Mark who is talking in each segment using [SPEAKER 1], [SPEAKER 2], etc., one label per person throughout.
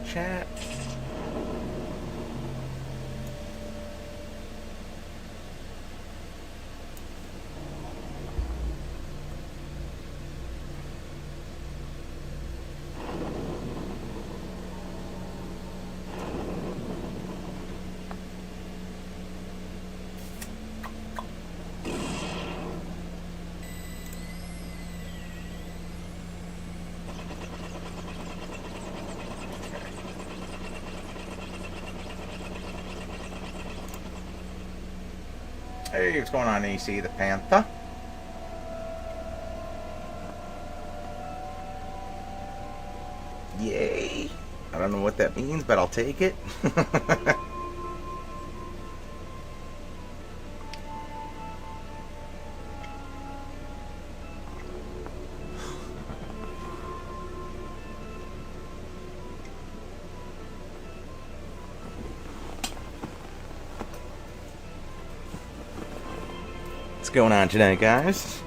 [SPEAKER 1] chat. Hey, what's going on, AC the Panther? Yay! I don't know what that means, but I'll take it. What's going on tonight, guys?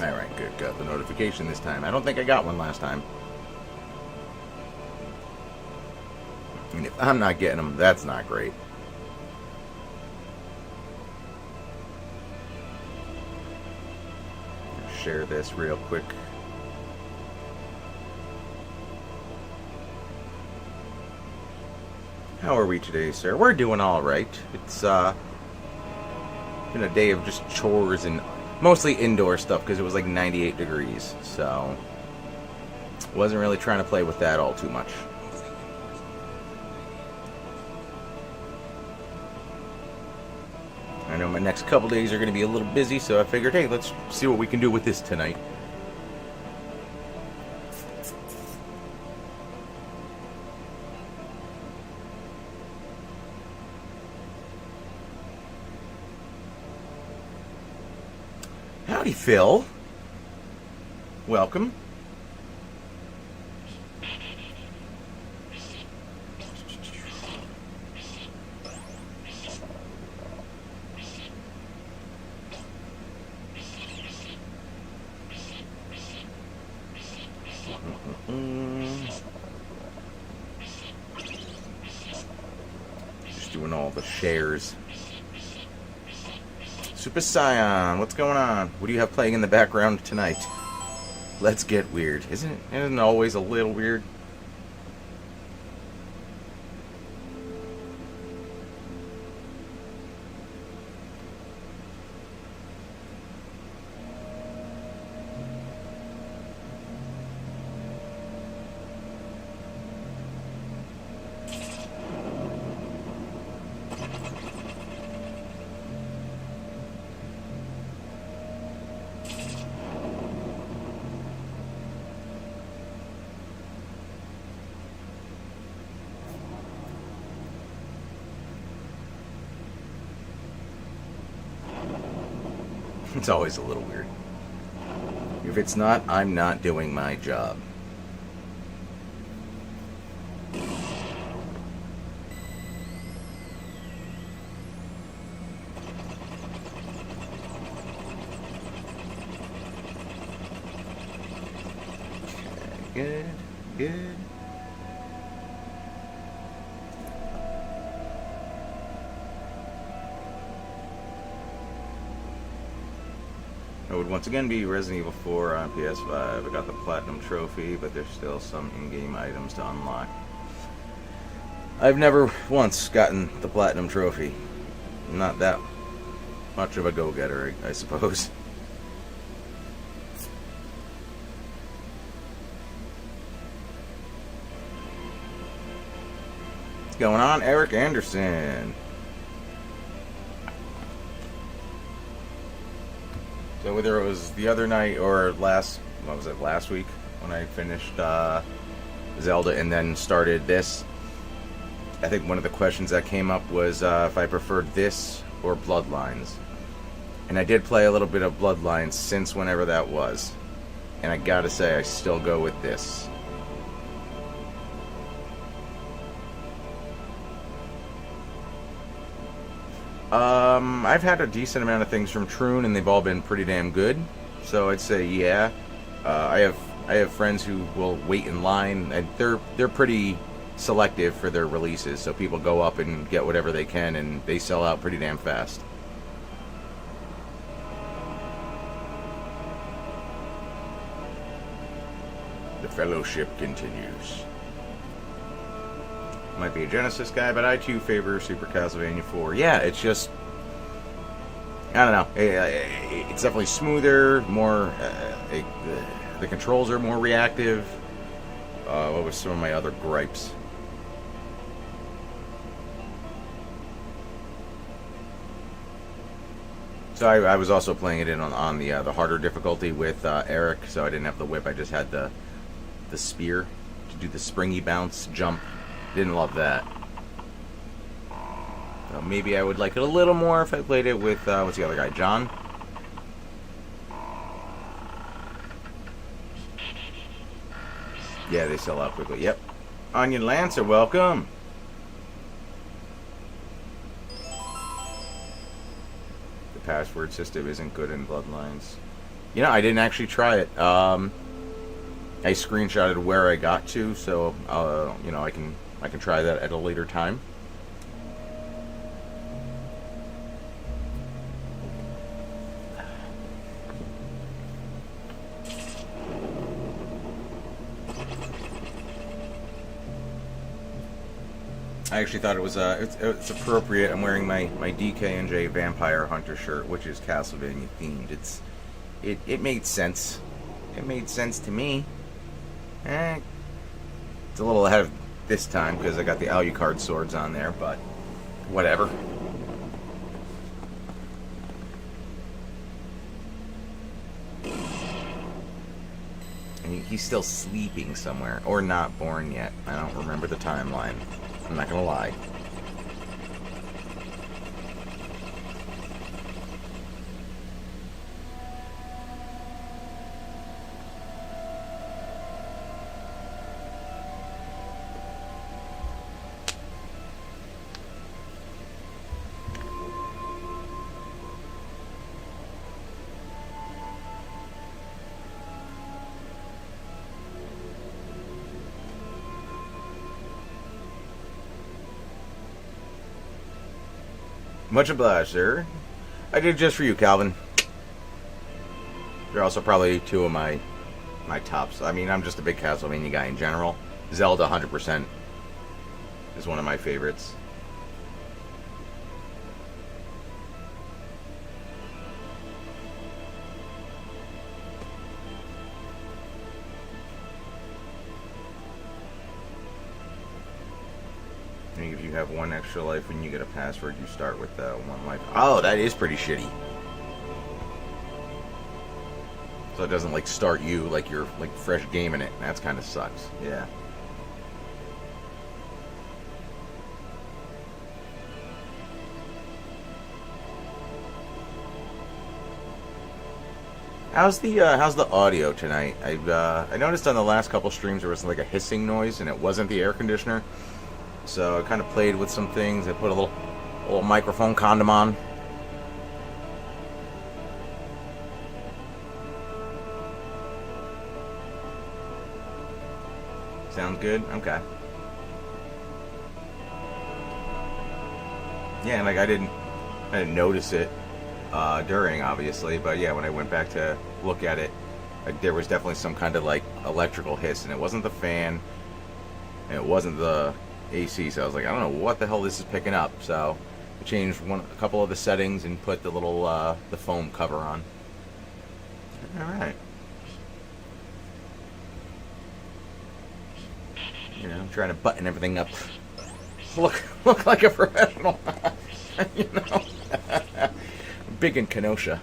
[SPEAKER 1] Alright, good. Got the notification this time. I don't think I got one last time. And if I'm not getting them, that's not great. Share this real quick. How are we today, sir? We're doing all right. It's been a day of just chores and mostly indoor stuff because it was like 98 degrees. So wasn't really trying to play with that all too much. I know my next couple days are going to be a little busy, so I figured, hey, let's see what we can do with this tonight. Howdy, Phil. Welcome. Just doing all the shares. Super Scion, what's going on? What do you have playing in the background tonight? Let's get weird. Isn't it always a little weird? It's always a little weird. If it's not, I'm not doing my job. Okay, good. It would once again be Resident Evil 4 on PS5. I got the Platinum Trophy, but there's still some in-game items to unlock. I've never once gotten the Platinum Trophy. I'm not that much of a go-getter, I suppose. What's going on, Eric Anderson? So whether it was the other night or last week when I finished Zelda and then started this, I think one of the questions that came up was if I preferred this or Bloodlines. And I did play a little bit of Bloodlines since whenever that was. And I gotta say, I still go with this. I've had a decent amount of things from Troon, and they've all been pretty damn good. So I'd say, yeah. I have friends who will wait in line, and they're pretty selective for their releases. So people go up and get whatever they can, and they sell out pretty damn fast. The Fellowship continues. Might be a Genesis guy, but I too favor Super Castlevania IV. Yeah, it's just, I don't know. It's definitely smoother, more. The controls are more reactive. What was some of my other gripes? So I was also playing it on the harder difficulty with Eric, so I didn't have the whip. I just had the spear to do the springy bounce jump. Didn't love that. So maybe I would like it a little more if I played it with what's the other guy, John? Yeah, they sell out quickly. Yep. Onion Lancer, welcome. The password system isn't good in Bloodlines. You know, I didn't actually try it. I screenshotted where I got to, so you know, I can try that at a later time. I actually thought it was it's appropriate. I'm wearing my DK&J Vampire Hunter shirt, which is Castlevania themed. It made sense. It made sense to me. It's a little ahead of this time because I got the Alucard swords on there, but whatever. And he's still sleeping somewhere, or not born yet. I don't remember the timeline. I'm not gonna lie. Much obliged, sir. I did just for you, Calvin. You're also probably two of my tops. I mean, I'm just a big Castlevania guy in general. Zelda 100% is one of my favorites. If you have one extra life when you get a password, you start with one life. Oh, that is pretty shitty. So it doesn't like start you like you're like fresh gaming it. That's kind of sucks. Yeah. How's the audio tonight? I noticed on the last couple streams there was like a hissing noise, and it wasn't the air conditioner. So I kind of played with some things. I put a little microphone condom on. Sounds good? Okay. Yeah, and like I didn't notice it during, obviously, but yeah, when I went back to look at it, like, there was definitely some kind of like electrical hiss, and it wasn't the fan, and it wasn't the AC, so I was like, I don't know what the hell this is picking up. So I changed a couple of the settings and put the little the foam cover on. All right. You know, I'm trying to button everything up. Look like a professional. You know, big in Kenosha.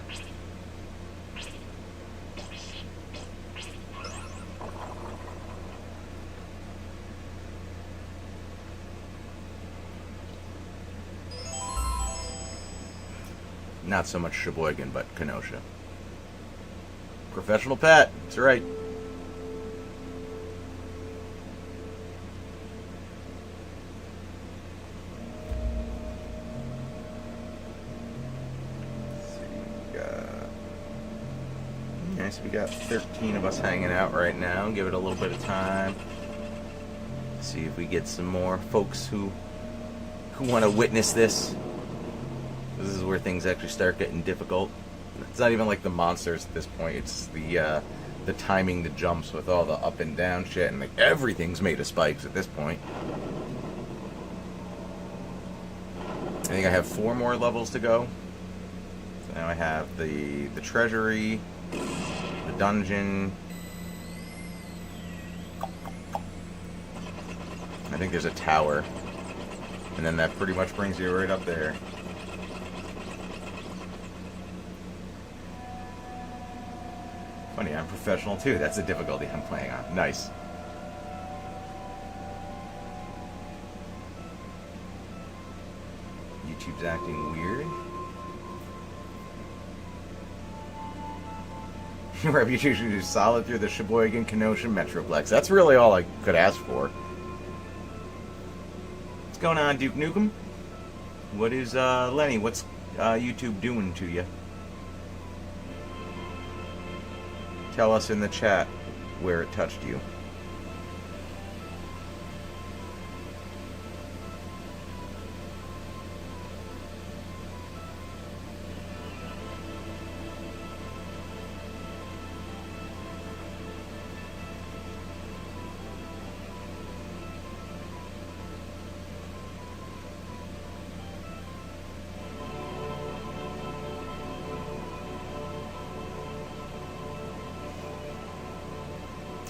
[SPEAKER 1] not so much Sheboygan, but Kenosha. Professional Pat, that's right. Nice, we got 13 of us hanging out right now. Give it a little bit of time. See if we get some more folks who want to witness this. This is where things actually start getting difficult. It's not even like the monsters at this point. It's the timing, the jumps with all the up and down shit, and like everything's made of spikes at this point. I think I have 4 more levels to go. So now I have the Treasury, the dungeon. I think there's a tower. And then that pretty much brings you right up there. Funny, I'm professional too. That's the difficulty I'm playing on. Nice. YouTube's acting weird. Your reputation is solid through the Sheboygan Kenosha Metroplex. That's really all I could ask for. What's going on, Duke Nukem? What is, Lenny, what's YouTube doing to you? Tell us in the chat where it touched you.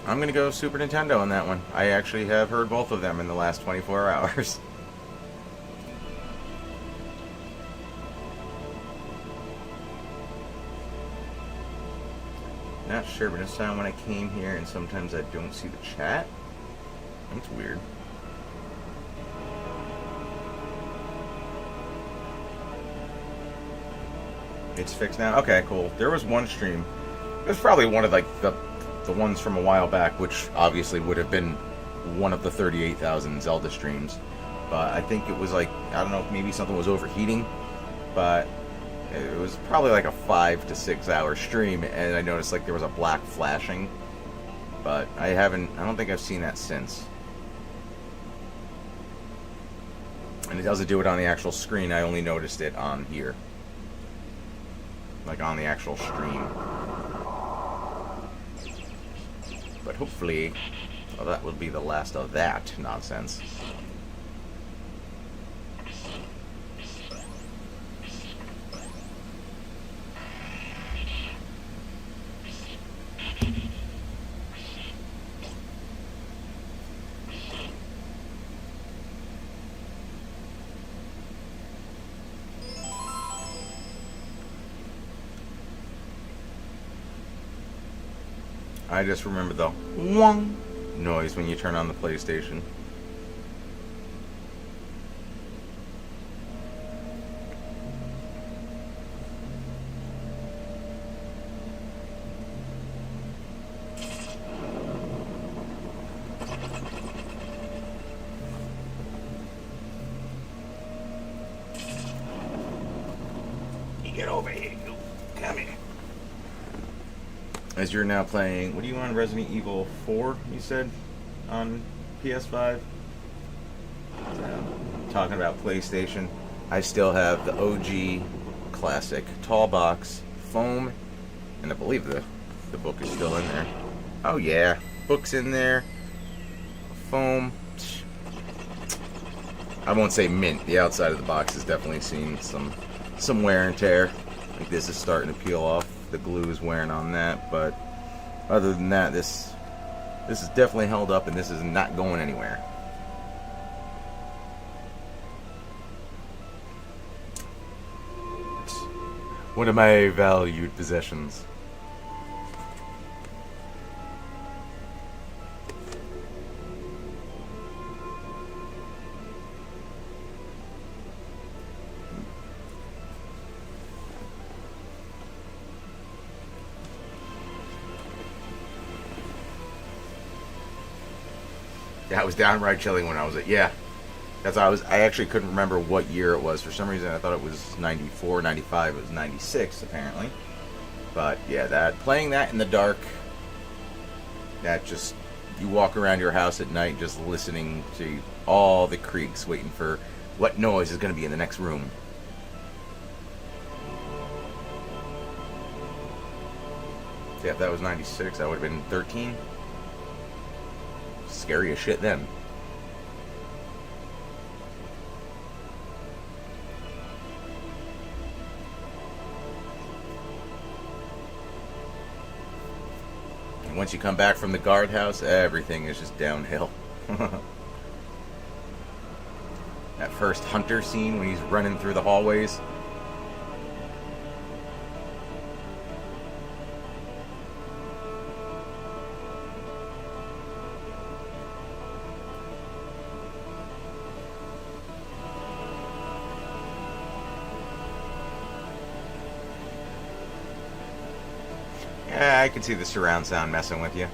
[SPEAKER 1] I'm going to go Super Nintendo on that one. I actually have heard both of them in the last 24 hours. Not sure, but this time when I came here and sometimes I don't see the chat. That's weird. It's fixed now? Okay, cool. There was one stream. It was probably one of like the ones from a while back, which obviously would have been one of the 38,000 Zelda streams. But I think it was like, I don't know, maybe something was overheating, but it was probably like a 5 to 6 hour stream, and I noticed like there was a black flashing, but I don't think I've seen that since. And it doesn't do it on the actual screen. I only noticed it on here, like on the actual stream. But hopefully, well, that will be the last of that nonsense. I just remember the wong noise when you turn on the PlayStation. You get over here, you come here. As you're now playing, what are you on, Resident Evil 4, you said, on PS5? Talking about PlayStation, I still have the OG classic tall box, foam, and I believe the book is still in there. Oh yeah, book's in there, foam. I won't say mint, the outside of the box has definitely seen some wear and tear. Like this is starting to peel off. The glue is wearing on that, but other than that, this is definitely held up, and this is not going anywhere. It's one of my valued possessions. that was downright chilling when I was at, yeah. Because I actually couldn't remember what year it was. For some reason, I thought it was 94, 95. It was 96, apparently. But, yeah, playing that in the dark, that just, you walk around your house at night just listening to all the creaks, waiting for what noise is going to be in the next room. Yeah, if that was 96, I would have been 13. Scary as shit then. And once you come back from the guardhouse, everything is just downhill. That first hunter scene when he's running through the hallways. Yeah, I can see the surround sound messing with you.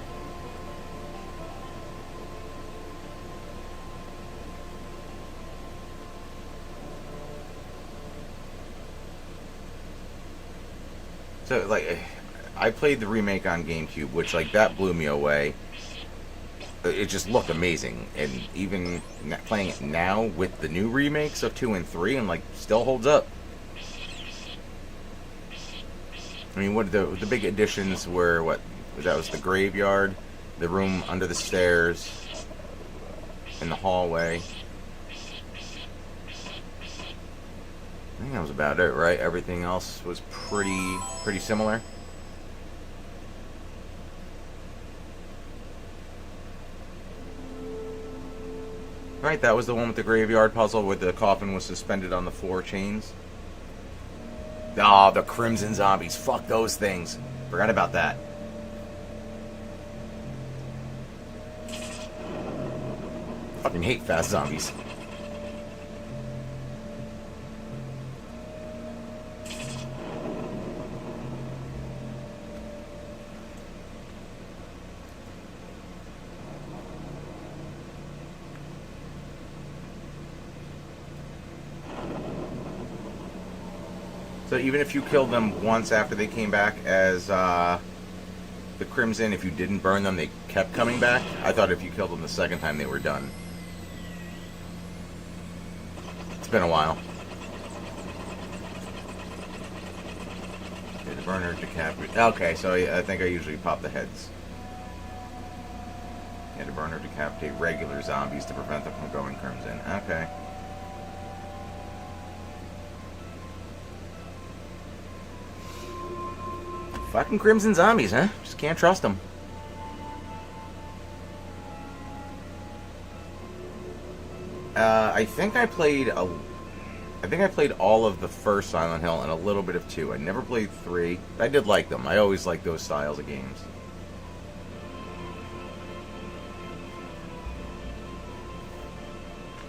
[SPEAKER 1] So, like, I played the remake on GameCube, which, like, that blew me away. It just looked amazing. And even playing it now with the new remakes of 2 and 3, I'm like, still holds up. I mean, what the big additions were, that was the graveyard, the room under the stairs, in the hallway. I think that was about it, right? Everything else was pretty similar. Right, that was the one with the graveyard puzzle where the coffin was suspended on the 4 chains. Oh, the Crimson Zombies. Fuck those things. Forgot about that. Fucking hate fast zombies. So even if you killed them once after they came back as the Crimson, if you didn't burn them, they kept coming back? I thought if you killed them the second time, they were done. It's been a while. Okay, the burner decapitate. Okay, so I think I usually pop the heads. Yeah, the burner decapitate regular zombies to prevent them from going Crimson. Okay. Fucking Crimson Zombies, huh? Just can't trust them. I think I played all of the first Silent Hill and a little bit of 2. I never played 3. I did like them. I always liked those styles of games.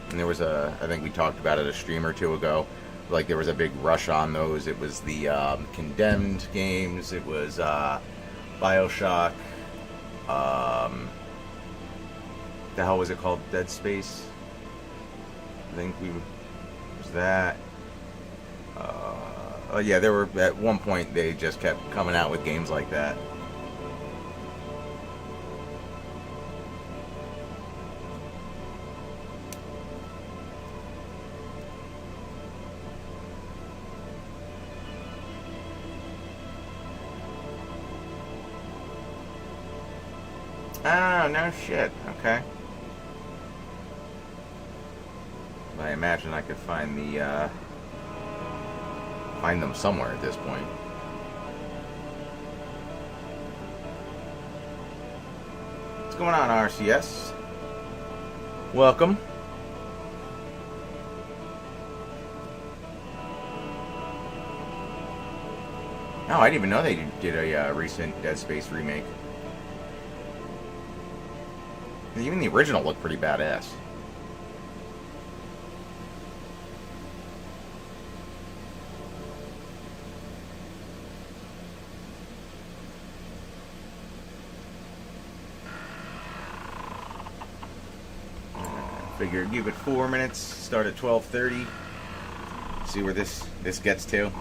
[SPEAKER 1] And there was I think we talked about it a stream or 2 ago. Like, there was a big rush on those. It was the Condemned games. It was Bioshock. The hell was it called? Dead Space? I think was that. Oh yeah, there were, at one point, they just kept coming out with games like that. Oh, no shit. Okay. I imagine I could find them somewhere at this point. What's going on, RCS? Welcome. Oh, I didn't even know they did a recent Dead Space remake. Even the original looked pretty badass. Figure give it 4 minutes. Start at 12:30. See where this gets to.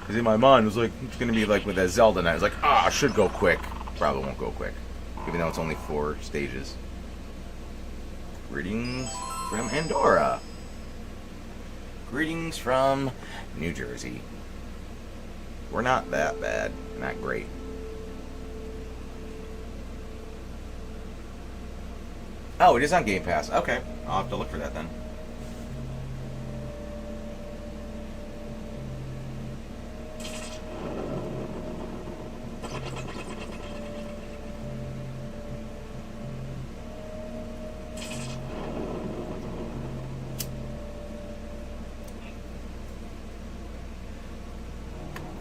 [SPEAKER 1] Because in my mind, it was like it's gonna be like with that Zelda night. I was like, I should go quick. Probably won't go quick, even though it's only 4 stages. Greetings from Andorra. Greetings from New Jersey. We're not that bad. Not great. Oh, it is on Game Pass. Okay. I'll have to look for that then.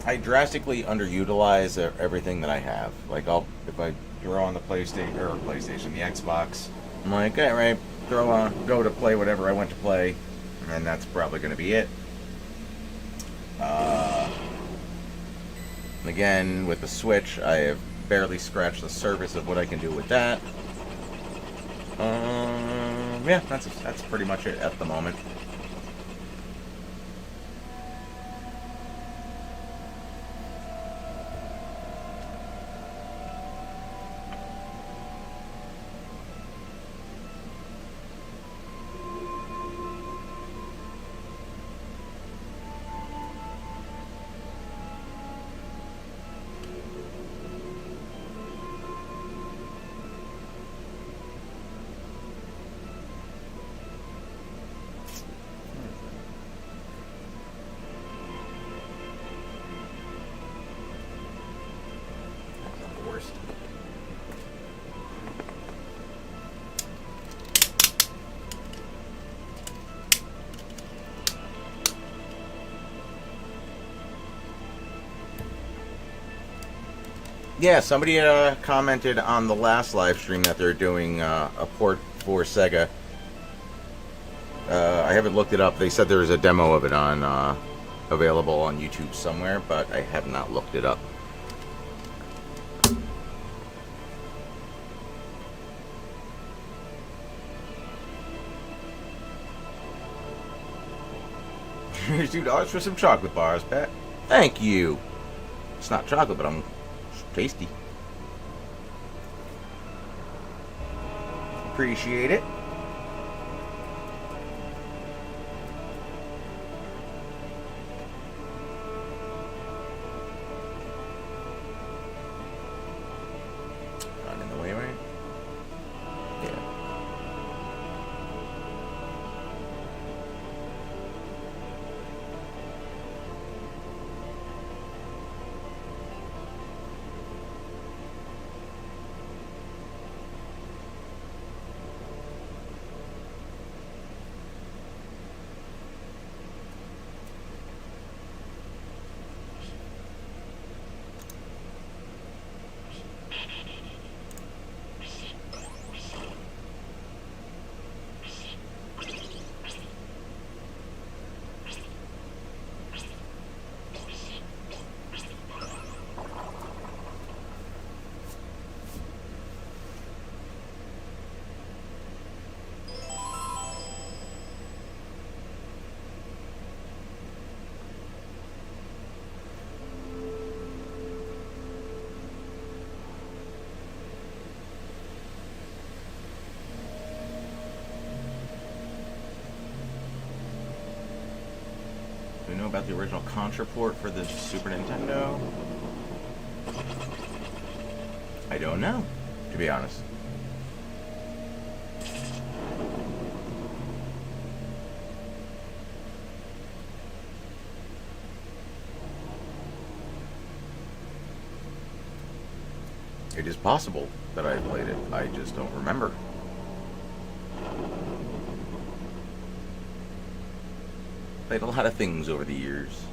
[SPEAKER 1] I drastically underutilize everything that I have. Like, if I throw on the PlayStation, the Xbox, I'm like, all right, go to play whatever I went to play, and that's probably going to be it. Again, with the Switch, I have barely scratched the surface of what I can do with that. Yeah, that's pretty much it at the moment. Yeah, somebody commented on the last live stream that they're doing a port for Sega. I haven't looked it up. They said there was a demo of it on available on YouTube somewhere, but I have not looked it up. Here's $2 for some chocolate bars, Pat. Thank you. It's not chocolate, but it's tasty. Appreciate it. Not in the way, right? Yeah. Do we know about the original Contra port for the Super Nintendo? I don't know, to be honest. It is possible that I played it. I just don't remember. Played a lot of things over the years.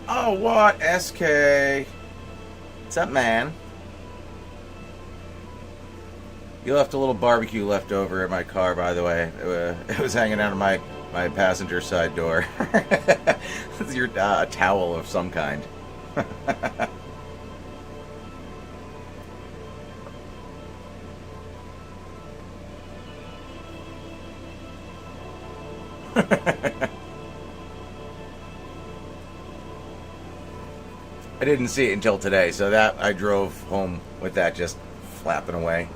[SPEAKER 1] Oh, what? SK. What's up, man? You left a little barbecue left over in my car, by the way. It was hanging out of my passenger side door. It's your towel of some kind. I didn't see it until today, so that I drove home with that just flapping away.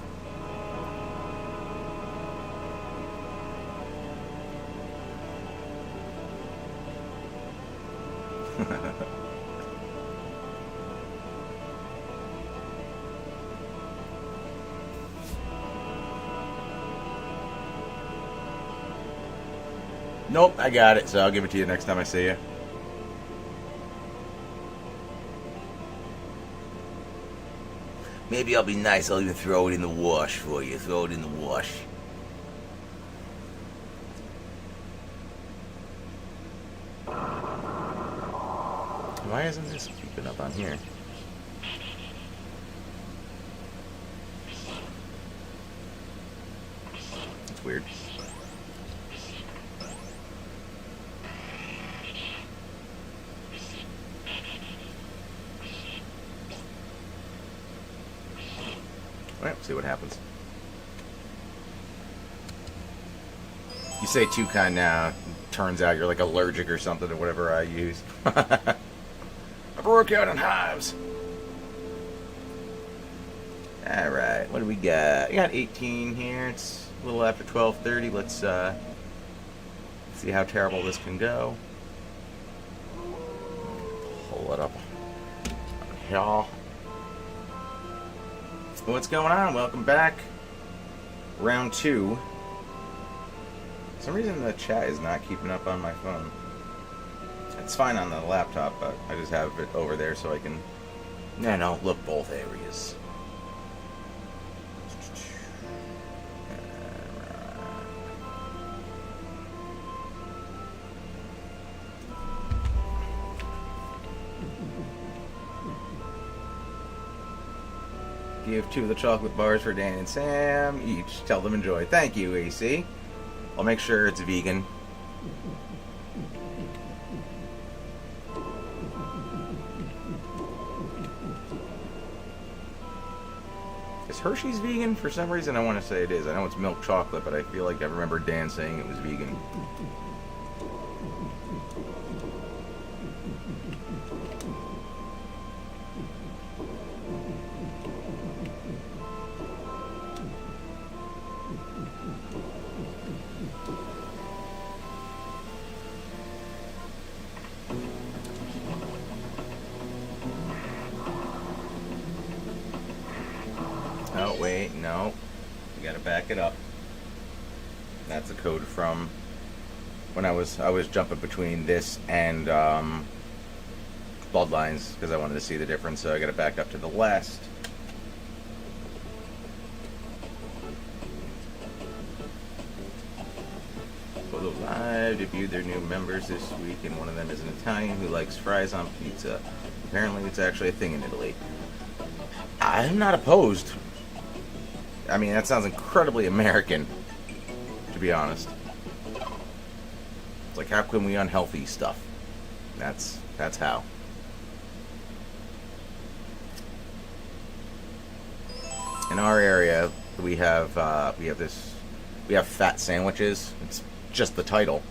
[SPEAKER 1] Nope, I got it, so I'll give it to you next time I see you. Maybe I'll be nice. I'll even throw it in the wash for you. Throw it in the wash. Why isn't this keeping up on here? That's weird. Alright, see what happens. You say too kind now. Turns out you're like allergic or something to whatever I use. I broke out in hives. Alright, what do we got? We got 18 here. It's a little after 12:30. Let's see how terrible this can go. Pull it up. Here. What's going on? Welcome back. Round 2. For some reason the chat is not keeping up on my phone. It's fine on the laptop, but I just have it over there so I can, look both areas. Give 2 of the chocolate bars for Dan and Sam each. Tell them enjoy. Thank you, AC. I'll make sure it's vegan. Is Hershey's vegan? For some reason I want to say it is. I know it's milk chocolate, but I feel like I remember Dan saying it was vegan. Oh, wait, no. We gotta back it up. That's a code from when I was jumping between this and Bloodlines because I wanted to see the difference, so I gotta back up to the last. Photo Live debuted their new members this week, and one of them is an Italian who likes fries on pizza. Apparently it's actually a thing in Italy. I'm not opposed. I mean, that sounds incredibly American, to be honest. It's like, how can we unhealthy stuff? That's how. In our area, we have fat sandwiches. It's just the title,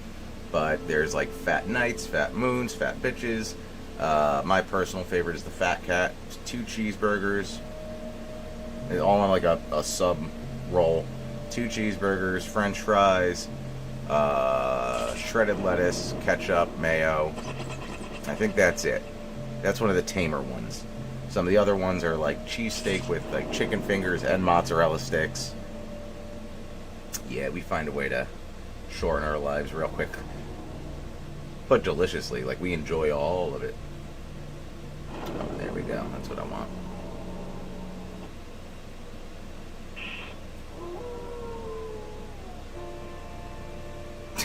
[SPEAKER 1] but there's like fat nights, fat moons, fat bitches. My personal favorite is the Fat Cat. It's 2 cheeseburgers. It's all on like a sub roll. 2 cheeseburgers, french fries, shredded lettuce, ketchup, mayo. I think that's it. That's one of the tamer ones. Some of the other ones are like cheesesteak with like chicken fingers and mozzarella sticks. Yeah, we find a way to shorten our lives real quick. But deliciously. Like, we enjoy all of it. Oh, there we go. That's what I want.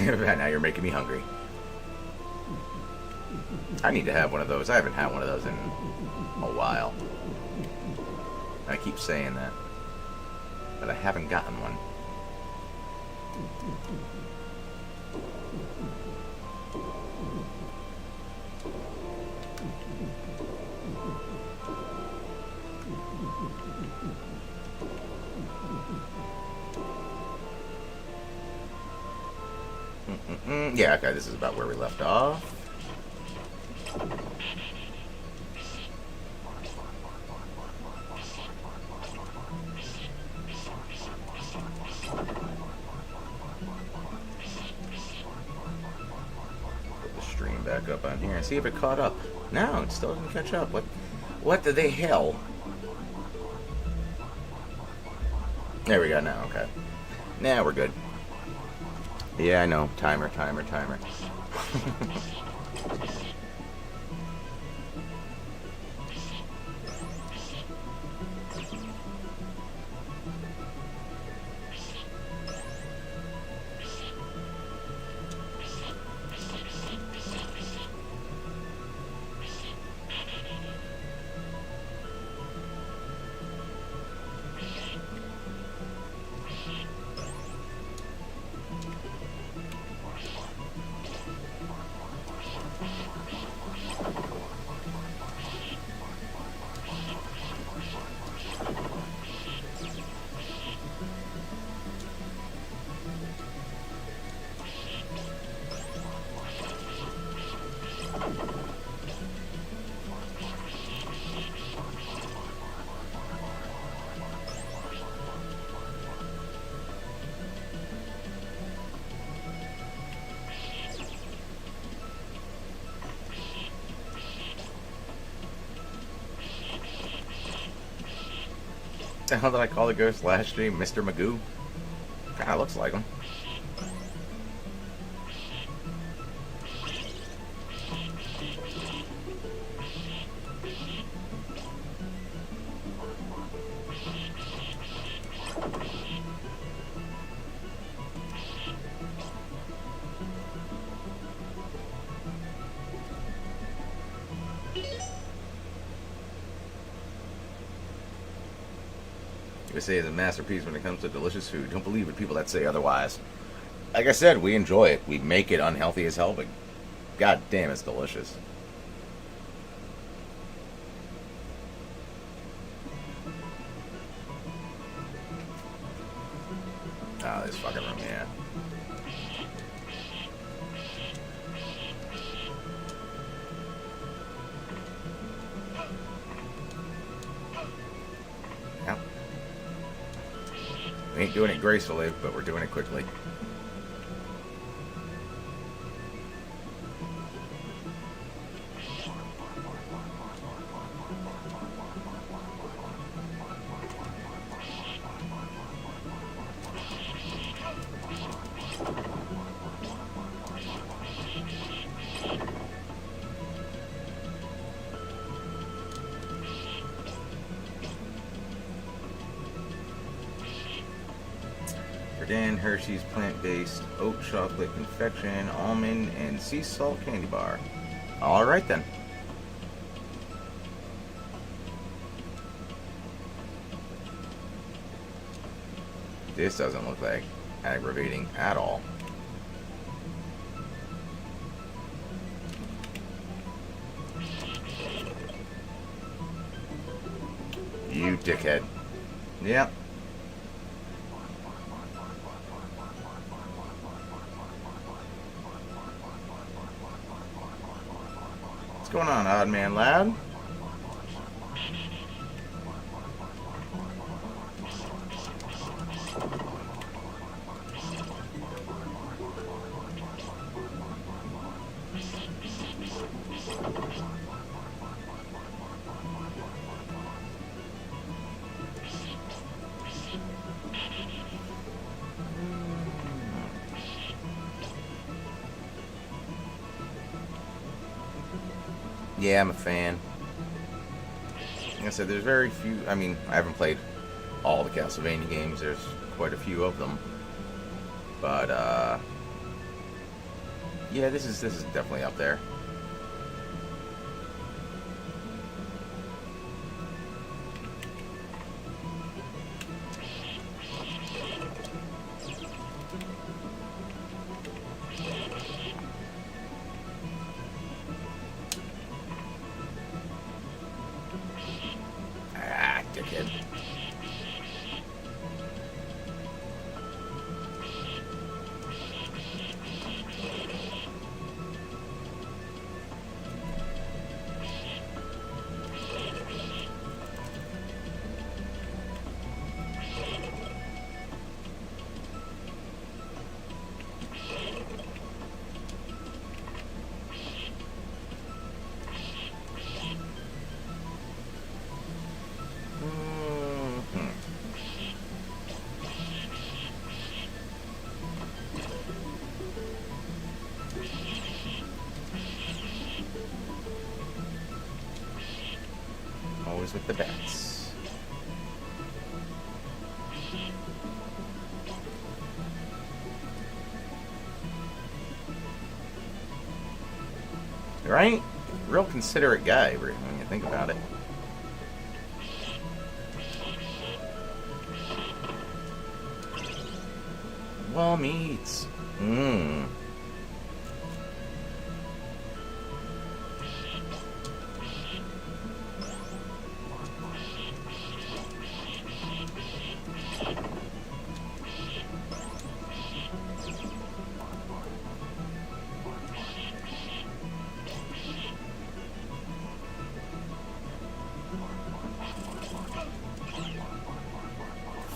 [SPEAKER 1] Now you're making me hungry. I need to have one of those. I haven't had one of those in a while. I keep saying that, but I haven't gotten one. Yeah, okay, this is about where we left off. Put the stream back up on here and see if it caught up. No, it still didn't catch up. What the hell? There we go now, okay. Now we're good. Yeah, I know. Timer. The hell did I call the ghost last stream? Mr. Magoo? Kinda looks like him. They say it's a masterpiece when it comes to delicious food. Don't believe in people that say otherwise. Like I said, we enjoy it. We make it unhealthy as hell, but god damn, it's delicious. Oh, this fucking room, yeah. Yep. We ain't doing it gracefully, but we're doing it quickly. Dan Hershey's plant-based oat chocolate confection, almond, and sea salt candy bar. All right then. This doesn't look like aggravating at all. You dickhead. Yep. What's going on, Odd Man Loud? Yeah, I'm a fan. Like I said, there's very few. I mean, I haven't played all the Castlevania games. There's quite a few of them, but yeah, this is definitely up there. bats with the bats. Right? Real considerate guy when you think about it. Wall meats. Mmm.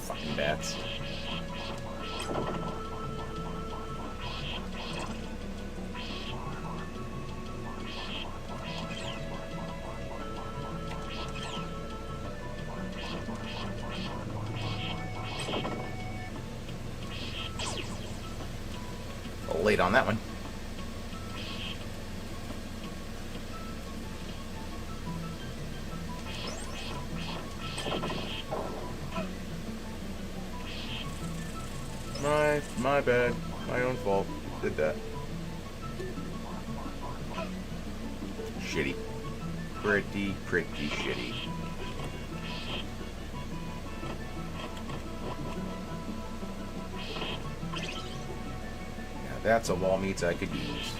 [SPEAKER 1] Fucking bats. Late on that one. My bad. My own fault. Did that. Shitty. Pretty shitty. Now that's a wall meats I could use.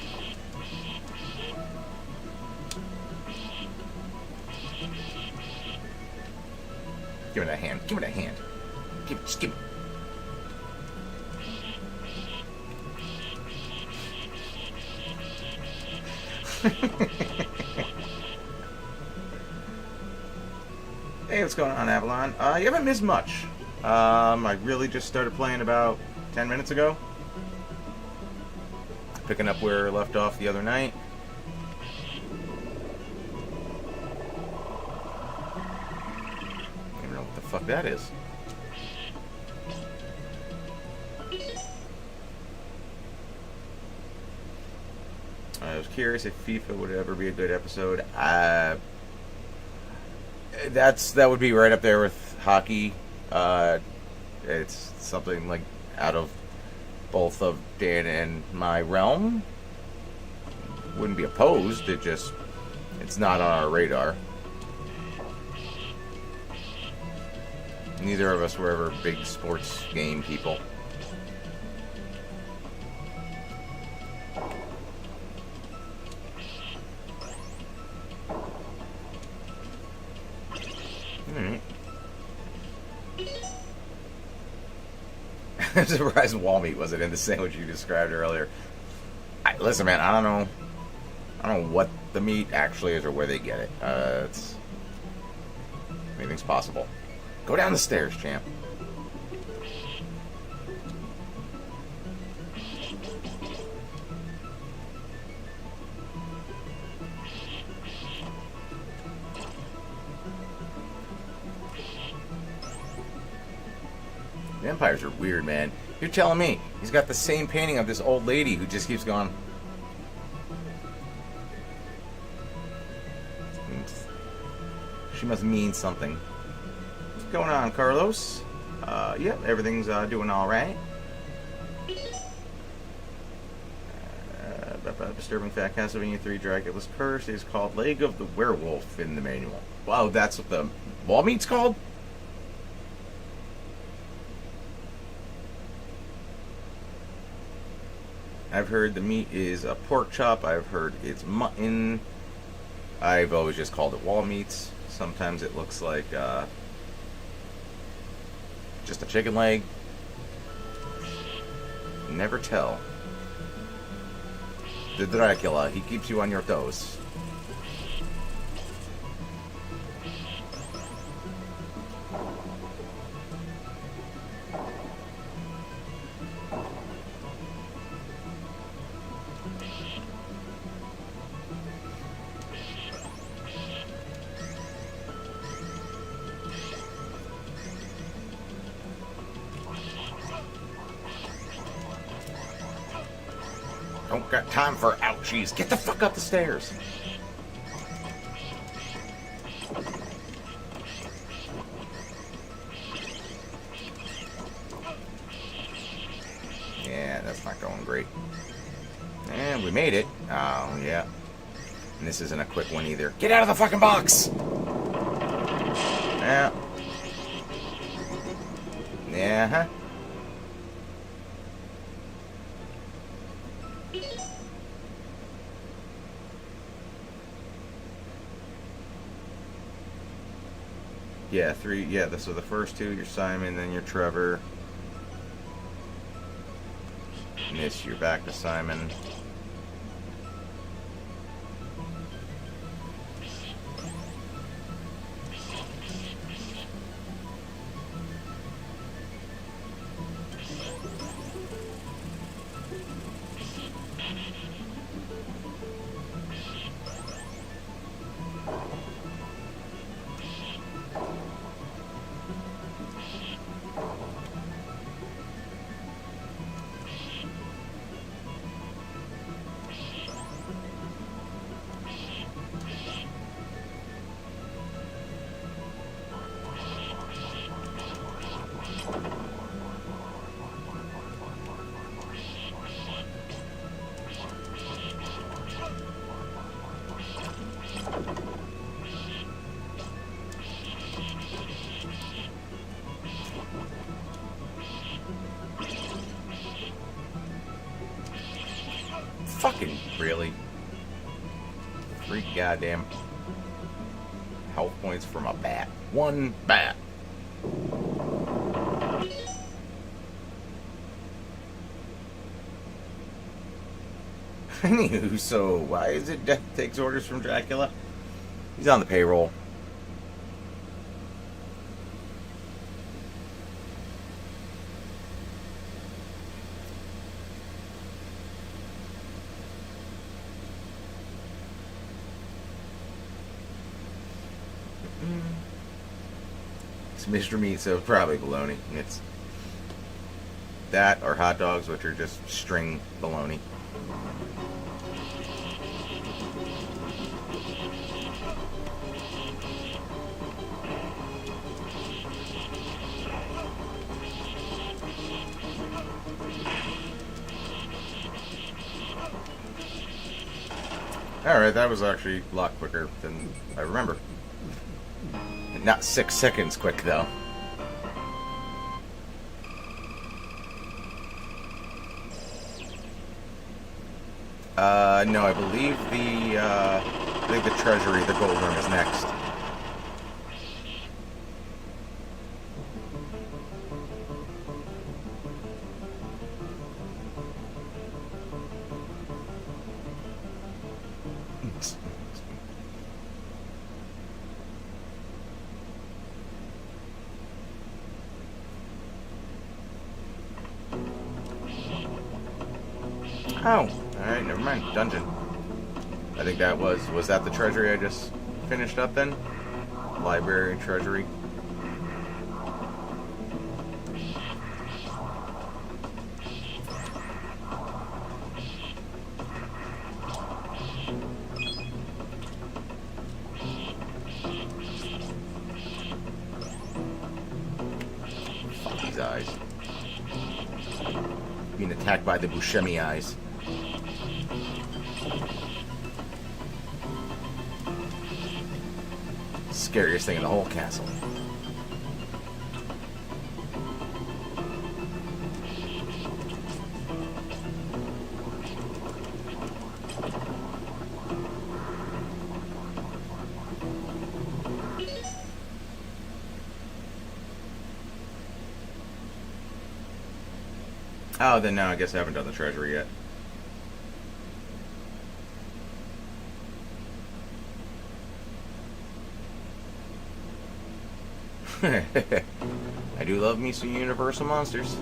[SPEAKER 1] Give it a hand. Give it a hand. Just give it. Hey, what's going on, Avalon? You haven't missed much. I really just started playing about 10 minutes ago. Picking up where I left off the other night. I don't know what the fuck that is. I was curious if FIFA would ever be a good episode. That would be right up there with hockey. It's something like out of both of Dan and my realm. Wouldn't be opposed. It's not on our radar. Neither of us were ever big sports game people. Alright. I'm surprised wall meat wasn't in the sandwich you described earlier. Listen, man, I don't know what the meat actually is or where they get it. Anything's possible. Go down the stairs, champ. Vampires are weird, man. You're telling me he's got the same painting of this old lady who just keeps going. She must mean something. What's going on, Carlos? Yep, everything's doing all right. Disturbing fact: Castlevania III Dracula's Curse is called Leg of the Werewolf in the manual. Wow, that's what the wall meat's called? I've heard the meat is a pork chop. I've heard it's mutton. I've always just called it wall meats. Sometimes it looks like just a chicken leg. Never tell. The Dracula, he keeps you on your toes. Don't got time for ouchies. Get the fuck up the stairs. Treasury. And we made it. Oh, yeah. And this isn't a quick one either. Get out of the fucking box! Yeah. Yeah, huh? Yeah, 3. Yeah, so the first 2, you're Simon, then you're Trevor. And this, you're back to Simon. Fucking really? 3 goddamn health points from a bat. 1 bat. Anywho, so why is it Death takes orders from Dracula? He's on the payroll. It's Mr. Meat, so probably bologna. It's that or hot dogs, which are just string bologna. Alright, that was actually a lot quicker than I remember. Not 6 seconds quick, though. No, I believe the Treasury, the gold room, is next. Oh, alright, never mind. Dungeon. I think that was that the Treasury I just finished up then? Library, Treasury. Fuck these eyes. Being attacked by the Buscemi eyes. Scariest thing in the whole castle. Oh, then no, I guess I haven't done the Treasury yet. I do love me some Universal Monsters.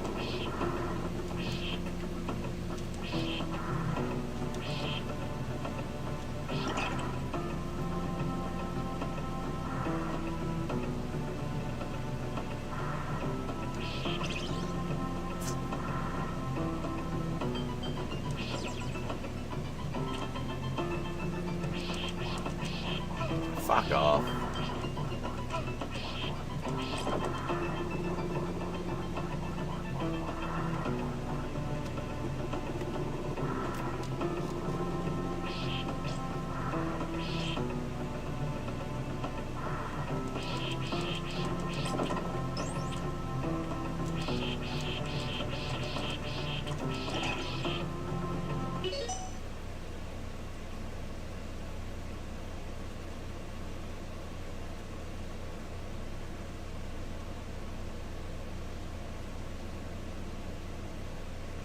[SPEAKER 1] Fuck off.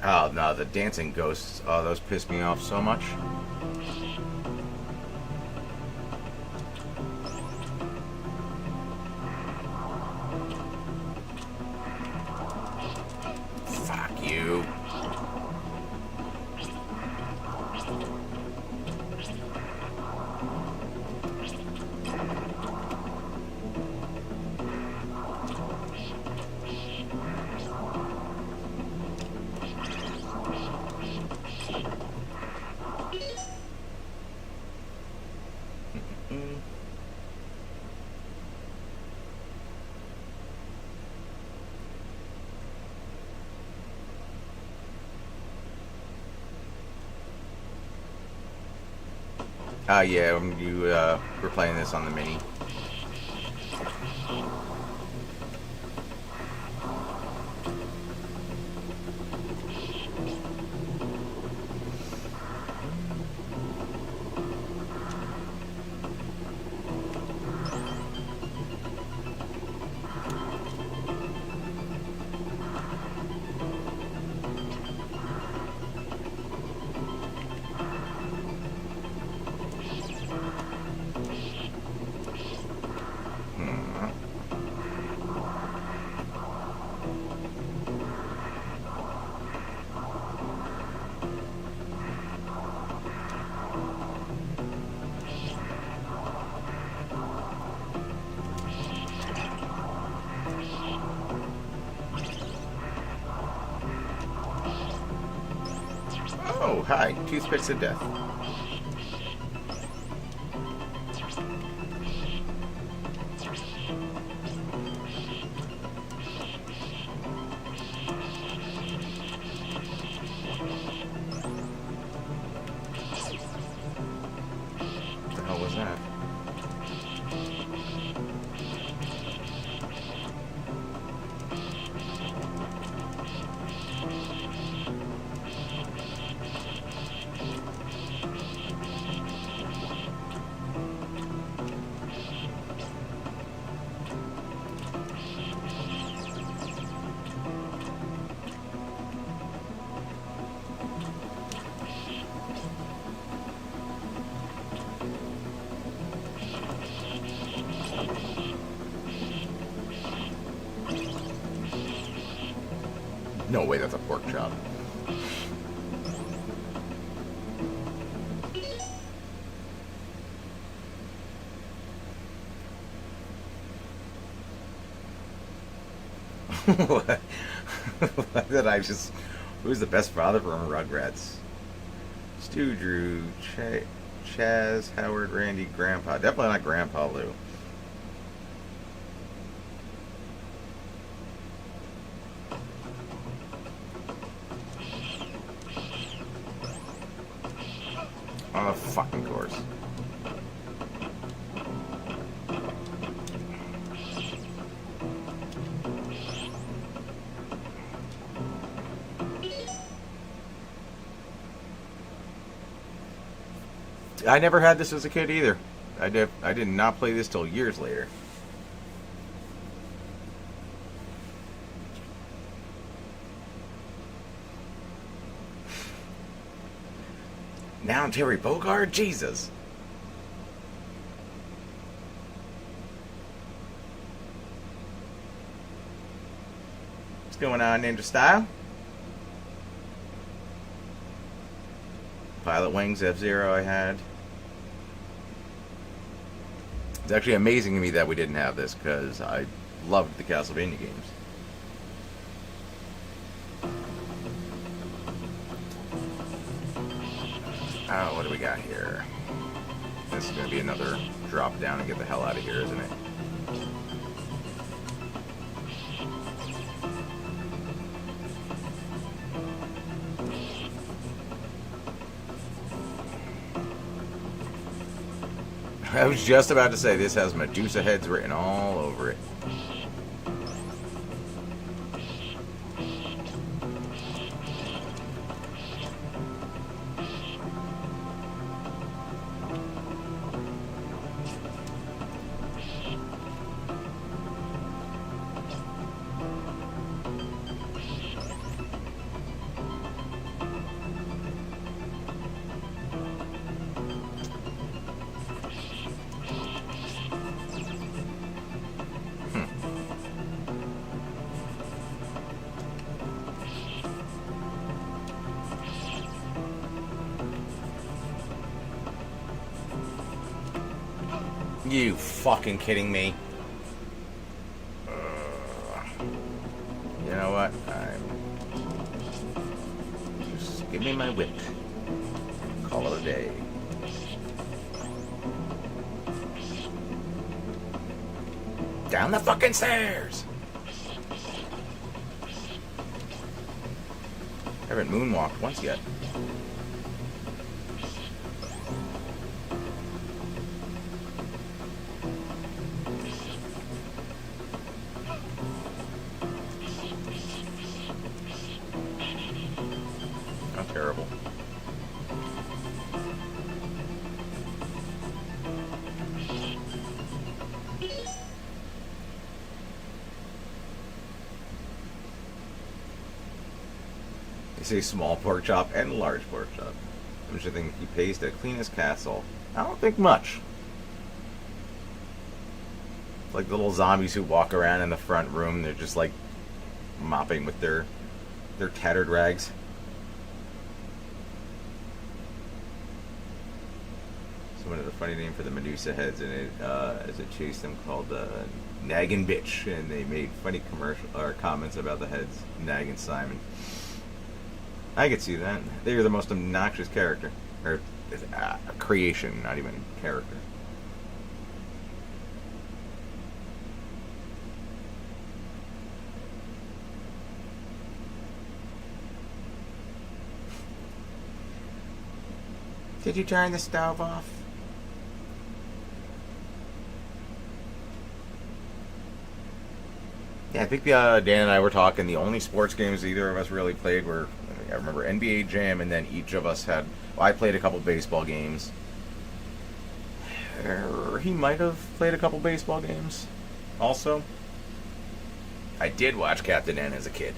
[SPEAKER 1] Oh no, the dancing ghosts. Oh, those piss me off so much. Fuck you. Yeah, when you were playing this on the mini. Oh, hi. Toothpicks of death. What the hell was that? No way, that's a pork chop. What? What did I just... Who's the best father from Rugrats? Stu, Drew, Chaz, Howard, Randy, Grandpa. Definitely not Grandpa Lou. Oh, fucking course. I never had this as a kid either. I did not play this till years later. Now Terry Bogard? Jesus. What's going on, Ninja Style? Pilot Wings, F-Zero I had. It's actually amazing to me that we didn't have this, because I loved the Castlevania games. Oh, what do we got here? This is going to be another drop down and get the hell out of here, isn't it? I was just about to say, this has Medusa heads written all over it. You fucking kidding me? You know what? Just give me my whip. Call it a day. Down the fucking stairs! I haven't moonwalked once yet. How terrible. They say small pork chop and large pork chop. How much do you think he pays to clean his castle? I don't think much. It's like the little zombies who walk around in the front room. They're just like mopping with their tattered rags. Someone had a funny name for the Medusa heads, and it as it chased them called Naggin' Bitch, and they made funny commercial or comments about the heads, Naggin' Simon. I could see that. They are the most obnoxious character. Or creation, not even character. Did you turn the stove off? Yeah, I think Dan and I were talking. The only sports games either of us really played were, I remember NBA Jam, and then each of us had. Well, I played a couple baseball games. He might have played a couple baseball games. Also, I did watch Captain N as a kid.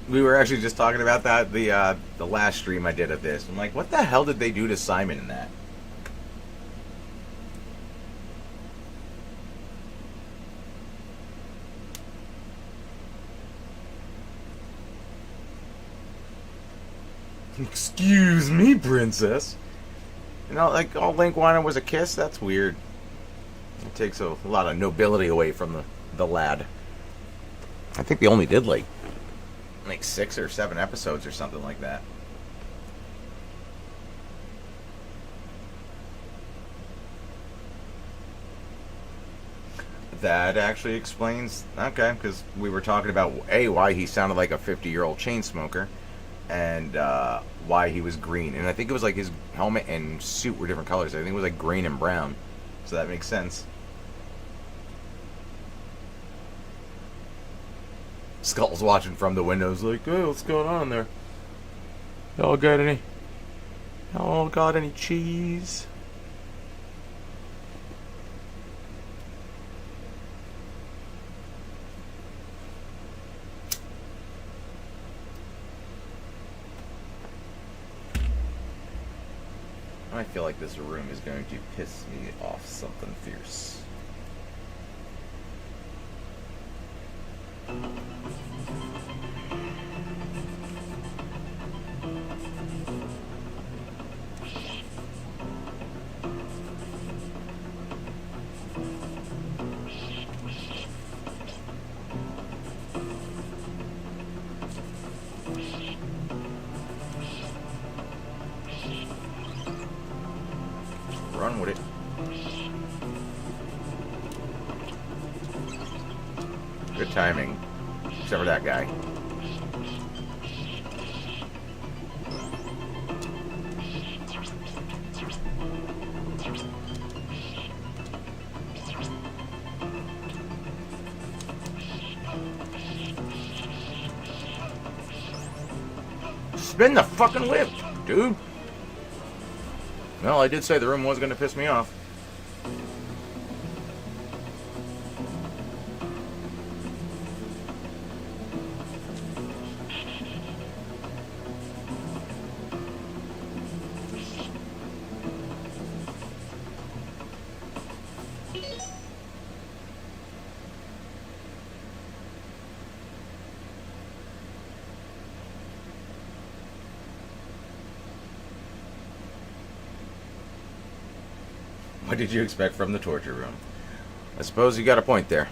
[SPEAKER 1] We were actually just talking about that the last stream I did of this. I'm like, what the hell did they do to Simon in that? Excuse me, princess. You know, like all Link wanted was a kiss. That's weird. It takes a lot of nobility away from the lad. I think they only did like 6 or 7 episodes or something like that. That actually explains, okay, because we were talking about why he sounded like a 50-year-old chain smoker, and why he was green. And I think it was like his helmet and suit were different colors. I think it was like green and brown, so that makes sense. Skull's watching from the windows like, hey, what's going on there? Y'all got any cheese? I feel like this room is going to piss me off something fierce. Run with it. Good timing. Except for that guy. Spin the fucking whip, dude. Well, I did say the room was going to piss me off. What did you expect from the torture room? I suppose you got a point there.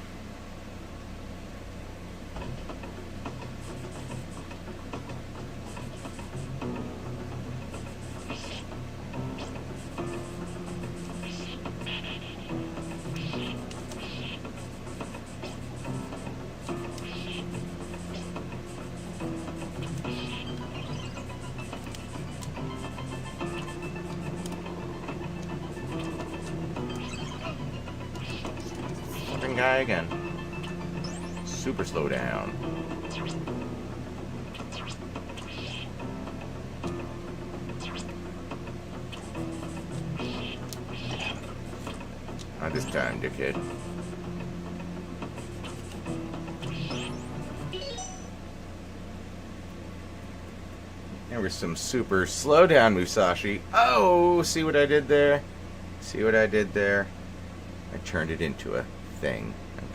[SPEAKER 1] Guy again. Super slow down. Not this time, dickhead. There was some super slow down, Musashi. Oh, see what I did there? See what I did there? I turned it into a thing. Okay.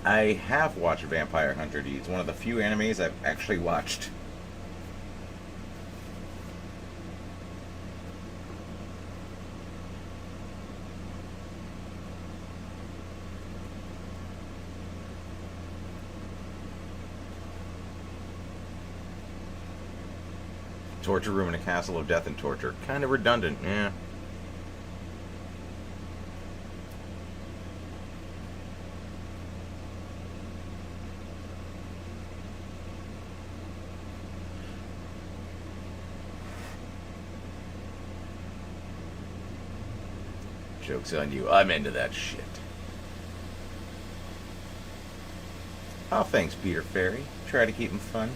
[SPEAKER 1] I have watched Vampire Hunter D. It's one of the few animes I've actually watched. Torture room in a castle of death and torture. Kind of redundant, yeah. Joke's on you. I'm into that shit. Oh, thanks, Peter Ferry. Try to keep him fun.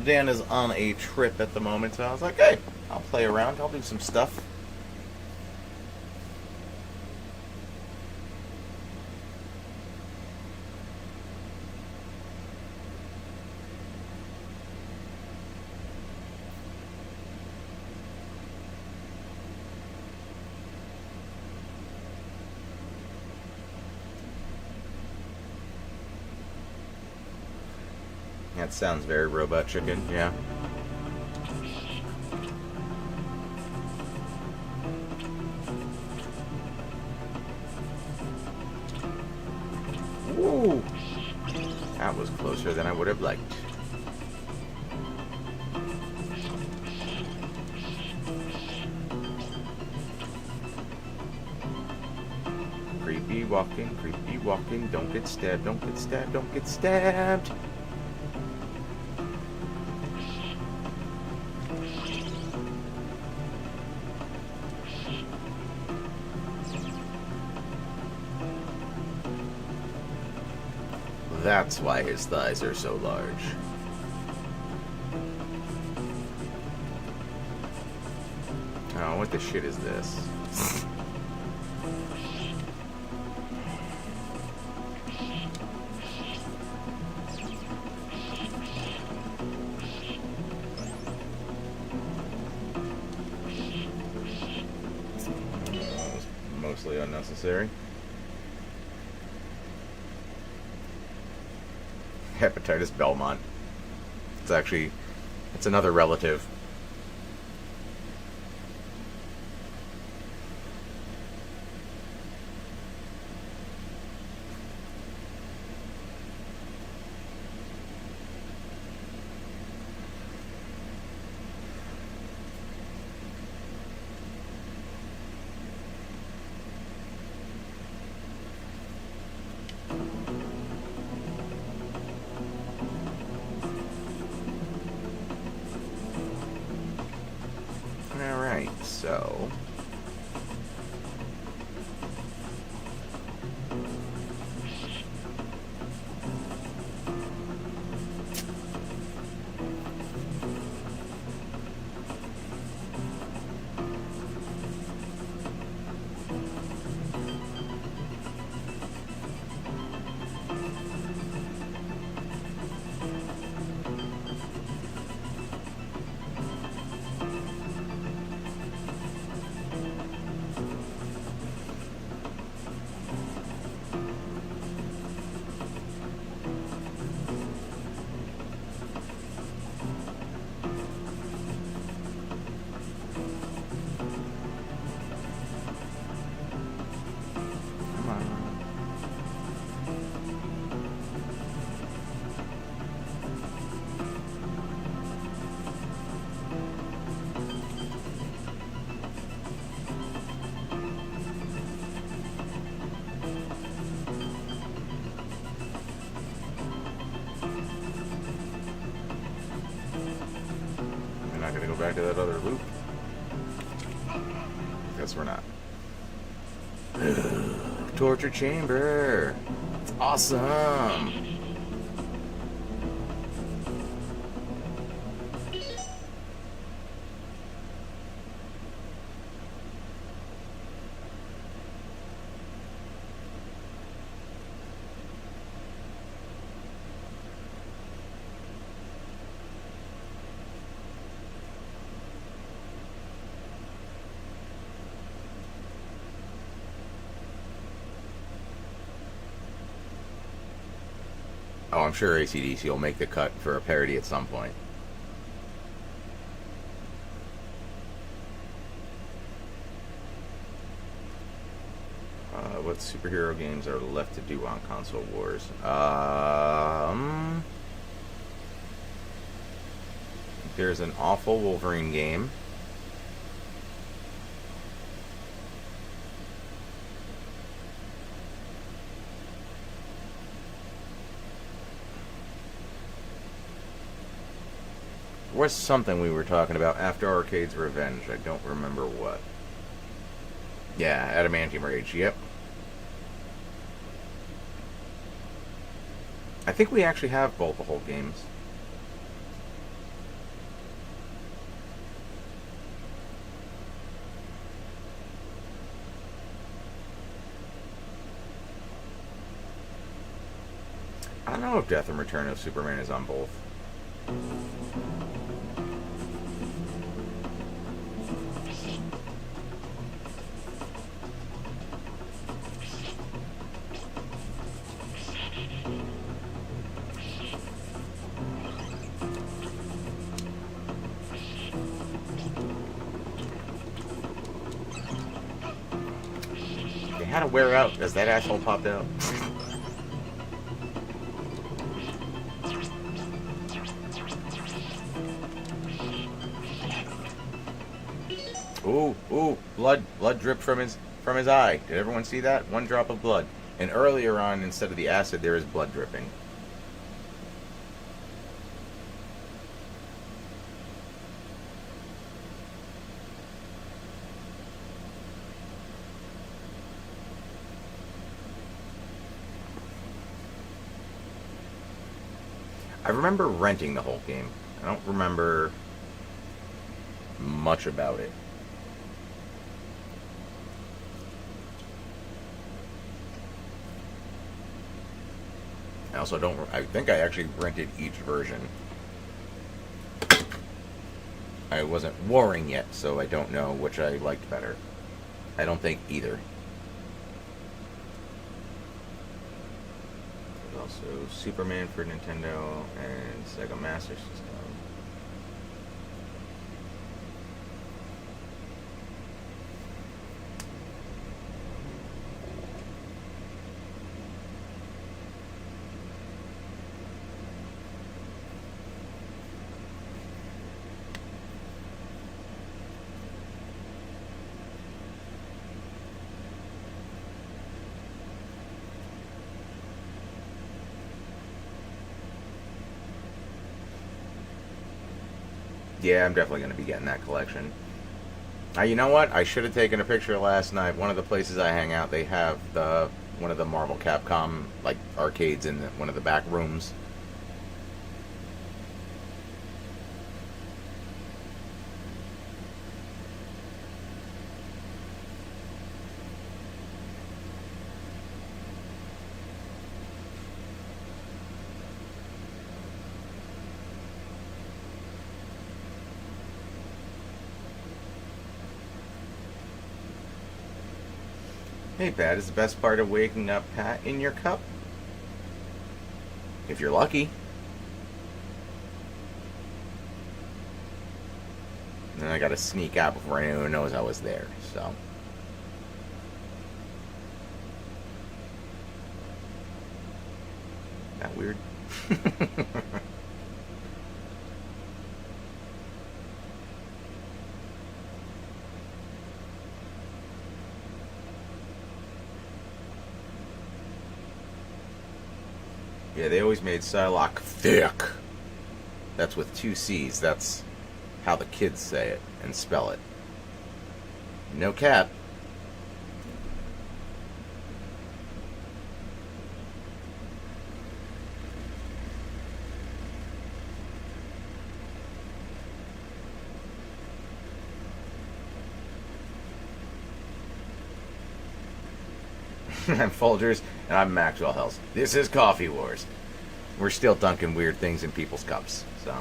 [SPEAKER 1] Dan is on a trip at the moment, so I was like, hey, I'll play around, I'll do some stuff. That sounds very Robot Chicken, yeah. Ooh! That was closer than I would have liked. Creepy walking, don't get stabbed, don't get stabbed, don't get stabbed! That's why his thighs are so large. Oh, what the shit is this? That was mostly unnecessary. Hepatitis Belmont. It's another relative. So go back to that other loop? Guess we're not. Torture chamber. It's awesome. Oh, I'm sure AC/DC will make the cut for a parody at some point. What superhero games are left to do on Console Wars? There's an awful Wolverine game. There was something we were talking about after Arcade's Revenge. I don't remember what. Yeah, Adamantium Rage, yep. I think we actually have both the whole games. I don't know if Death and Return of Superman is on both. They had to wear out as that asshole popped out. Ooh, blood dripped from his eye. Did everyone see that? One drop of blood. And earlier on, instead of the acid, there is blood dripping. I remember renting the whole game. I don't remember much about it. I also don't. I think I actually rented each version. I wasn't warring yet, so I don't know which I liked better. I don't think either. There's also Superman for Nintendo and Sega Master System. Yeah, I'm definitely going to be getting that collection. You know what? I should have taken a picture last night. One of the places I hang out, they have one of the Marvel Capcom like arcades in one of the back rooms. Hey, Pat, is the best part of waking up Pat in your cup? If you're lucky. And then I gotta sneak out before anyone knows I was there, so. That weird? Yeah, they always made Psylocke thick. That's with two C's. That's how the kids say it and spell it. No cap. I'm Folgers, and I'm Maxwell Hells. This is Coffee Wars. We're still dunking weird things in people's cups, so.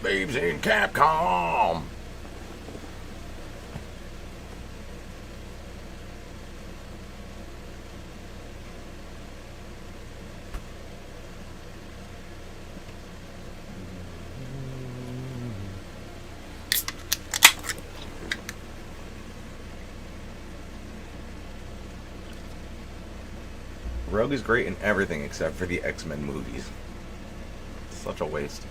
[SPEAKER 1] Babes in Capcom! Rogue is great in everything except for the X-Men movies. Such a waste.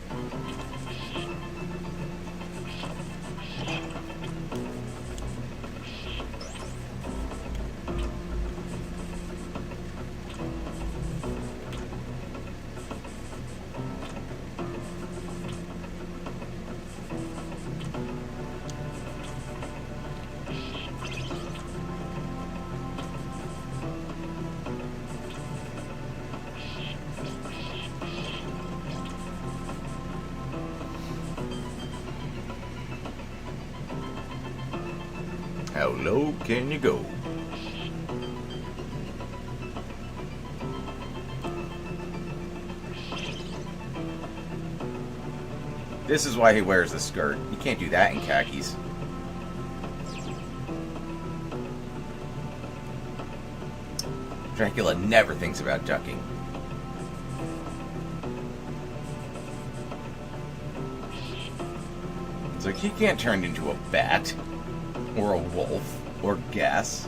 [SPEAKER 1] How low can you go? This is why he wears the skirt. You can't do that in khakis. Dracula never thinks about ducking. It's like he can't turn into a bat. Or a wolf. Or gas.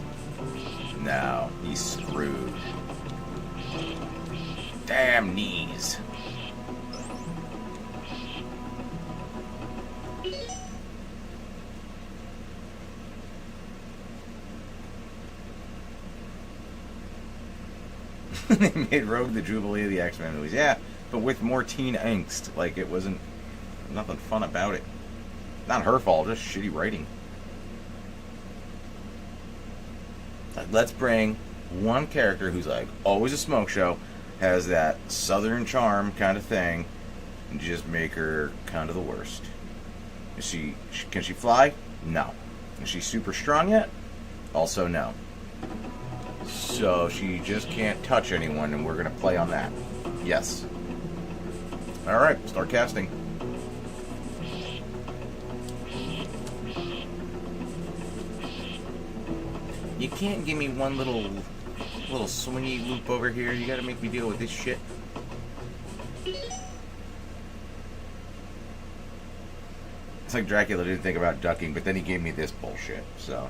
[SPEAKER 1] No, he's screwed. Damn knees. They made Rogue the Jubilee of the X-Men movies. Yeah, but with more teen angst. Like, it wasn't... nothing fun about it. Not her fault, just shitty writing. Like, let's bring one character who's like always a smoke show, has that southern charm kind of thing, and just make her kind of the worst. Can she fly? No. Is she super strong yet? Also no. So she just can't touch anyone, and we're gonna play on that. Yes. All right, start casting. You can't give me one little swingy loop over here. You gotta make me deal with this shit. It's like Dracula didn't think about ducking, but then he gave me this bullshit, so...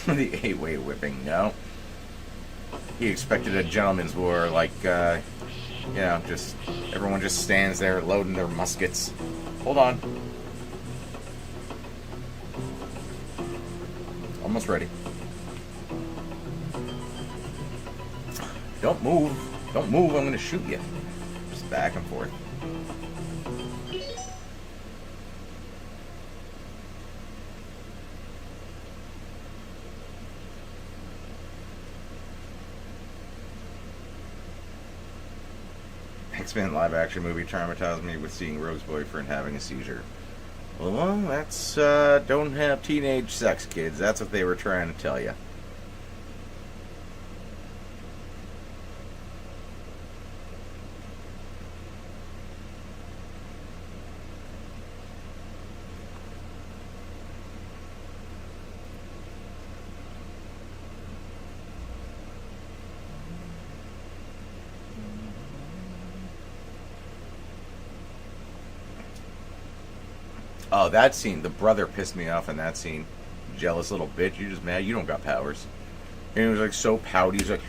[SPEAKER 1] The 8-way whipping, no. He expected a gentleman's war, like, you know, just everyone just stands there loading their muskets. Hold on. Almost ready. Don't move. Don't move, I'm gonna shoot you. Just back and forth. X-Men live-action movie traumatized me with seeing Rogue's boyfriend having a seizure. Well, that's, don't have teenage sex, kids. That's what they were trying to tell you. Oh, that scene. The brother pissed me off in that scene. Jealous little bitch. You're just mad. You don't got powers. And he was like so pouty. He's like,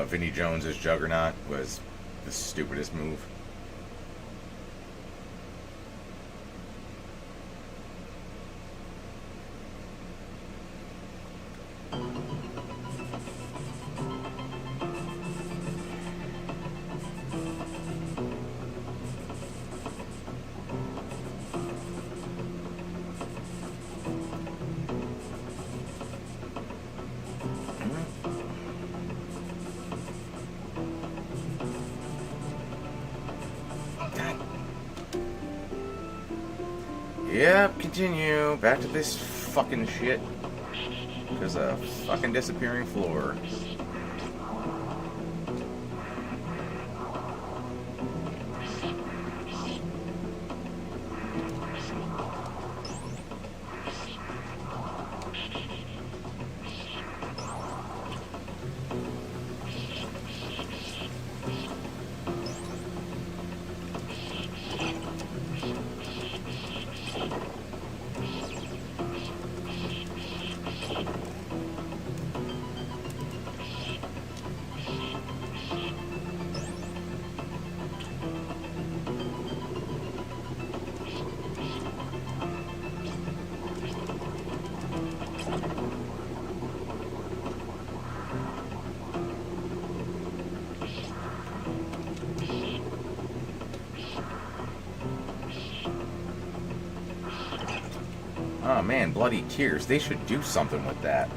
[SPEAKER 1] Vinnie Jones's Juggernaut was the stupidest move. Yep, continue. Back to this fucking shit. There's a fucking disappearing floor. Oh man, bloody tears. They should do something with that.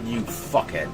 [SPEAKER 1] You fuckhead.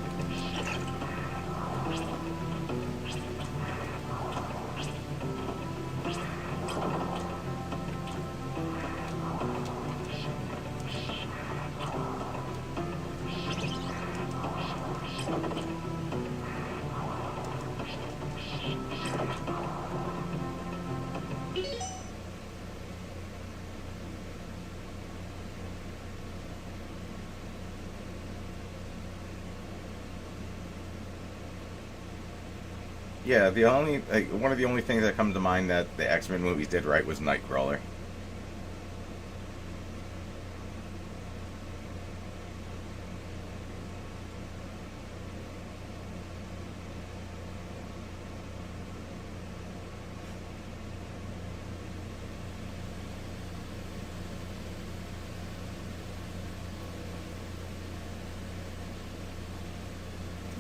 [SPEAKER 1] Yeah, the only one of the only things that comes to mind that the X-Men movies did right was Nightcrawler.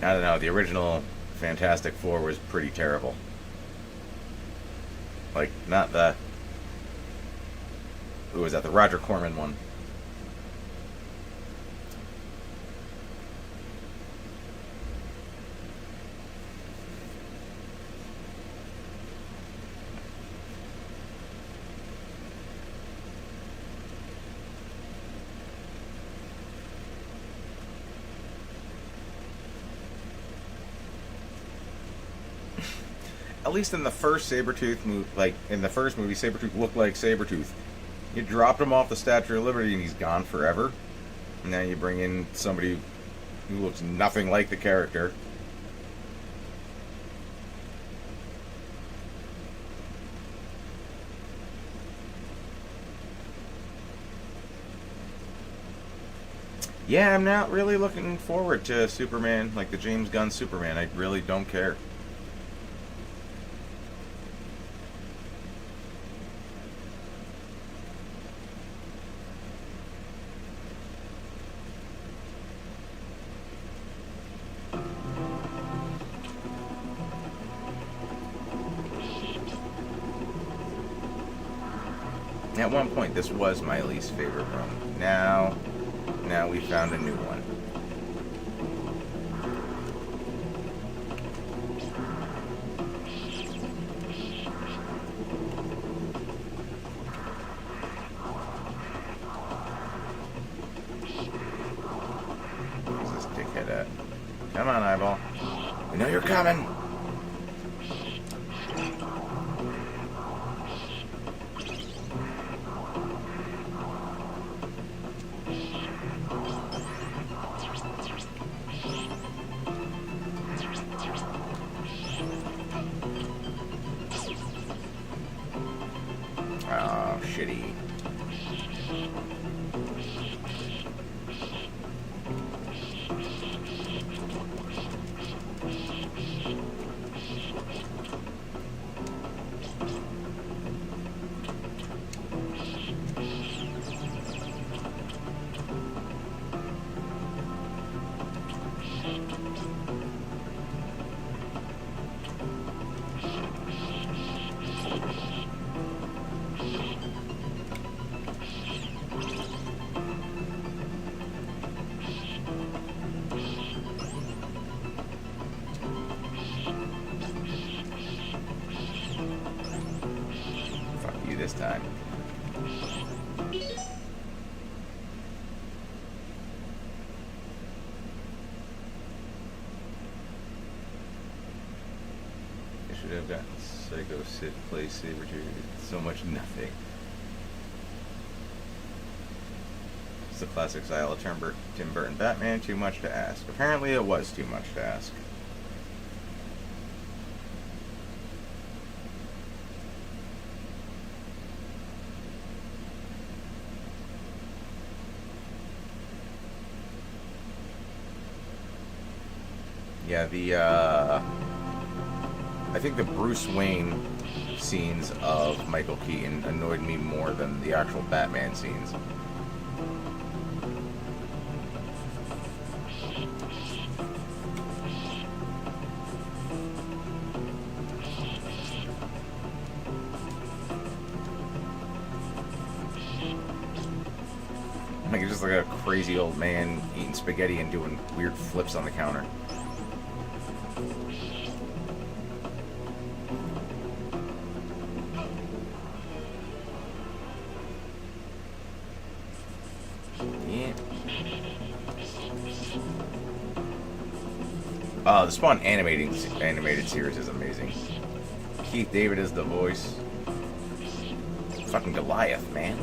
[SPEAKER 1] I don't know. The original Fantastic Four was pretty terrible. Like, not the... Who was that? The Roger Corman one. At least in the first Sabretooth movie, like in the first movie, Sabretooth looked like Sabretooth. You dropped him off the Statue of Liberty and he's gone forever. And now you bring in somebody who looks nothing like the character. Yeah, I'm not really looking forward to Superman, like the James Gunn Superman. I really don't care. At one point, this was my least favorite room. Now we found a new one. Come on, eyeball. I know you're coming. Oh, shitty. This time. I should have gotten Psycho Sid play Saber Jr. So much nothing. It's the classic style of Tim Burton Batman. Too much to ask. Apparently it was too much to ask. Yeah, I think the Bruce Wayne scenes of Michael Keaton annoyed me more than the actual Batman scenes. Like, it's just like a crazy old man eating spaghetti and doing weird flips on the counter. The Spawn animated series is amazing. Keith David is the voice. Fucking Goliath, man.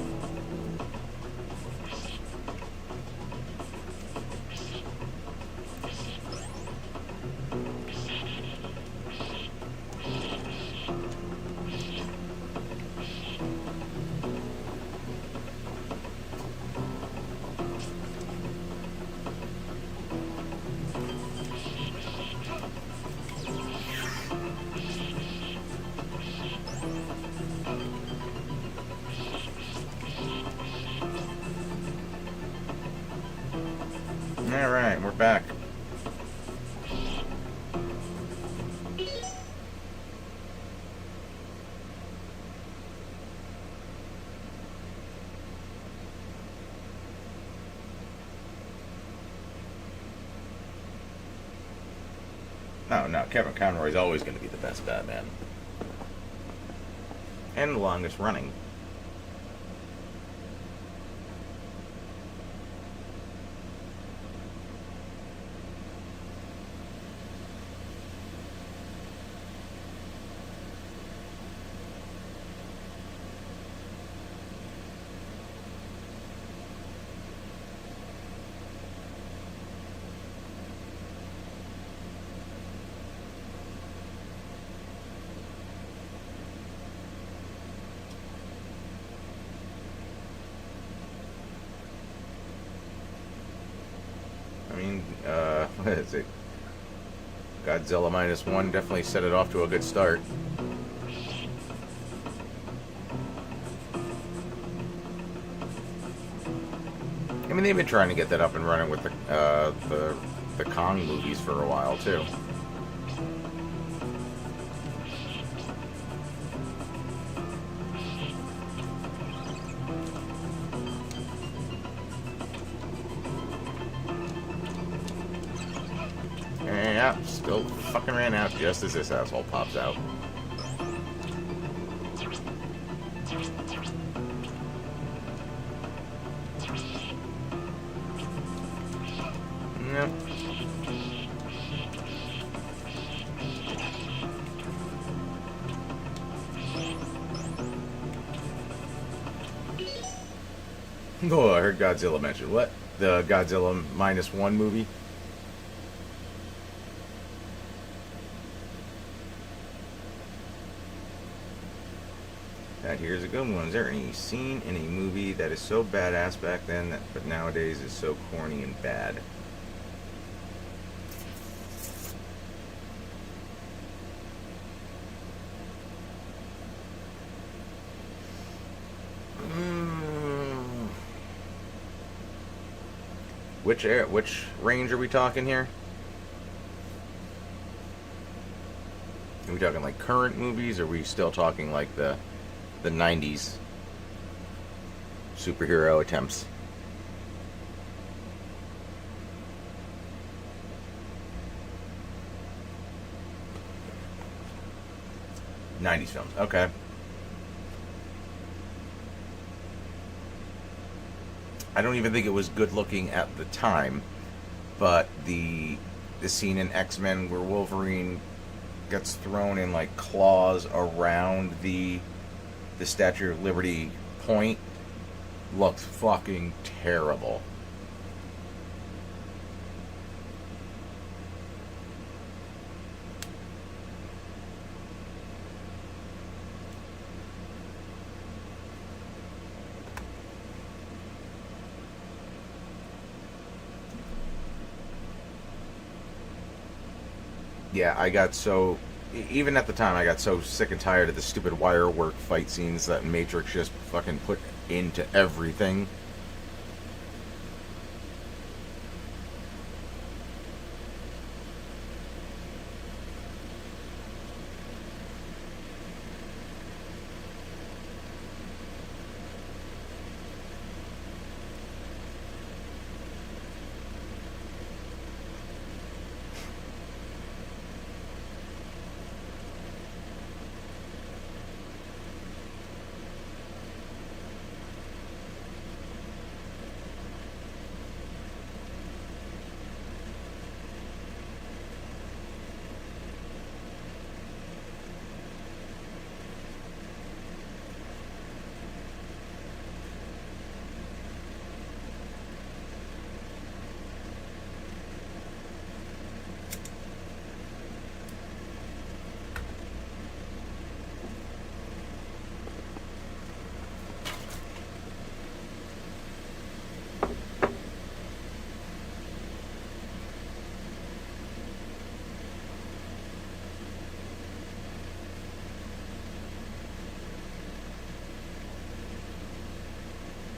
[SPEAKER 1] Alright, we're back. No, Kevin Conroy's always going to be the best Batman. And the longest running. What is it? Godzilla -1 definitely set it off to a good start. I mean, they've been trying to get that up and running with the Kong movies for a while too. Yeah, still fucking ran out just as this asshole pops out. Yep. Oh, I heard Godzilla mentioned. What? The Godzilla -1 movie? That here's a good one. Is there any scene in a movie that is so badass back then that but nowadays is so corny and bad? Mm. Which range are we talking here? Are we talking like current movies, or are we still talking like the 90s superhero attempts? 90s films. Okay. I don't even think it was good looking at the time, but the scene in X-Men where Wolverine gets thrown in like claws around the Statue of Liberty point looked fucking terrible. Yeah, I got so even at the time I got so sick and tired of the stupid wire work fight scenes that Matrix just fucking put into everything.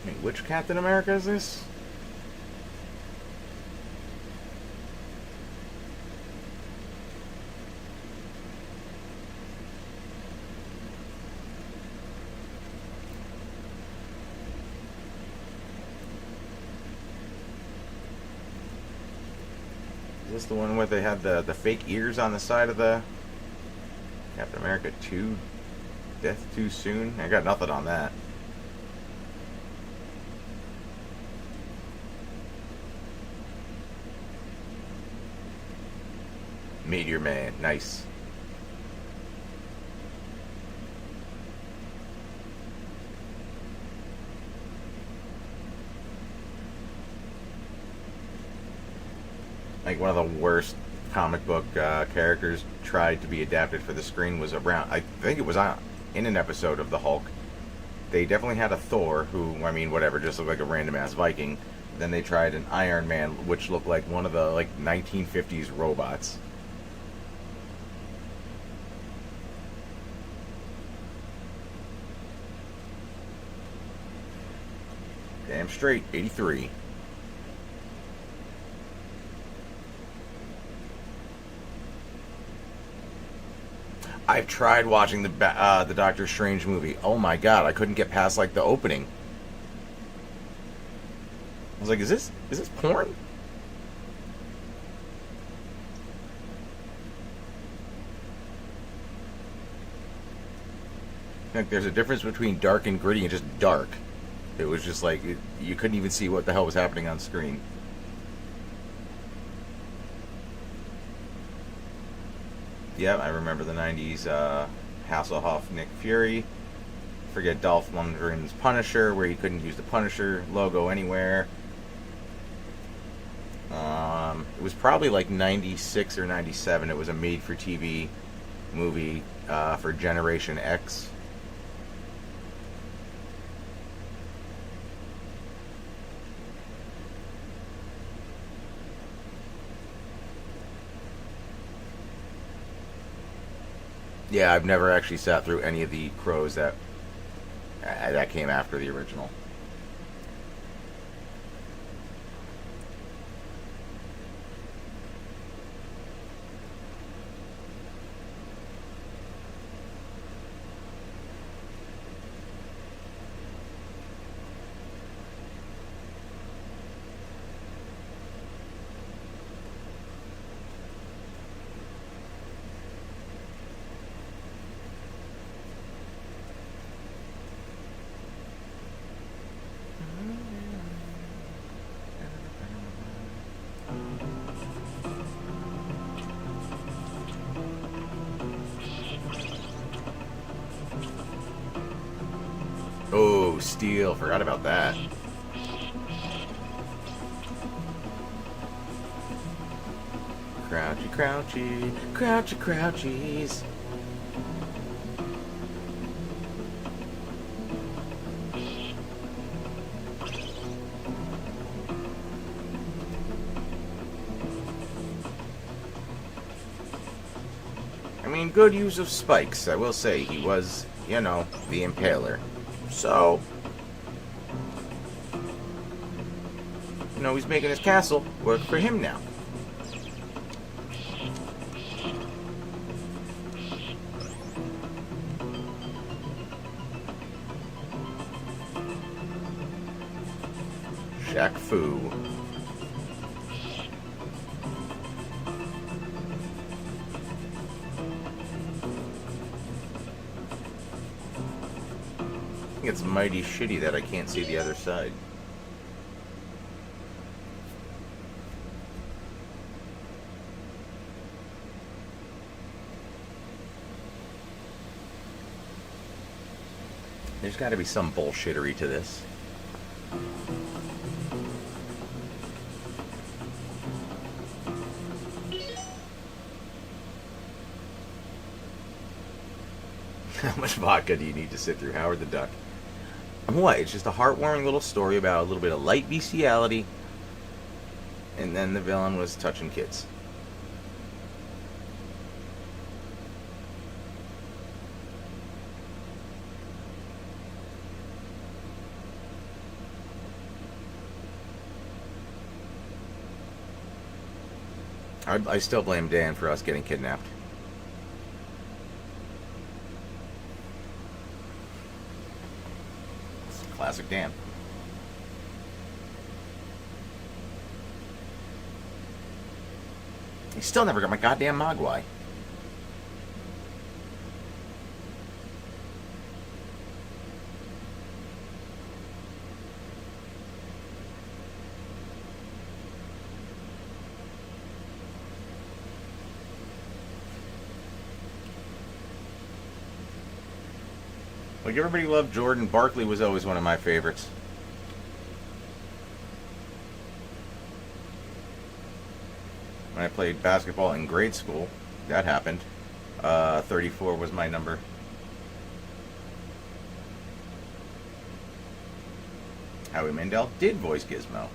[SPEAKER 1] Wait, which Captain America is this? Is this the one where they had the fake ears on the side of the Captain America 2? Death Too Soon? I got nothing on that. Meteor Man, nice. Like one of the worst comic book characters tried to be adapted for the screen was around. I think it was in an episode of the Hulk. They definitely had a Thor who, I mean, whatever, just looked like a random ass Viking. Then they tried an Iron Man, which looked like one of the like 1950s robots. Damn straight, 83. I've tried watching the Doctor Strange movie. Oh my god, I couldn't get past like the opening. I was like, is this porn? Like, there's a difference between dark and gritty and just dark. It was just like you couldn't even see what the hell was happening on screen. Yeah, I remember the '90s Hasselhoff, Nick Fury forget Dolph Lundgren's Punisher, where he couldn't use the Punisher logo anywhere. It was probably like 96 or 97. It was a made-for-TV movie for Generation X. Yeah, I've never actually sat through any of the Crows that came after the original. Oh, steel. Forgot about that. Crouchy, crouchy, crouchy, crouchies. I mean, good use of spikes. I will say he was, you know, the Impaler. So, you know, he's making his castle work for him now. Shaq Fu. I think it's mighty shitty that I can't see the other side. There's got to be some bullshittery to this. How much vodka do you need to sit through Howard the Duck? What? It's just a heartwarming little story about a little bit of light bestiality, and then the villain was touching kids. I still blame Dan for us getting kidnapped. Classic Dan. He still never got my goddamn Mogwai. Like, everybody loved Jordan. Barkley was always one of my favorites. When I played basketball in grade school, that happened. 34 was my number. Howie Mandel did voice Gizmo.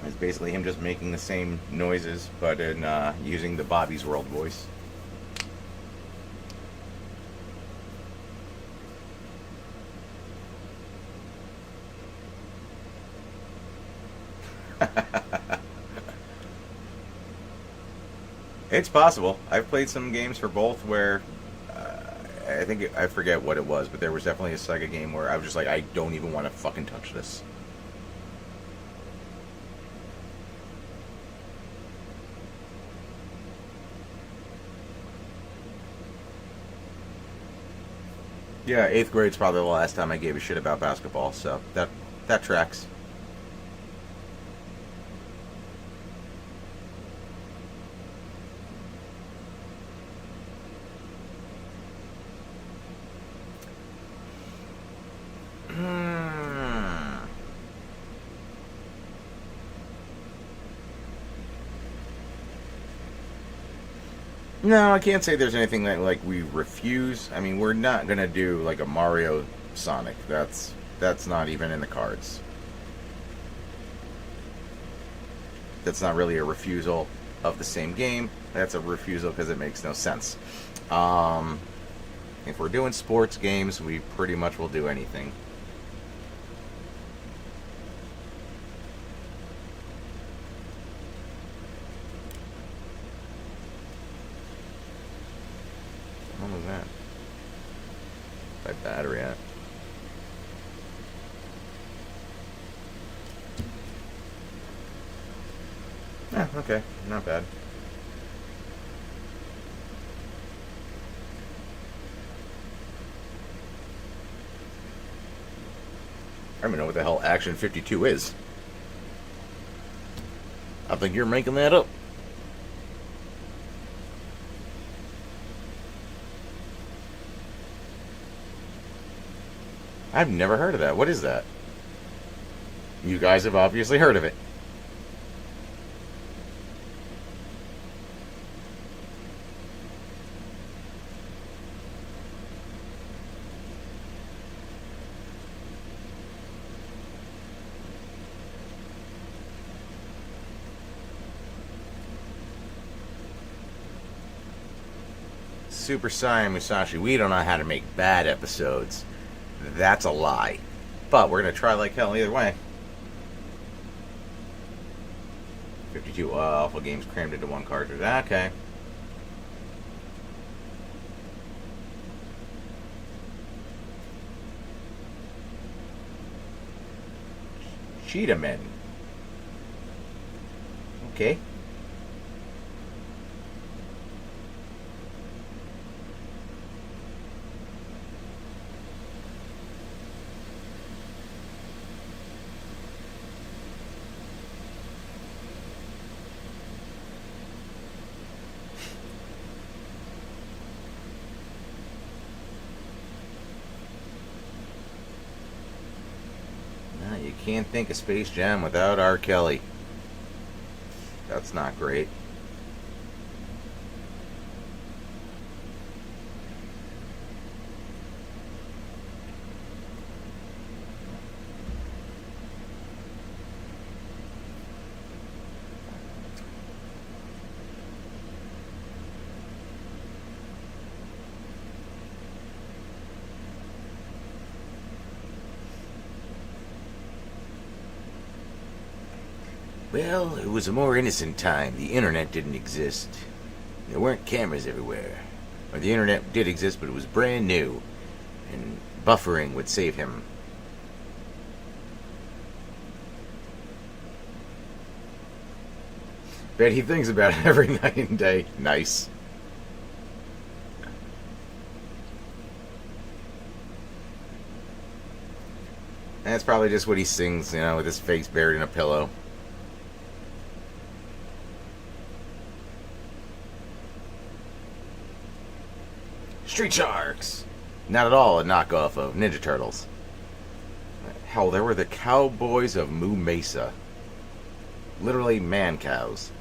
[SPEAKER 1] It's basically him just making the same noises, but in using the Bobby's World voice. It's possible. I've played some games for both where I forget what it was, but there was definitely a Sega game where I was just like, I don't even want to fucking touch this. Yeah, 8th grade's probably the last time I gave a shit about basketball, so that tracks. Hmm. No, I can't say there's anything that like we refuse. I mean, we're not gonna do like a Mario Sonic. That's not even in the cards. That's not really a refusal of the same game. That's a refusal because it makes no sense. Um, if we're doing sports games, we pretty much will do anything. What was that? My battery at? Yeah, okay, not bad. I don't even know what the hell Action 52 is. I think you're making that up. I've never heard of that. What is that? You guys have obviously heard of it. Super Saiyan Musashi, we don't know how to make bad episodes. That's a lie. But we're going to try like hell either way. 52 alpha games crammed into one cartridge. Okay. Cheetah Men. Okay. You can't think of Space Jam without R. Kelly. That's not great. Well, it was a more innocent time. The internet didn't exist. There weren't cameras everywhere. Or the internet did exist, but it was brand new. And buffering would save him. Bet he thinks about it every night and day. Nice. And that's probably just what he sings, with his face buried in a pillow. Street Sharks! Not at all a knockoff of Ninja Turtles. Hell, there were the Cowboys of Moo Mesa. Literally man cows.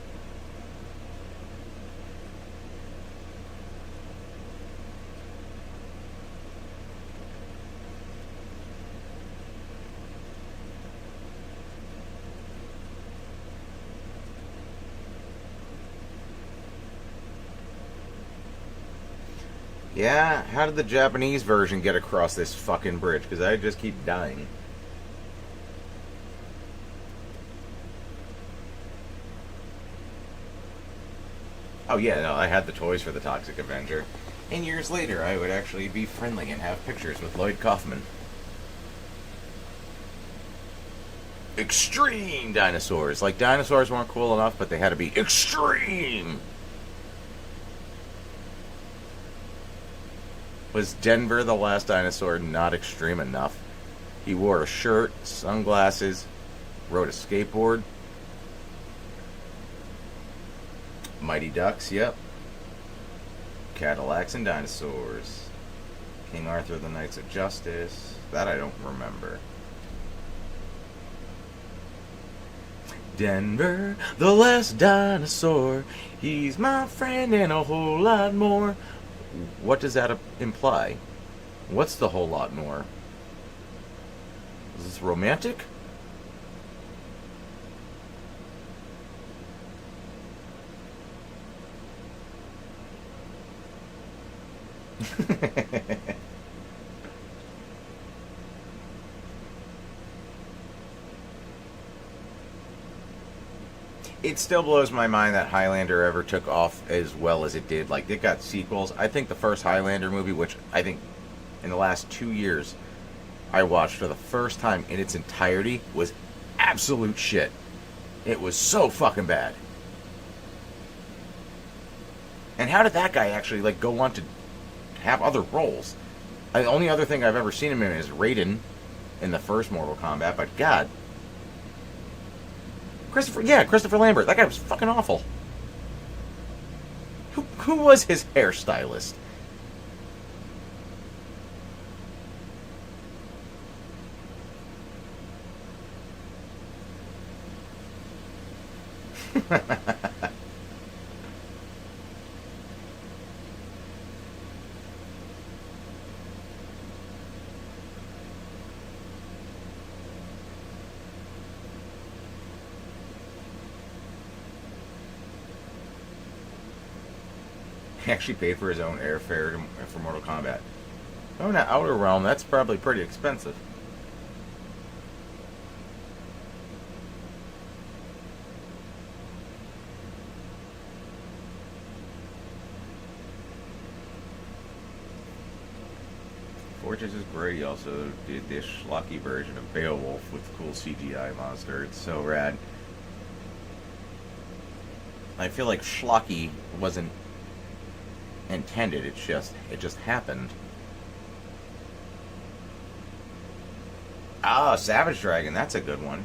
[SPEAKER 1] Yeah, how did the Japanese version get across this fucking bridge? Because I just keep dying. Oh yeah, no, I had the toys for the Toxic Avenger. And years later, I would actually be friendly and have pictures with Lloyd Kaufman. Extreme dinosaurs. Like, dinosaurs weren't cool enough, but they had to be extreme. Was Denver the last dinosaur not extreme enough? He wore a shirt, sunglasses, rode a skateboard. Mighty Ducks, yep. Cadillacs and dinosaurs. King Arthur, the Knights of Justice. That I don't remember. Denver, the last dinosaur. He's my friend and a whole lot more. What does that imply? What's the whole lot more? Is this romantic? It still blows my mind that Highlander ever took off as well as it did. Like, it got sequels. I think the first Highlander movie, which I think in the last 2 years I watched for the first time in its entirety, was absolute shit. It was so fucking bad. And how did that guy actually, like, go on to have other roles? The only other thing I've ever seen him in is Raiden in the first Mortal Kombat, but God. Christopher Lambert. That guy was fucking awful. Who was his hairstylist? He actually paid for his own airfare for Mortal Kombat. Oh, now Outer Realm, that's probably pretty expensive. Fortress is great. He also did this schlocky version of Beowulf with cool CGI monster. It's so rad. I feel like schlocky wasn't intended. It just happened. Ah, Savage Dragon. That's a good one.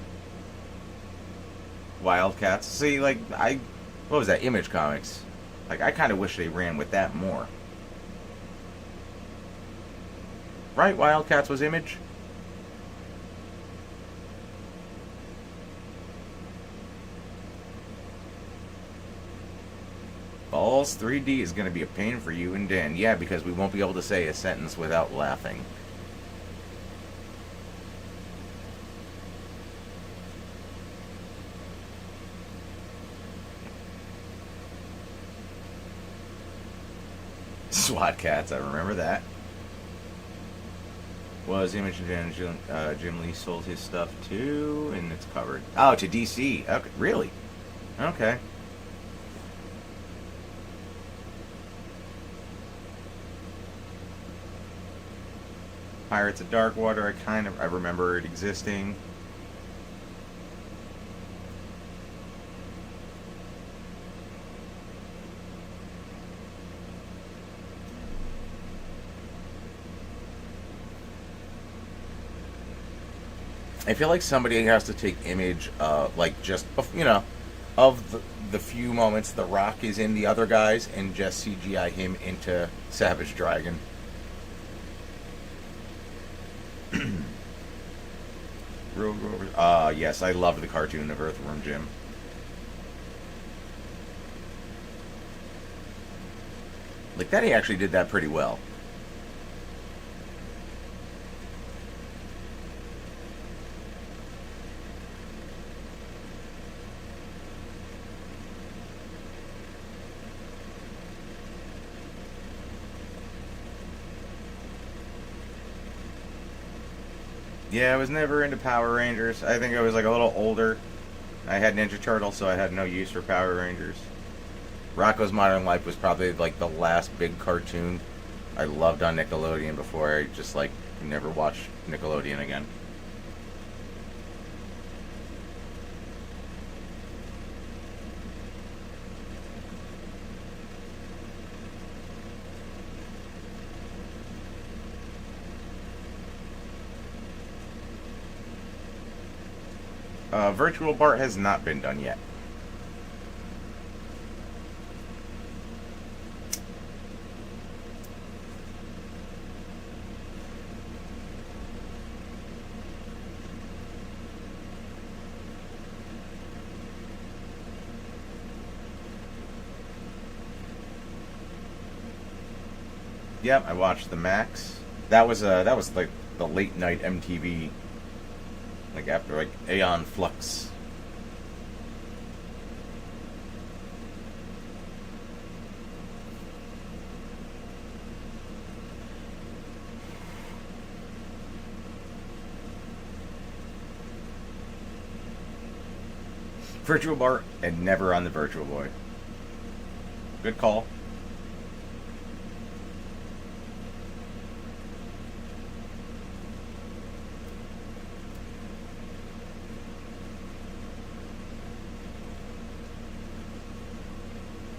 [SPEAKER 1] Wildcats. See, like, what was that? Image Comics. Like, I kind of wish they ran with that more. Right? Wildcats was Image? Balls 3D is going to be a pain for you and Dan. Yeah, because we won't be able to say a sentence without laughing. SWAT Cats, I remember that. Was Image and Jim Lee sold his stuff too, and it's covered. Oh, to DC. Okay, really? Okay. Pirates of Darkwater, I remember it existing. I feel like somebody has to take Image, like just, of the few moments The Rock is in the other guys and just CGI him into Savage Dragon. Yes, I loved the cartoon of Earthworm Jim. Like, that he actually did that pretty well. Yeah, I was never into Power Rangers. I think I was like a little older. I had Ninja Turtles, so I had no use for Power Rangers. Rocko's Modern Life was probably like the last big cartoon I loved on Nickelodeon before I just like never watched Nickelodeon again. Virtual Bart has not been done yet. Yep, I watched the Max. That was like the late night MTV, like after like Aeon Flux. Virtual Bar and never on the Virtual Boy. Good call.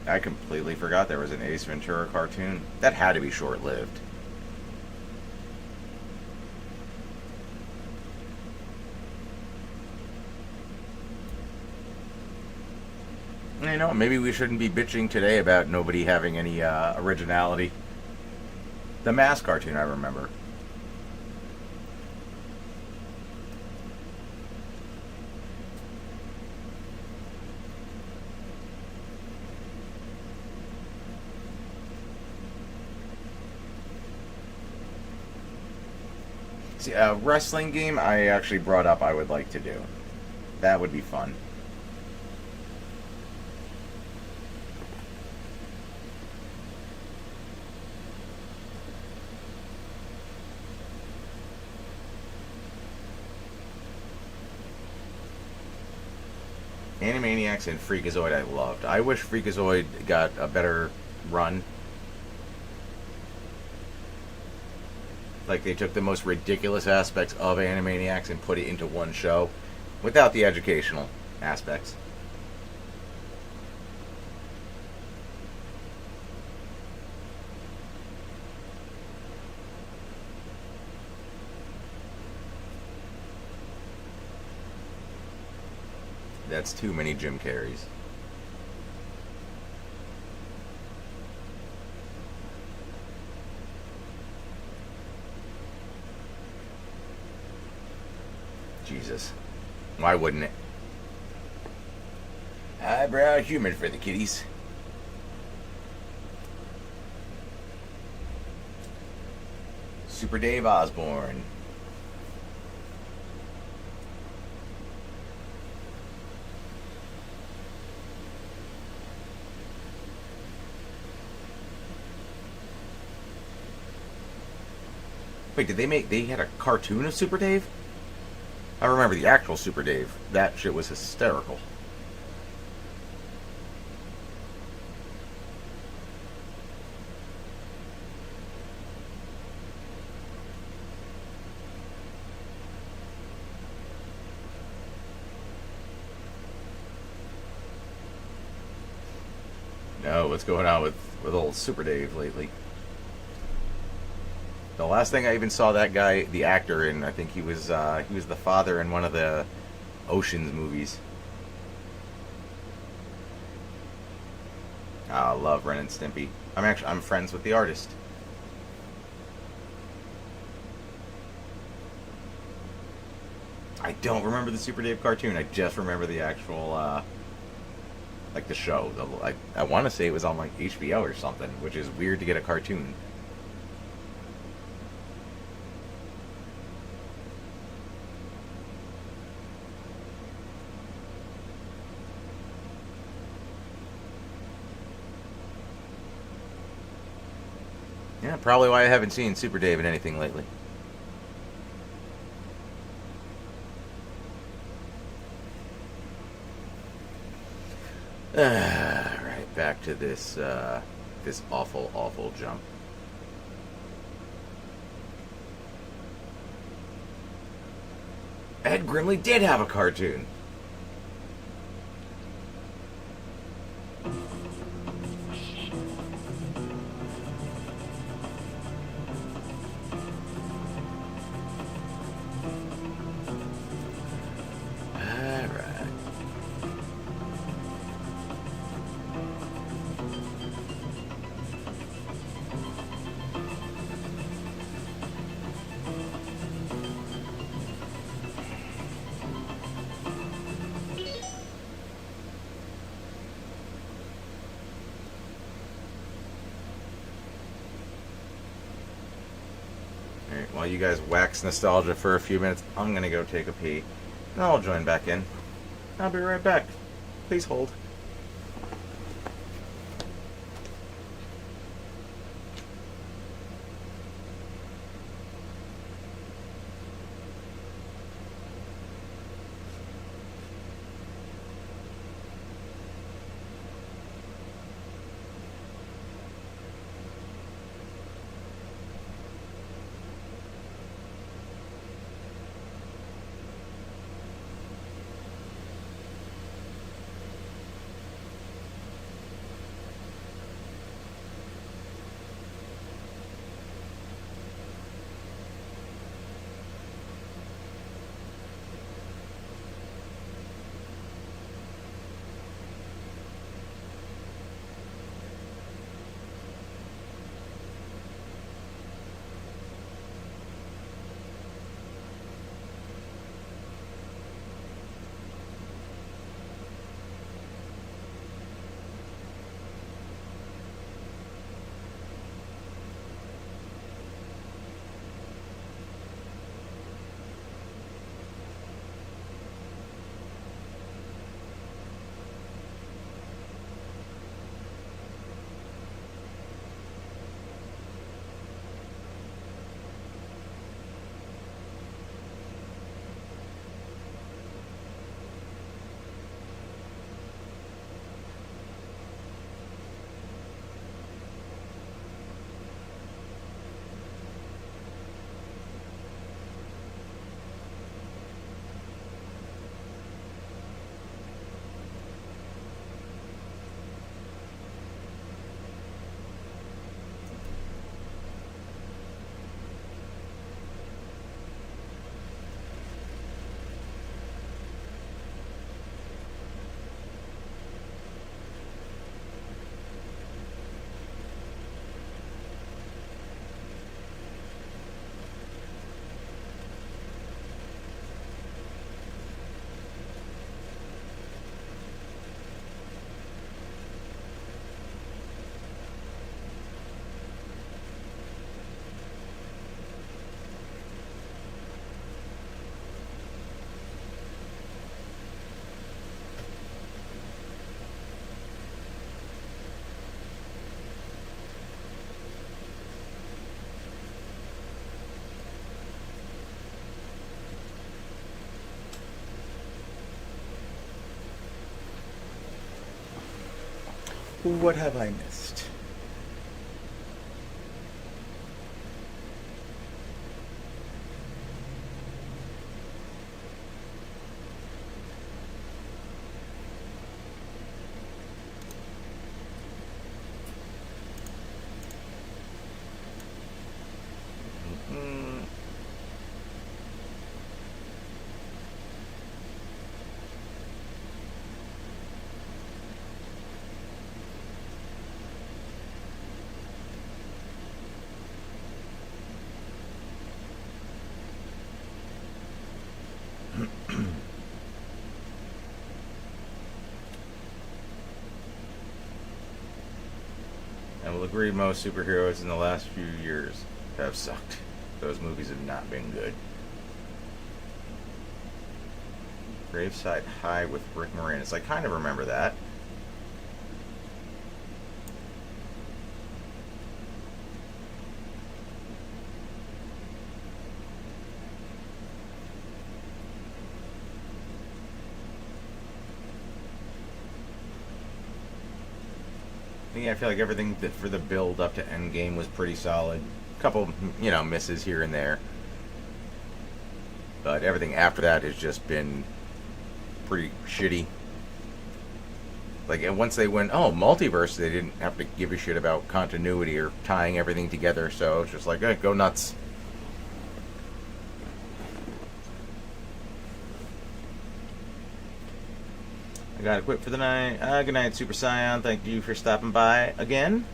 [SPEAKER 1] I completely forgot there was an Ace Ventura cartoon. That had to be short-lived. You know, maybe we shouldn't be bitching today about nobody having any originality. The Mask cartoon, I remember. See, a wrestling game I actually brought up I would like to do. That would be fun. Animaniacs and Freakazoid I loved. I wish Freakazoid got a better run. Like they took the most ridiculous aspects of Animaniacs and put it into one show without the educational aspects. That's too many Jim Carreys. Jesus. Why wouldn't it? Eyebrow humor for the kiddies. Super Dave Osborne. Wait, they had a cartoon of Super Dave? I remember the actual Super Dave. That shit was hysterical. No, what's going on with old Super Dave lately? The last thing I even saw that guy, the actor, in, I think he was the father in one of the Ocean's movies. I love Ren and Stimpy. I'm friends with the artist. I don't remember the Super Dave cartoon. I just remember the actual, like the show. I want to say it was on like HBO or something, which is weird to get a cartoon. Yeah, probably why I haven't seen Super Dave in anything lately. Right, back to this this awful, awful jump. Ed Grimley did have a cartoon. Alright, while you guys wax nostalgia for a few minutes, I'm gonna go take a pee. And I'll join back in. I'll be right back. Please hold. What have I missed? I will agree most superheroes in the last few years have sucked. Those movies have not been good. Graveside High with Rick Moranis. I kind of remember that. Yeah, I feel like everything that for the build up to Endgame was pretty solid. A couple, misses here and there. But everything after that has just been pretty shitty. Like, and once they went, multiverse, they didn't have to give a shit about continuity or tying everything together. So it's just like, go nuts. I gotta quit for the night. Good night, Super Scion. Thank you for stopping by again.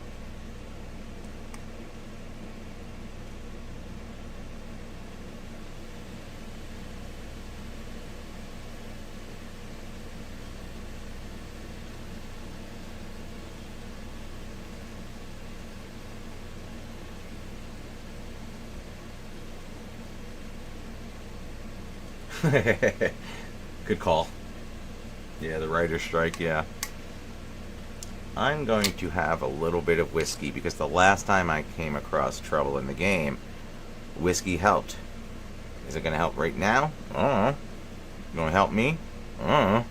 [SPEAKER 1] Good call. Yeah, the writer's strike, yeah. I'm going to have a little bit of whiskey because the last time I came across trouble in the game, whiskey helped. Is it going to help right now? I don't know. Going to help me? I don't know.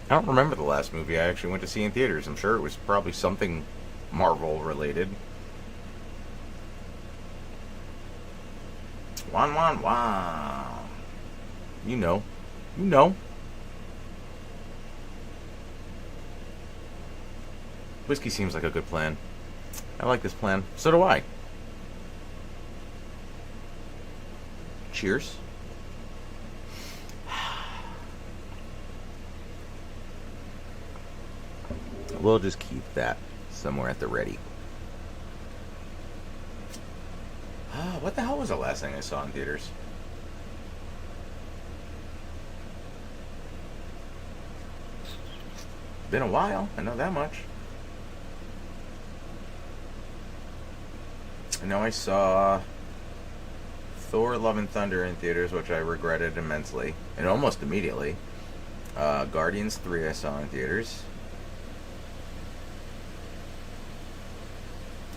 [SPEAKER 1] I don't remember the last movie I actually went to see in theaters. I'm sure it was probably something Marvel related. Wan wan wan. You know. You know. Whiskey seems like a good plan. I like this plan. So do I. Cheers. We'll just keep that somewhere at the ready. What the hell was the last thing I saw in theaters? Been a while, I know that much. I know I saw Thor Love and Thunder in theaters, which I regretted immensely. And almost immediately. Guardians 3 I saw in theaters.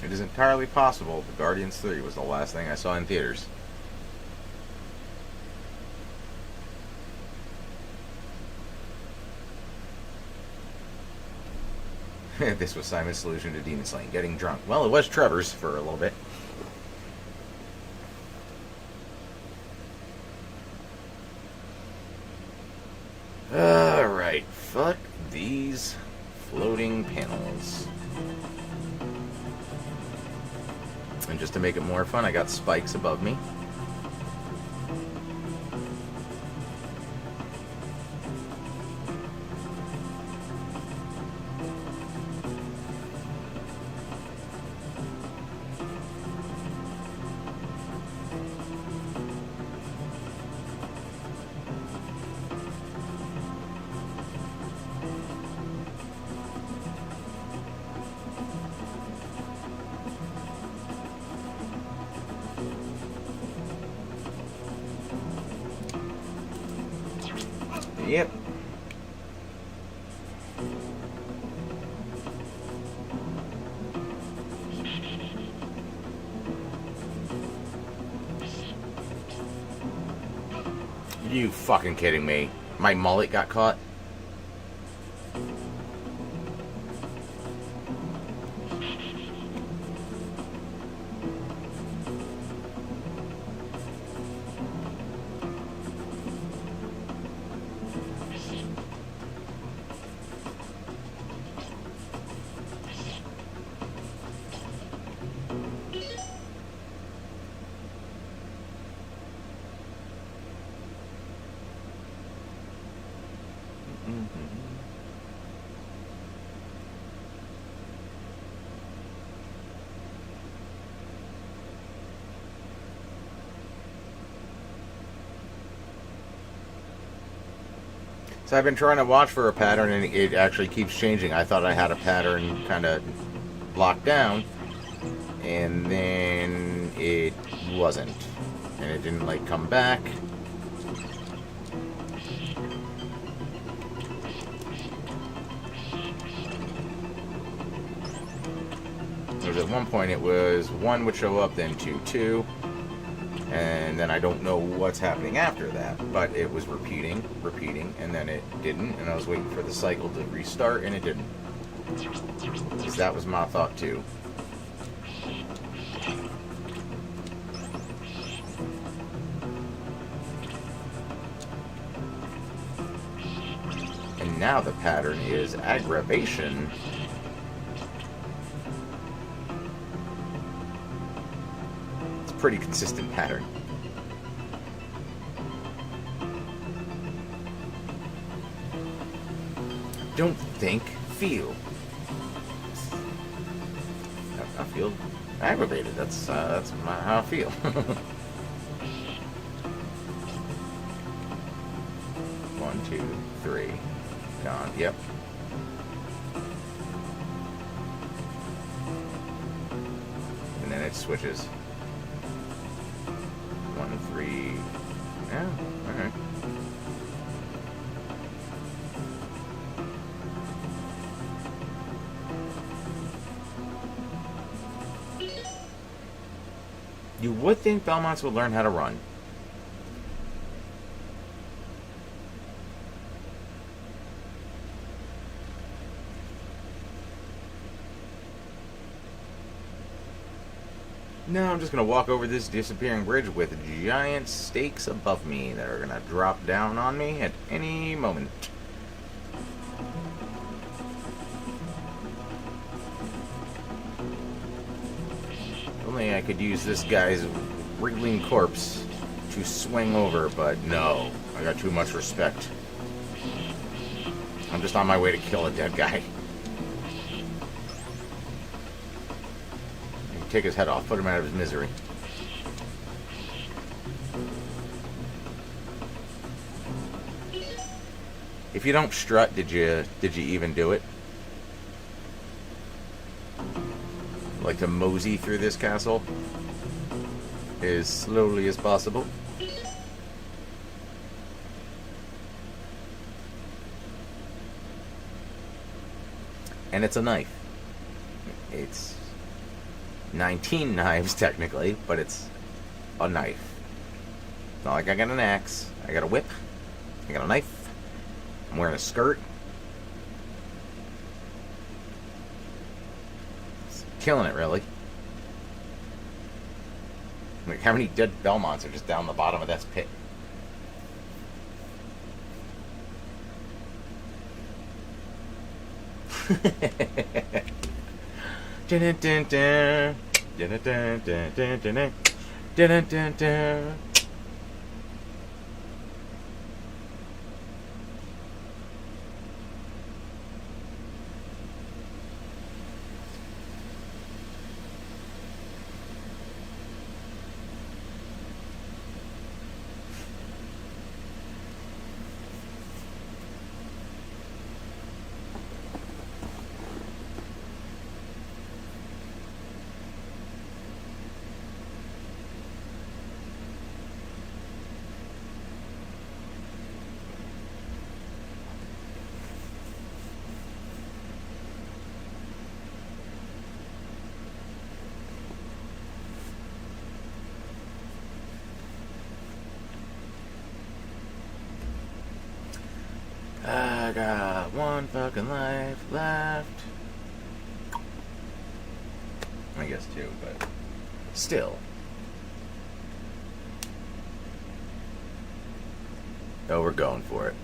[SPEAKER 1] It is entirely possible that Guardians 3 was the last thing I saw in theaters. This was Simon's solution to demon slaying, getting drunk. Well, it was Trevor's for a little bit. Alright, fuck these floating panels. And just to make it more fun, I got spikes above me. Yep. You fucking kidding me? My mullet got caught? So I've been trying to watch for a pattern, and it actually keeps changing. I thought I had a pattern kind of locked down, and then it wasn't. And it didn't, like, come back. Because at one point it was 1 would show up, then 2, 2. And then I don't know what's happening after that. But it was repeating, and then it didn't. And I was waiting for the cycle to restart, and it didn't. Because that was my thought, too. And now the pattern is aggravation. Pretty consistent pattern. Don't think, feel. feel aggravated. That's how I feel. 1, 2, 3. Gone. Yep. And then it switches. 1, 3. Yeah. All right. You would think Belmonts would learn how to run. No, I'm just going to walk over this disappearing bridge with giant stakes above me that are going to drop down on me at any moment. Only I could use this guy's wriggling corpse to swing over, but no. I got too much respect. I'm just on my way to kill a dead guy. Take his head off, put him out of his misery. If you don't strut, did you even do it? Like to mosey through this castle as slowly as possible. And it's a knife. It's 19 knives, technically, but it's a knife. It's not like I got an axe. I got a whip. I got a knife. I'm wearing a skirt. It's killing it, really. Like, how many dead Belmonts are just down the bottom of this pit? Dun dun dun dun dun dun dun dun dun dun dun. I got one fucking life left. I guess two, but still. Oh, we're going for it.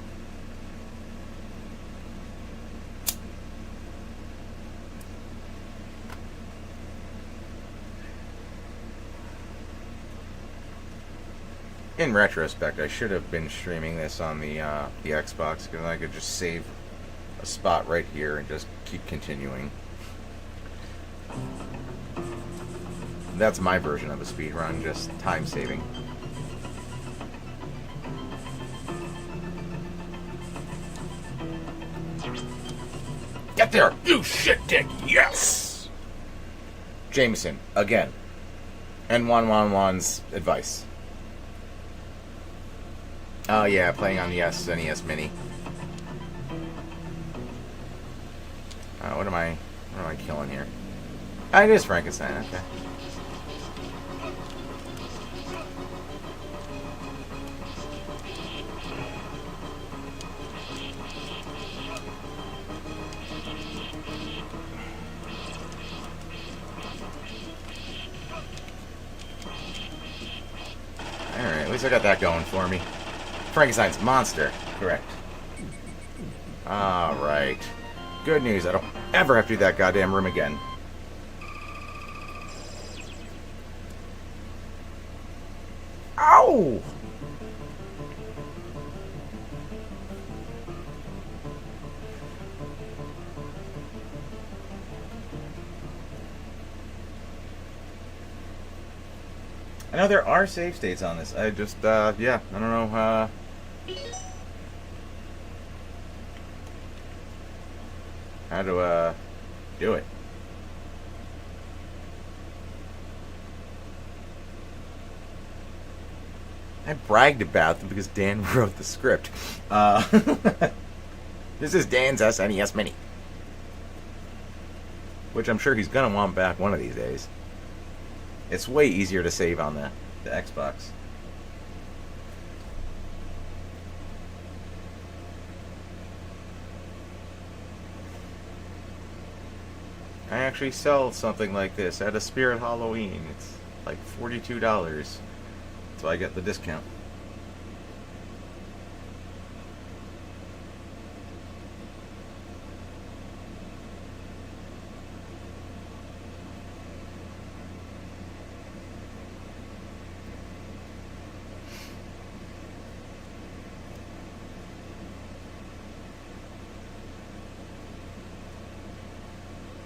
[SPEAKER 1] In retrospect, I should have been streaming this on the Xbox, because I could just save a spot right here and just keep continuing. That's my version of a speedrun, just time saving. Get there, you shit dick! Yes! Jameson, again. N111's advice. Oh yeah, playing on the SNES Mini. What am I killing here? Oh, it is Frankenstein, okay. Alright, at least I got that going for me. Frankenstein's monster. Correct. Alright. Good news. I don't ever have to do that goddamn room again. Ow! I know there are save states on this. I just, yeah, I don't know, how to, do it. I bragged about them because Dan wrote the script. This is Dan's SNES Mini. Which I'm sure he's gonna want back one of these days. It's way easier to save on the Xbox. I actually sell something like this at a Spirit Halloween. It's like $42. So I get the discount.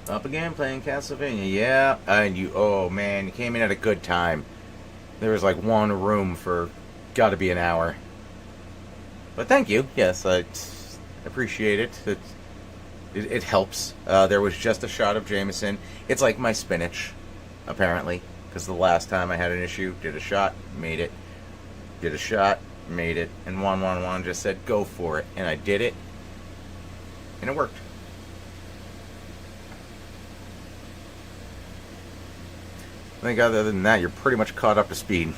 [SPEAKER 1] Up again playing Castlevania. Yeah, and oh man, you came in at a good time. There was like one room for gotta be an hour. But thank you. Yes, I appreciate it. It helps. There was just a shot of Jameson. It's like my spinach, apparently. Because the last time I had an issue, did a shot, made it. Did a shot, made it. And 111 just said, go for it. And I did it. And it worked. I think other than that, you're pretty much caught up to speed.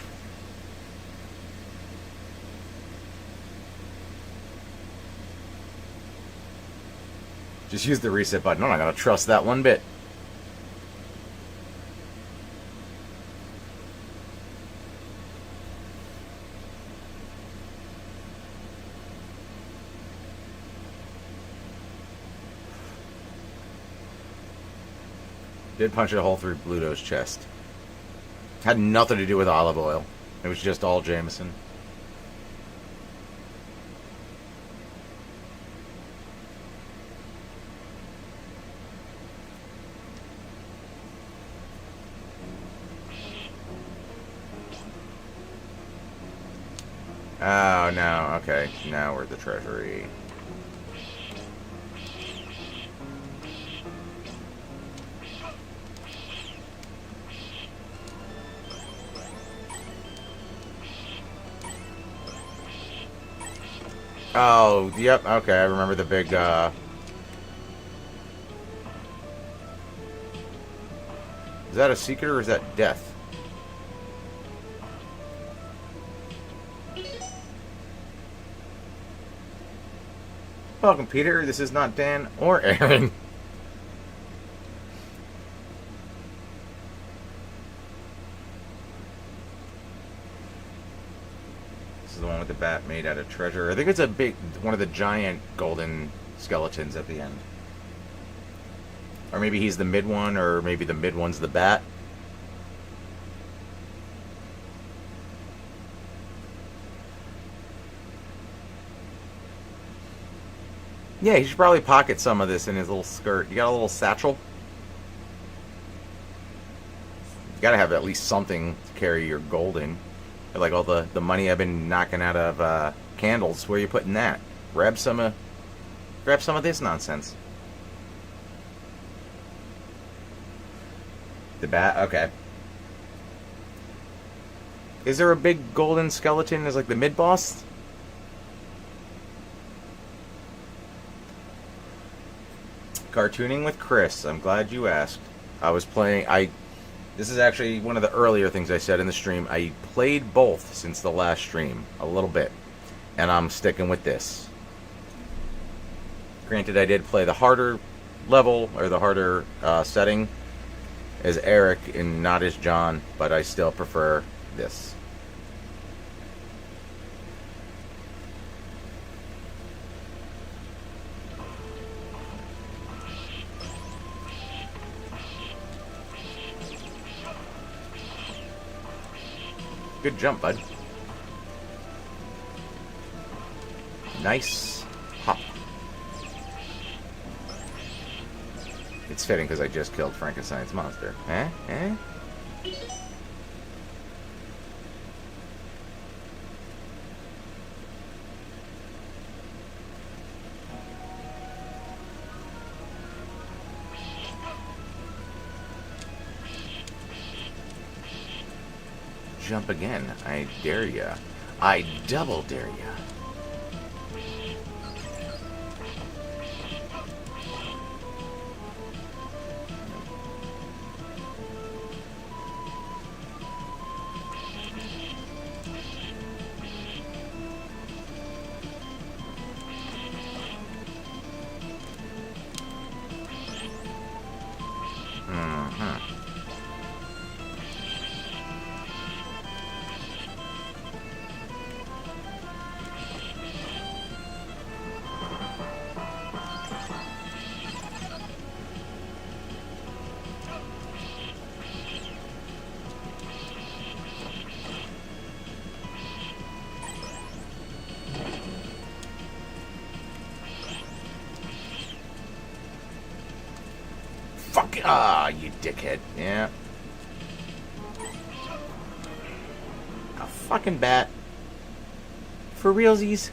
[SPEAKER 1] Just use the reset button. I'm not going to trust that one bit. Did punch a hole through Bluto's chest. Had nothing to do with olive oil. It was just all Jameson. Oh, no. Okay. Now we're at the Treasury. Oh, yep, okay, I remember the big, Is that a secret or is that death? Welcome, Peter. This is not Dan or Aaron. This is the one with the bat made out of treasure. I think it's one of the giant golden skeletons at the end. Or maybe he's the mid one, or maybe the mid one's the bat. Yeah, he should probably pocket some of this in his little skirt. You got a little satchel? You gotta have at least something to carry your gold in. Like all the money I've been knocking out of candles, where are you putting that? Grab some of this nonsense. The bat? Okay. Is there a big golden skeleton as like the mid-boss? Cartooning with Chris. I'm glad you asked. I was playing... This is actually one of the earlier things I said in the stream. I played both since the last stream. A little bit. And I'm sticking with this. Granted, I did play the harder level, or the harder setting, as Eric and not as John, but I still prefer this. Good jump, bud. Nice hop. It's fitting because I just killed Frankenstein's monster. Eh? Eh? jump again. I dare ya. I double dare ya. Fuck! Ah, you dickhead. Yeah. A fucking bat. For realsies.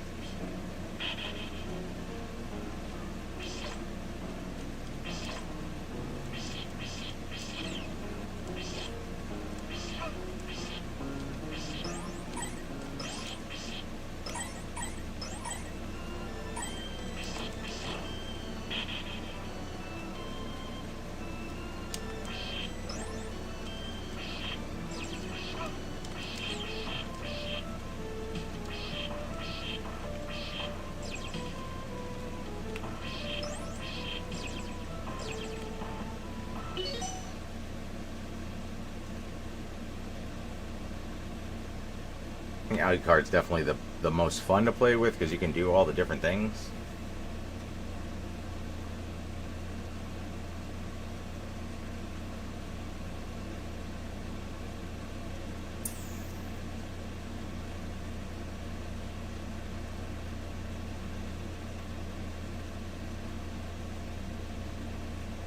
[SPEAKER 1] Alucard's definitely the most fun to play with because you can do all the different things.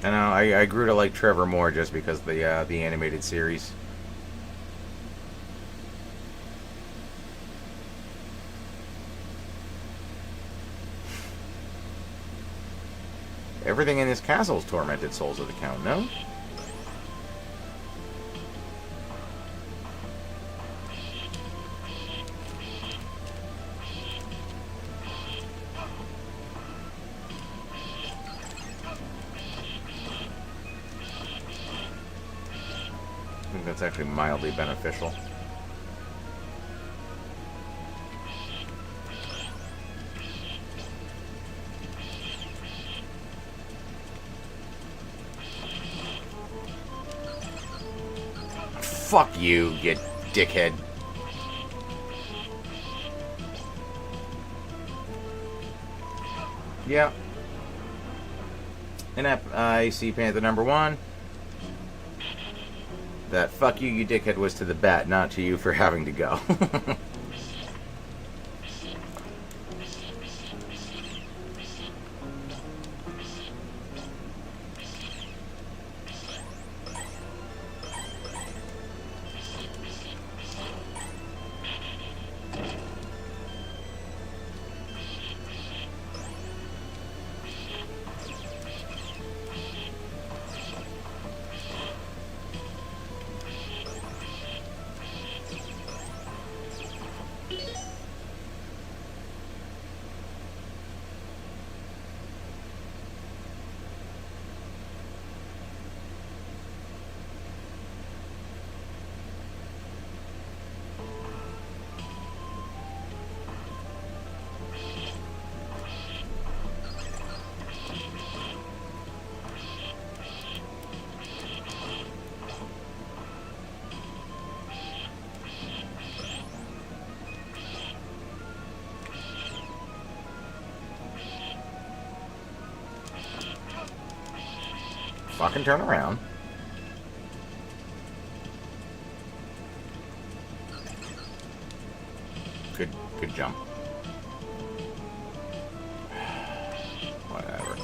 [SPEAKER 1] I know I grew to like Trevor more just because the animated series. Everything in this castle is tormented souls of the Count, no? I think that's actually mildly beneficial. Fuck you, you dickhead. Yeah. And I see Panther number 1. That fuck you, you dickhead was to the bat, not to you for having to go. Fucking turn around. Good jump. Whatever.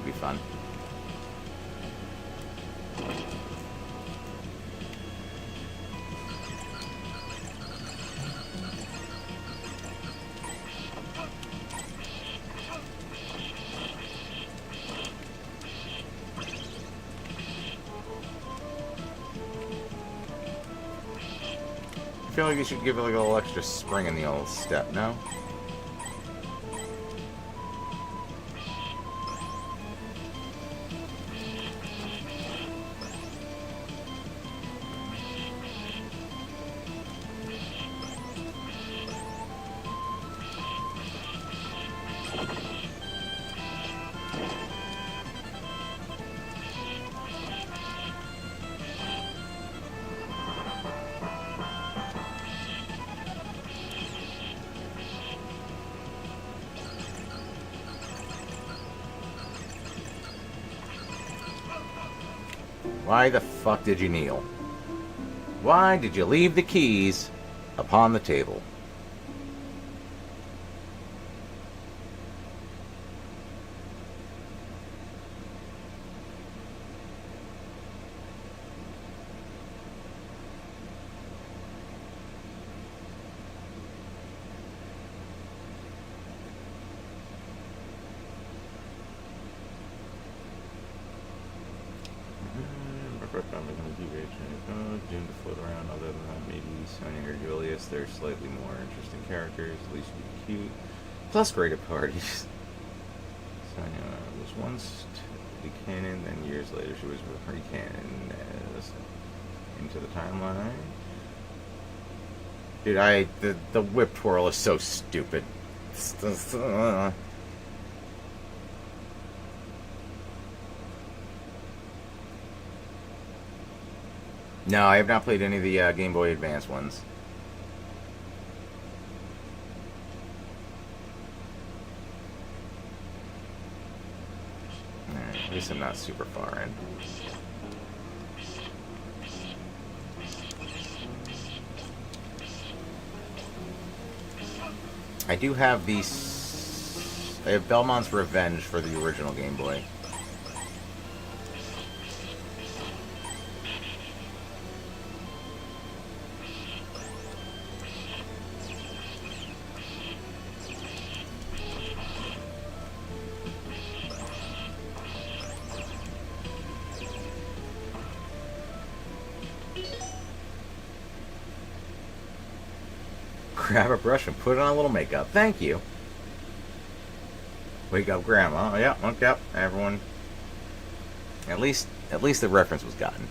[SPEAKER 1] should be fun. I feel like you should give it like a little extra spring in the old step, no? Why the fuck did you kneel? Why did you leave the keys upon the table? Doomed to float around. Other than that, maybe Sonya or Julius. They're slightly more interesting characters. At least be cute. Plus great at parties. Sonya was once the canon, then years later she was re-canon as into the timeline. Dude, the whip twirl is so stupid. No, I have not played any of the Game Boy Advance ones. Alright, at least I'm not super far in. I do have these... I have Belmont's Revenge for the original Game Boy. Grab a brush and put on a little makeup. Thank you. Wake up, Grandma. Oh, yeah, look up, everyone. At least the reference was gotten.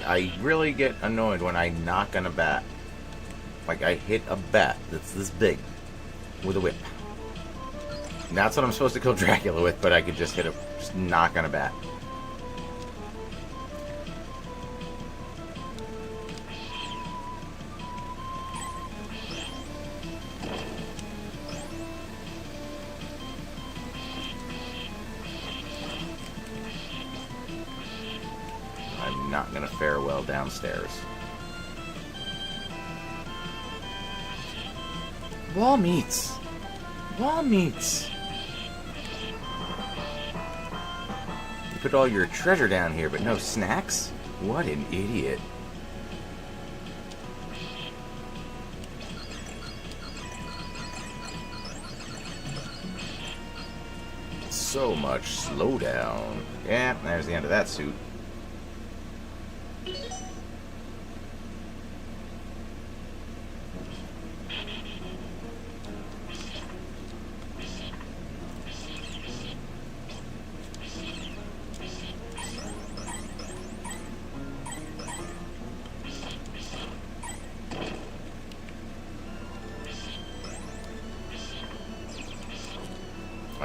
[SPEAKER 1] I really get annoyed when I knock on a bat. Like, I hit a bat that's this big with a whip. And that's what I'm supposed to kill Dracula with, but I could just just knock on a bat. I'm not gonna fare well downstairs. Wall meats! Wall meats! You put all your treasure down here, but no snacks? What an idiot. So much slowdown. Yeah, there's the end of that suit.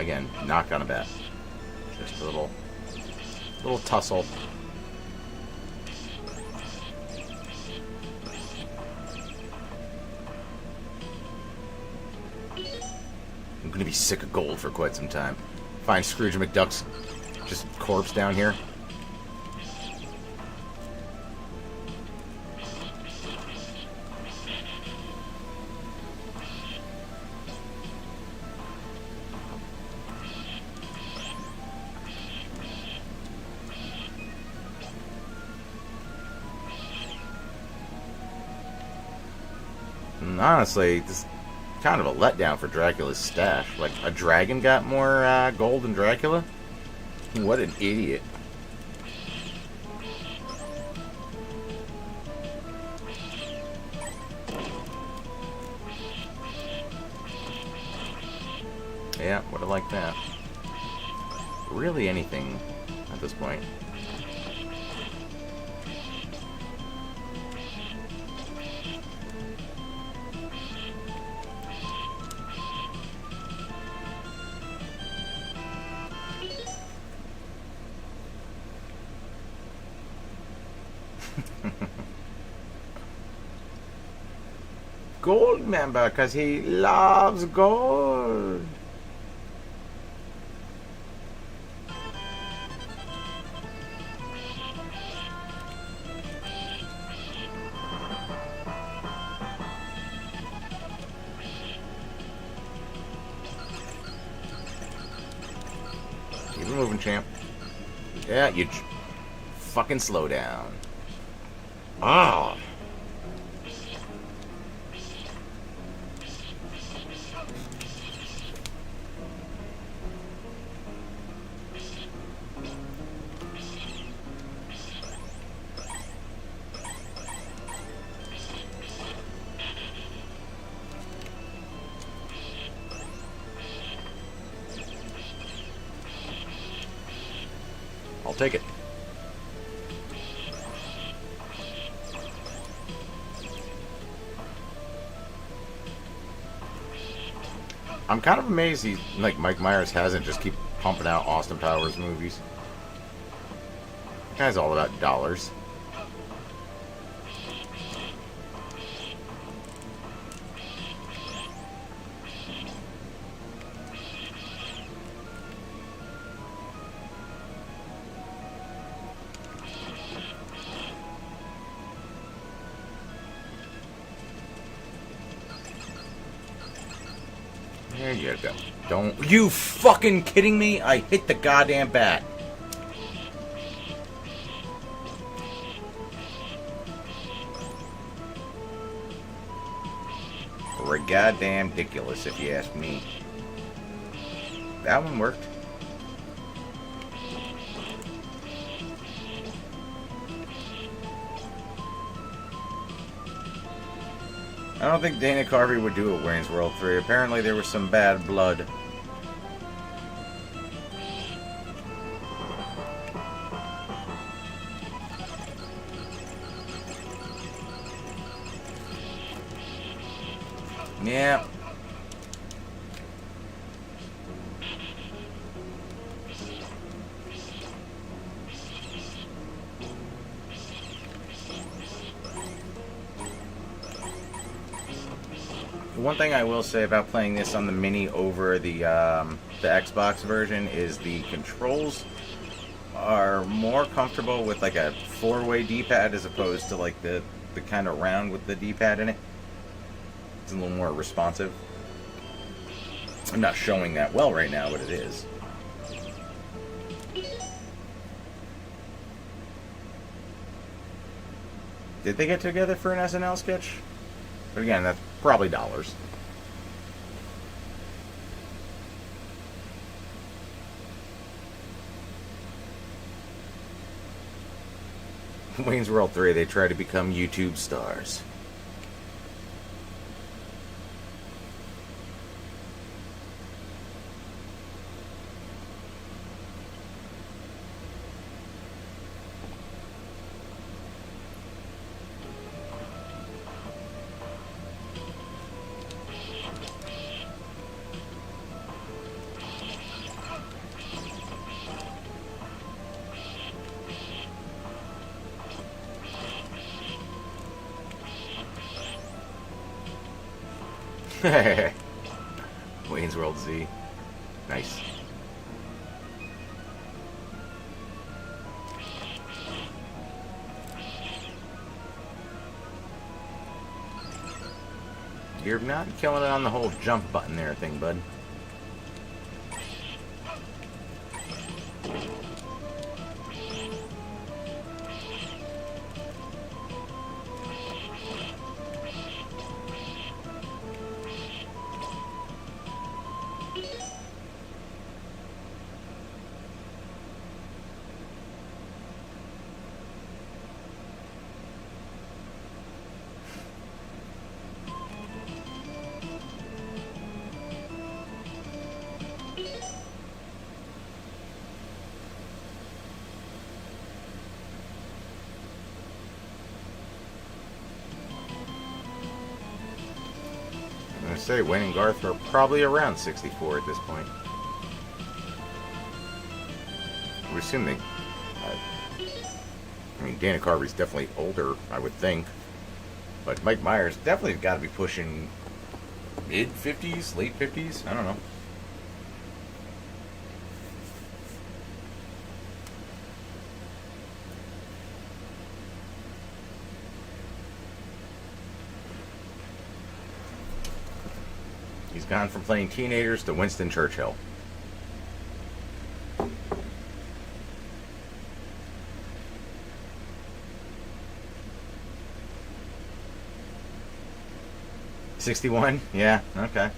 [SPEAKER 1] again, not gonna bet. Just a little tussle. I'm gonna be sick of gold for quite some time. Find Scrooge McDuck's just corpse down here. And honestly, this is kind of a letdown for Dracula's stash. Like, a dragon got more gold than Dracula? What an idiot. Yeah, would have liked that. Really anything at this point. Gold member, because he loves gold. Keep it moving, champ. Yeah, you fucking slow down. Ah. I'll take it. I'm kind of amazed Mike Myers hasn't just keep pumping out Austin Powers movies. That guy's all about dollars. There you go. Don't... You fucking kidding me? I hit the goddamn bat. Goddamn ridiculous, if you ask me. That one worked. I don't think Dana Carvey would do a Wayne's World 3. Apparently there was some bad blood. Yeah. One thing I will say about playing this on the Mini over the Xbox version is the controls are more comfortable with like a 4-way D-pad as opposed to like the kind of round with the D-pad in it. It's a little more responsive. I'm not showing that well right now, but it is. Did they get together for an SNL sketch? But again, that's probably dollars. Wayne's World 3, they try to become YouTube stars. Wayne's World Z. Nice. You're not killing it on the whole jump button there thing, bud. I say Wayne and Garth are probably around 64 at this point. We assume they. I mean, Dana Carvey's definitely older, I would think, but Mike Myers definitely got to be pushing mid 50s, late 50s. I don't know. He's gone from playing teenagers to Winston Churchill. $61? Yeah, okay.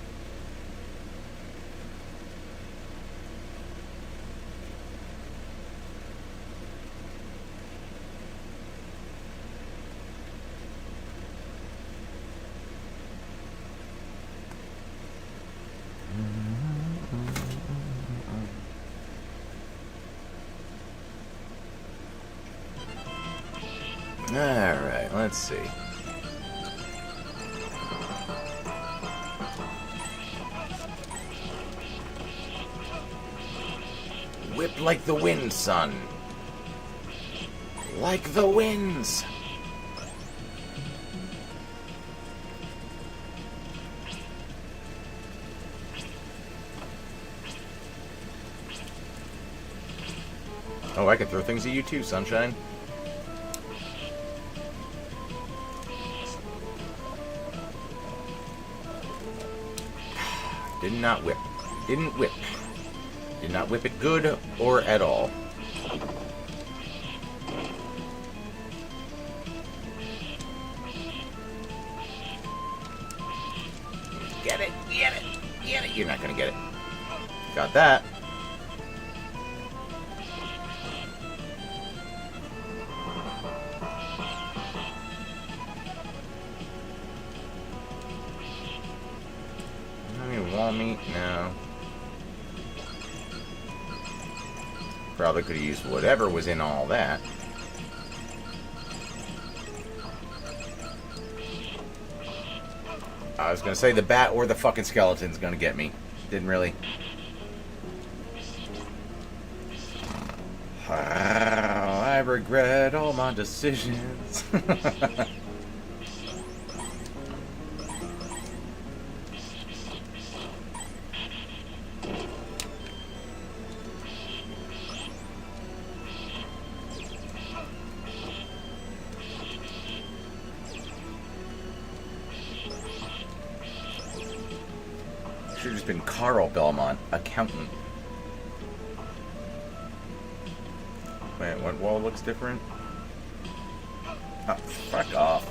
[SPEAKER 1] Alright, let's see. Whip like the wind, son. Like the winds. Oh, I can throw things at you too, sunshine. Did not whip. Didn't whip. Did not whip it good or at all. Get it, get it, get it. You're not gonna get it. Got that. Wall meat? No. Probably could have used whatever was in all that. I was gonna say the bat or the fucking skeleton's gonna get me. Didn't really. I regret all my decisions. Should have just been Carl Belmont, accountant. Wait, what wall looks different? Oh, fuck off.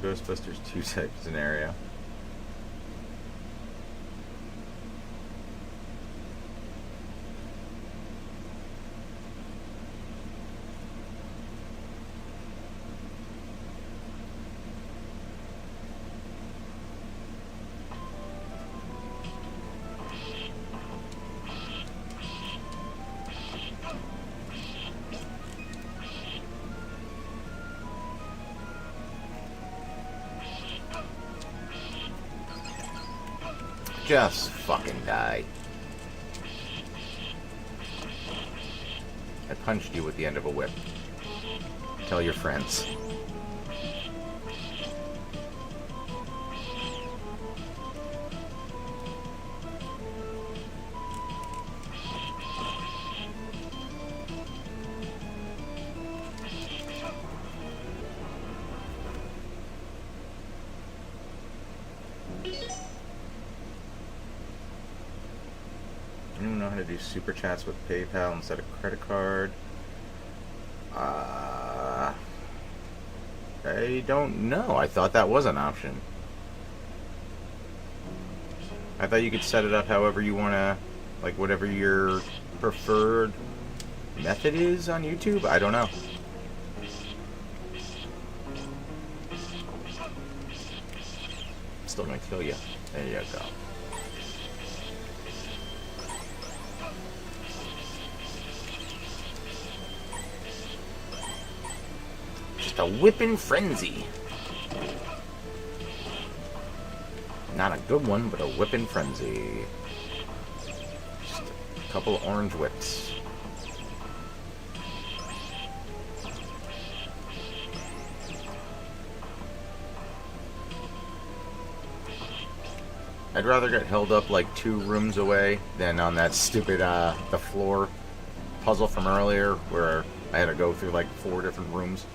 [SPEAKER 1] Ghostbusters 2 type scenario. Just fucking die. I punched you with the end of a whip. Tell your friends. Anyone know how to do super chats with PayPal instead of credit card? I don't know. I thought that was an option. I thought you could set it up however you want to, like whatever your preferred method is on YouTube. I don't know. Still gonna kill you. There you go. Just a whipping frenzy. Not a good one, but a whipping frenzy. Just a couple of orange whips. I'd rather get held up like 2 rooms away than on that stupid, the floor puzzle from earlier where I had to go through like 4 different rooms.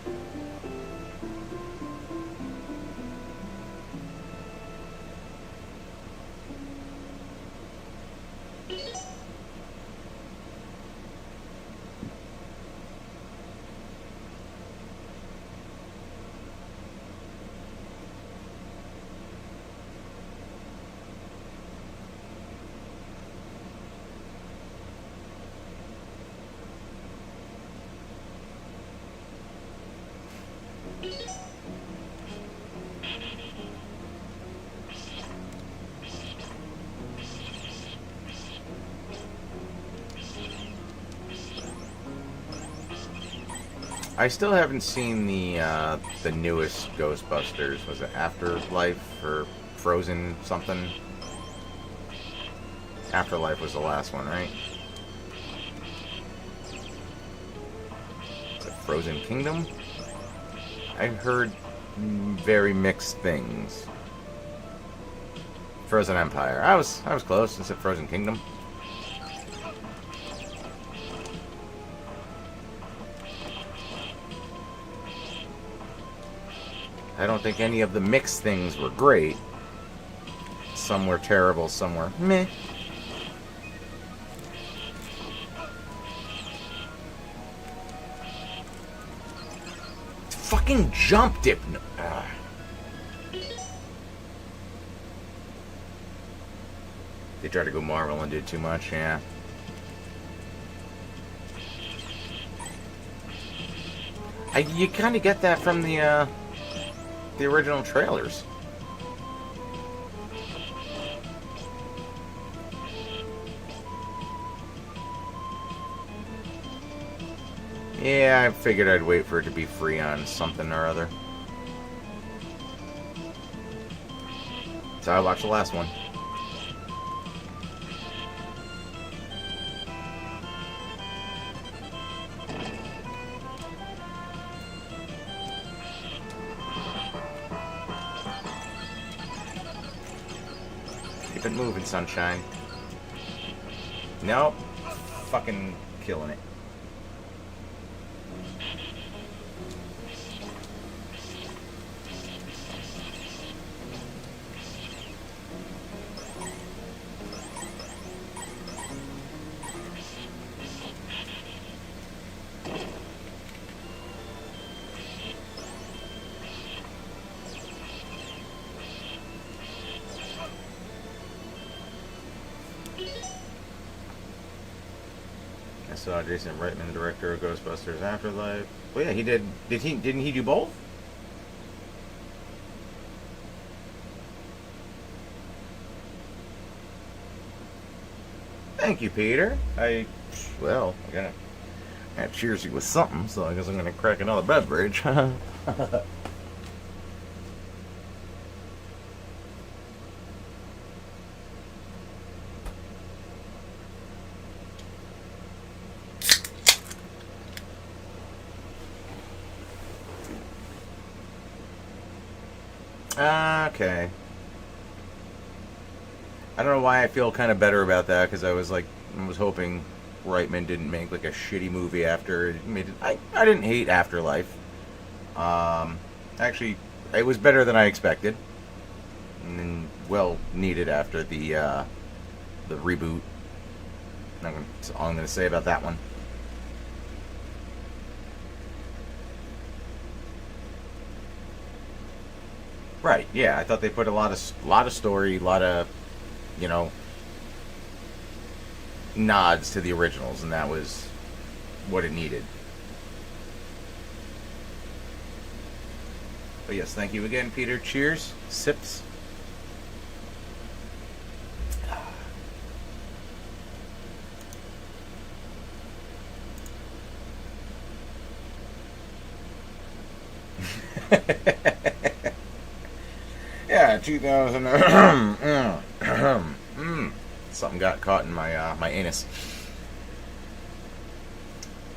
[SPEAKER 1] I still haven't seen the newest Ghostbusters. Was it Afterlife or Frozen something? Afterlife was the last one, right? The Frozen Kingdom? I've heard very mixed things. Frozen Empire. I was close. I said Frozen Kingdom. I don't think any of the mixed things were great. Some were terrible, some were meh. Fucking jump dip. They tried to go Marvel and did too much, yeah. You kind of get that from the original trailers. Yeah, I figured I'd wait for it to be free on something or other. So I watched the last one. Keep it moving, sunshine. Nope. Fucking killing it. I saw Jason Reitman, director of Ghostbusters Afterlife. Well, yeah, he did. Didn't he do both? Thank you, Peter. I gotta cheers you with something, so I guess I'm gonna crack another beverage. Okay. I don't know why I feel kind of better about that, because I was hoping Reitman didn't make like a shitty movie after it made it. I didn't hate Afterlife. Actually, it was better than I expected, and well needed after the reboot. That's all I'm going to say about that one. Right? Yeah, I thought they put a lot of story, a lot of, you know, nods to the originals, and that was what it needed. But yes, thank you again, Peter. Cheers. Sips. Yeah, 2000. Something got caught in my anus.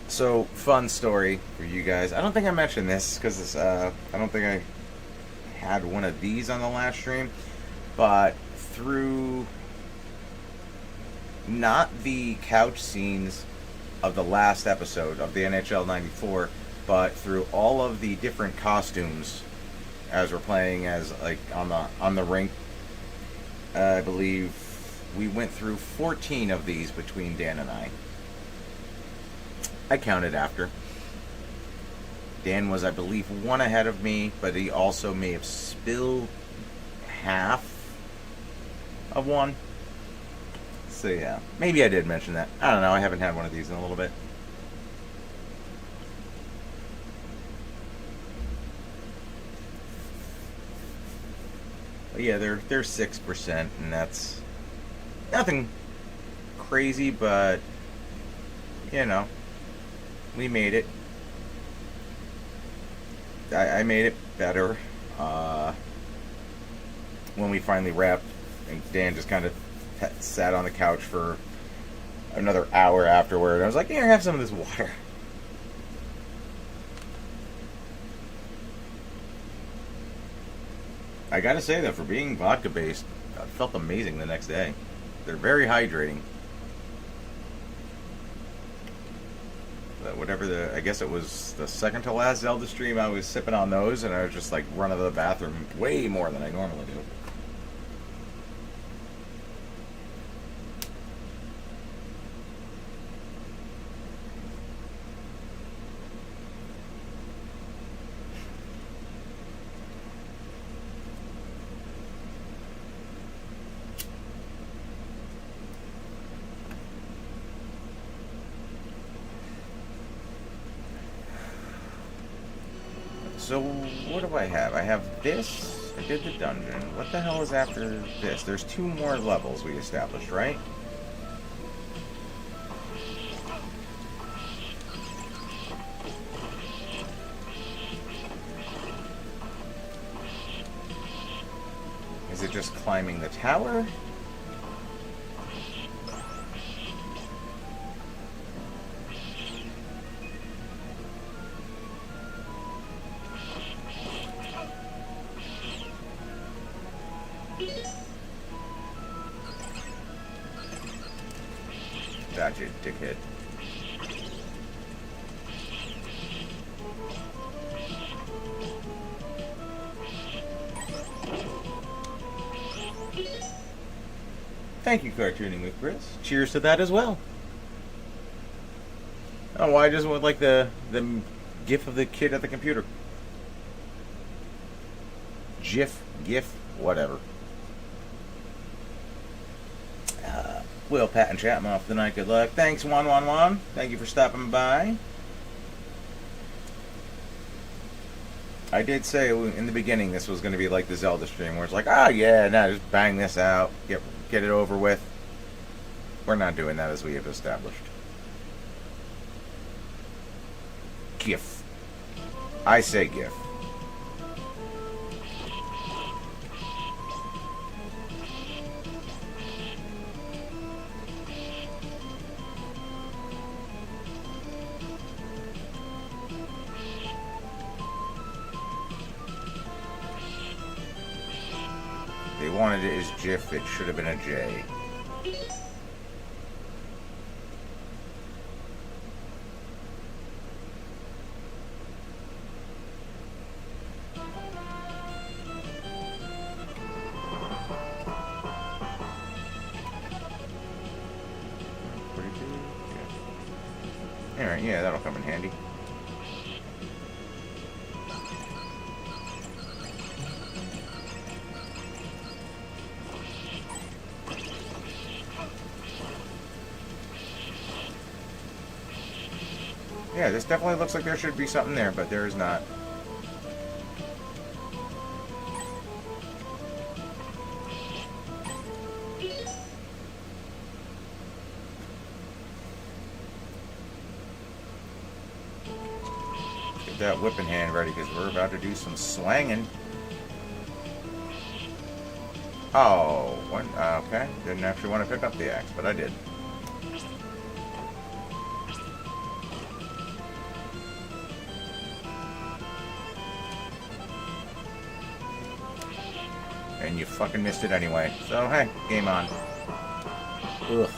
[SPEAKER 1] So, fun story for you guys. I don't think I mentioned this because I don't think I had one of these on the last stream, but through not the couch scenes of the last episode of the NHL '94, but through all of the different costumes as we're playing as like on the rink. I believe we went through 14 of these between Dan and I. I counted after. Dan was, I believe, one ahead of me, but he also may have spilled half of one. So yeah, maybe I did mention that. I don't know. I haven't had one of these in a little bit. But yeah, they're 6%, and that's nothing crazy, but you know, we made it. I made it better when we finally wrapped, and Dan just kind of sat on the couch for another hour afterward. I was like, "Here, have some of this water." I gotta say that for being vodka based, I felt amazing the next day. They're very hydrating. But whatever I guess it was the second to last Zelda stream, I was sipping on those, and I was just like running to the bathroom way more than I normally do. So, what do I have? I have this. I did the dungeon. What the hell is after this? There's 2 more levels we established, right? Is it just climbing the tower? Gotcha, dickhead. Thank you, Cartooning with Chris. Cheers to that as well. Oh, I just would like the gif of the kid at the computer. GIF, whatever. Will, Pat, and Chapman off the night. Good luck. Thanks, 111. Thank you for stopping by. I did say in the beginning this was going to be like the Zelda stream, where it's like, oh yeah, no, just bang this out, get it over with. We're not doing that, as we have established. GIF. I say GIF. wanted it as GIF, it should have been a J. Alright, yeah, that'll come in handy. Yeah, this definitely looks like there should be something there, but there is not. Get that whipping hand ready, because we're about to do some swanging. Oh, what? Okay. Didn't actually want to pick up the axe, but I did. And you fucking missed it anyway. So, hey, game on. Ugh.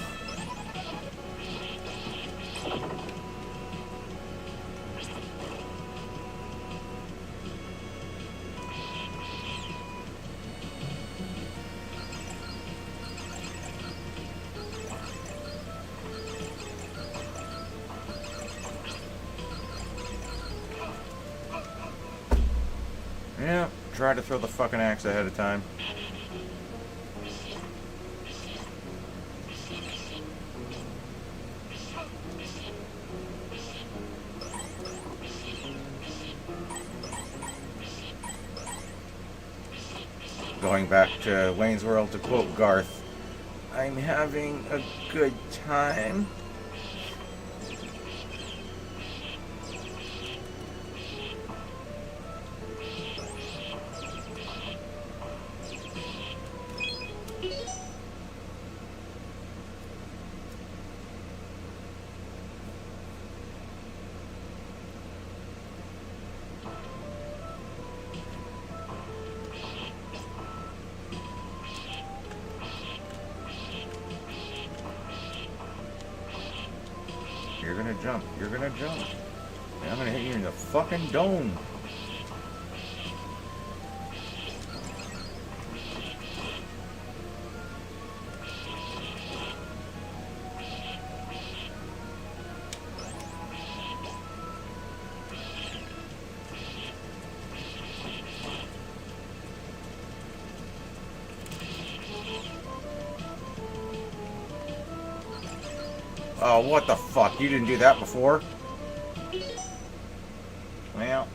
[SPEAKER 1] Yeah, try to throw the fucking axe ahead of time. Going back to Wayne's World to quote Garth, I'm having a good time. You're gonna jump. You're gonna jump. And I'm gonna hit you in the fucking dome. Oh, what the fuck? You didn't do that before? Well.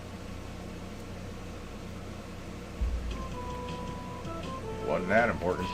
[SPEAKER 1] Wasn't that important.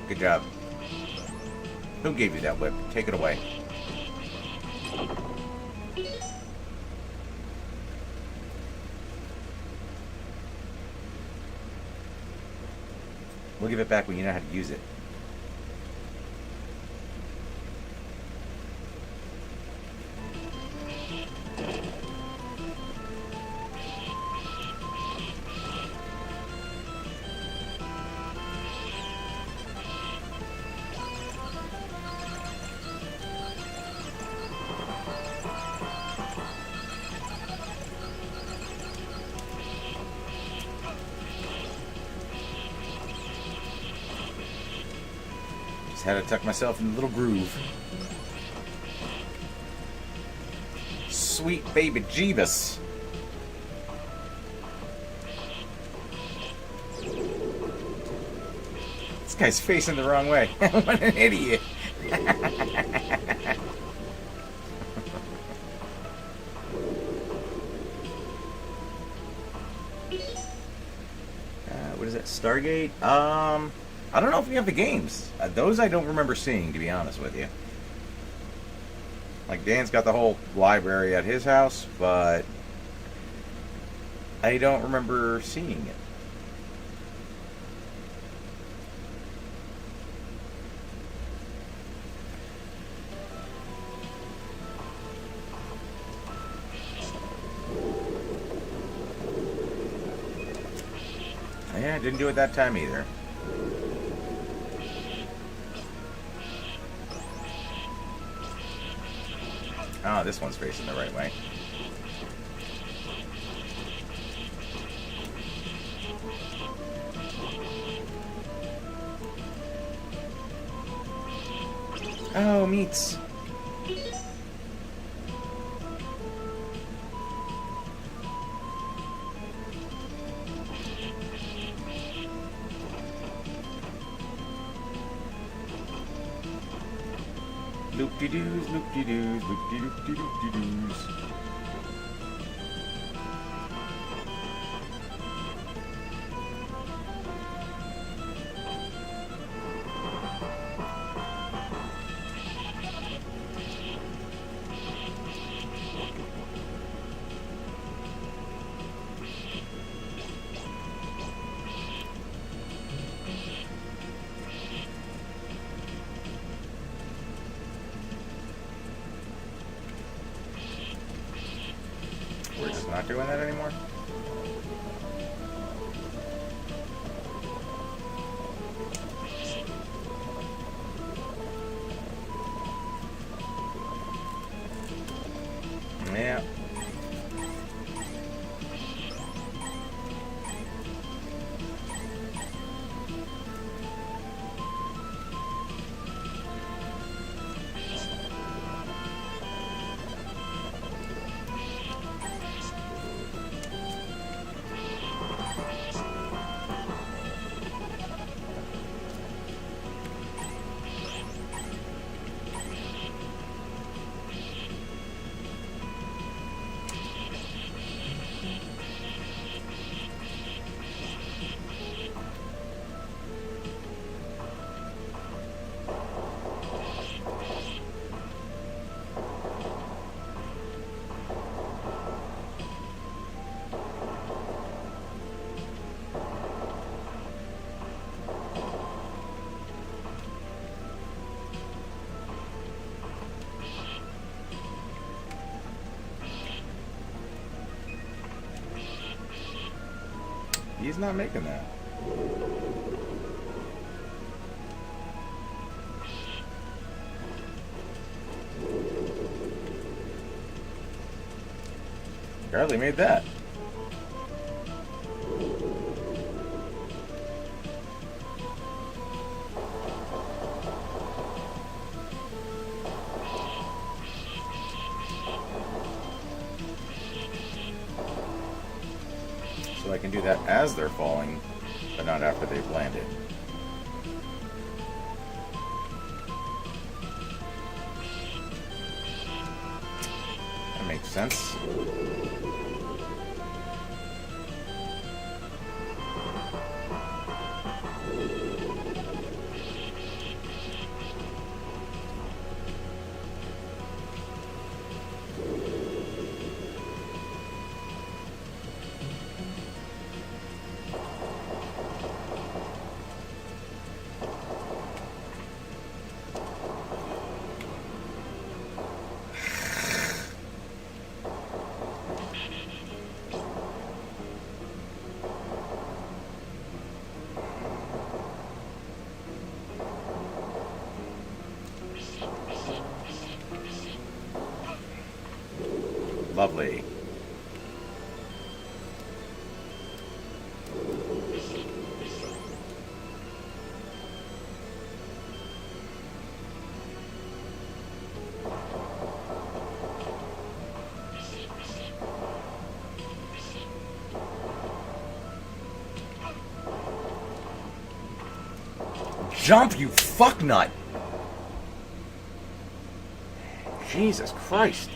[SPEAKER 1] Good job. Who gave you that whip? Take it away. We'll give it back when you know how to use it. Just had to tuck myself in a little groove. Sweet baby Jeebus. This guy's facing the wrong way. What an idiot. What is that? Stargate? I don't know if we have the games. Those I don't remember seeing, to be honest with you. Like, Dan's got the whole library at his house, but I don't remember seeing it. Yeah, I didn't do it that time either. Oh, this one's facing the right way. Oh, meats. Loop-de-doos, loop-de-doos, loop-de-doop-de-doop-de-doos. We're just not doing that anymore? Yeah. He's not making that. Barely made that. So I can do that as they're falling, but not after they've landed. That makes sense. Lovely. jump, you fucknut! Jesus Christ.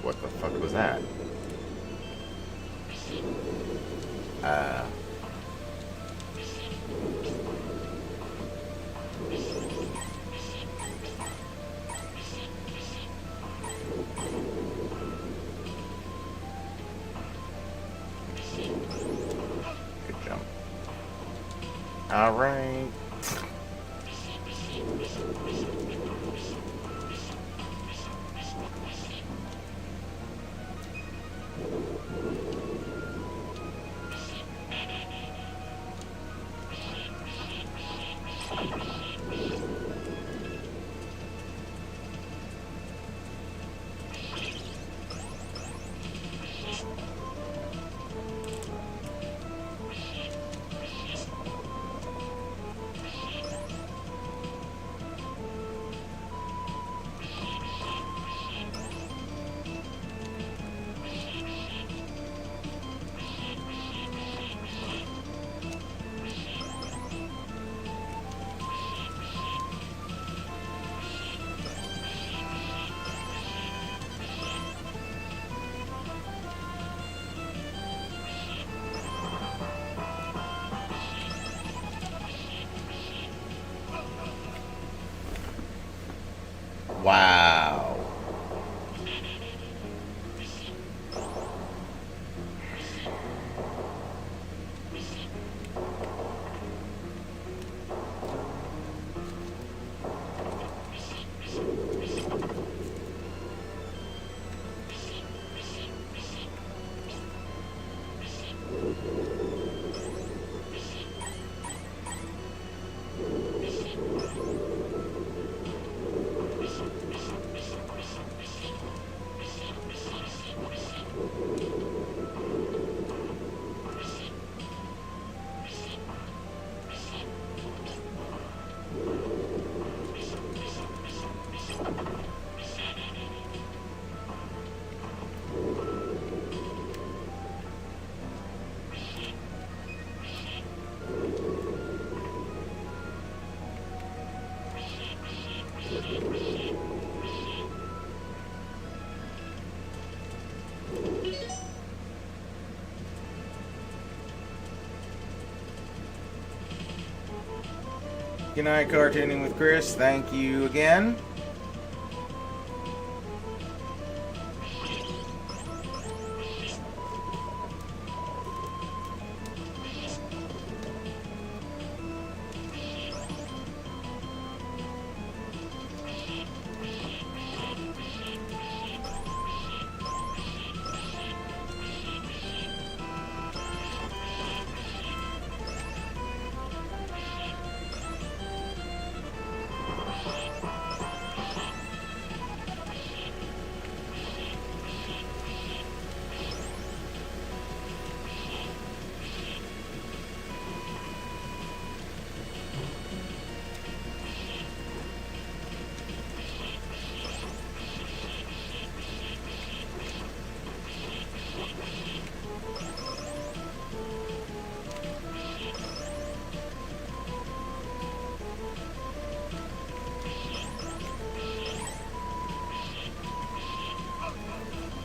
[SPEAKER 1] What the fuck was that? Good jump. All right. Wow. Good night, Cartooning with Chris. Thank you again.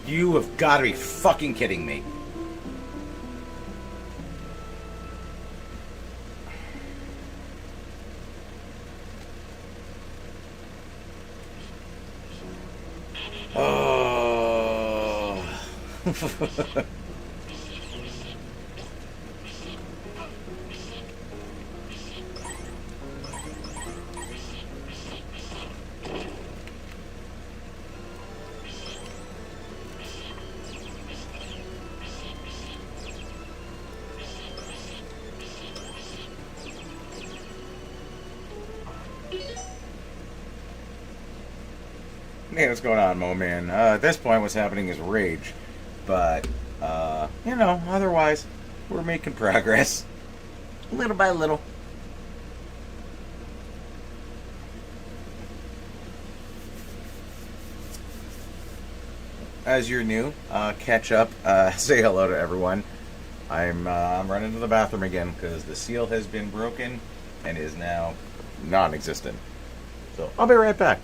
[SPEAKER 1] You have got to be fucking kidding me. Oh. Hey, what's going on, Mo Man? At this point, what's happening is rage. But, you know, otherwise, We're making progress. Little by little. As you're new, catch up, say hello to everyone. I'm running to the bathroom again because the seal has been broken and is now non-existent. So I'll be right back.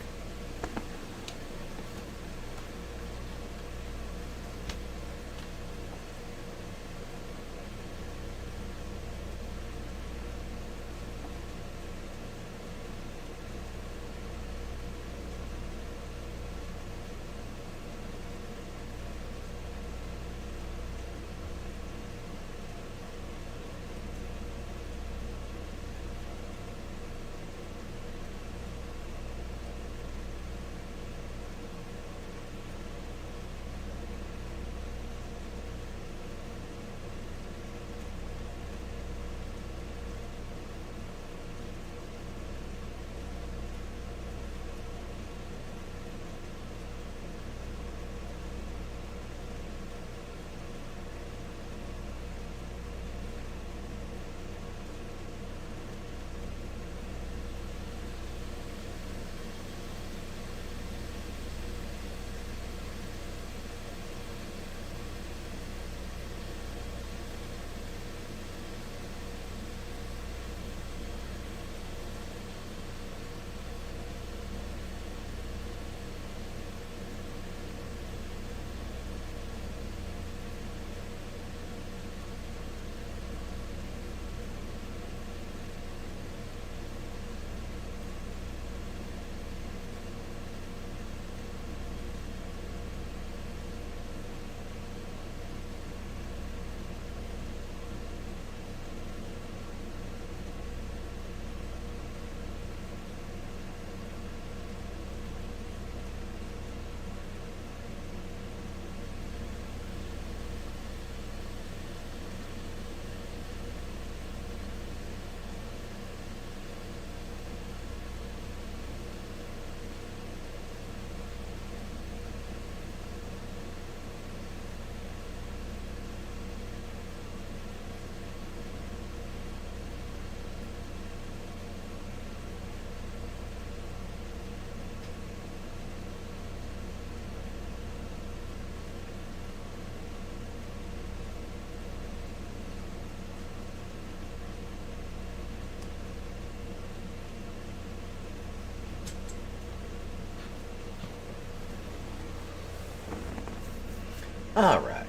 [SPEAKER 1] All right.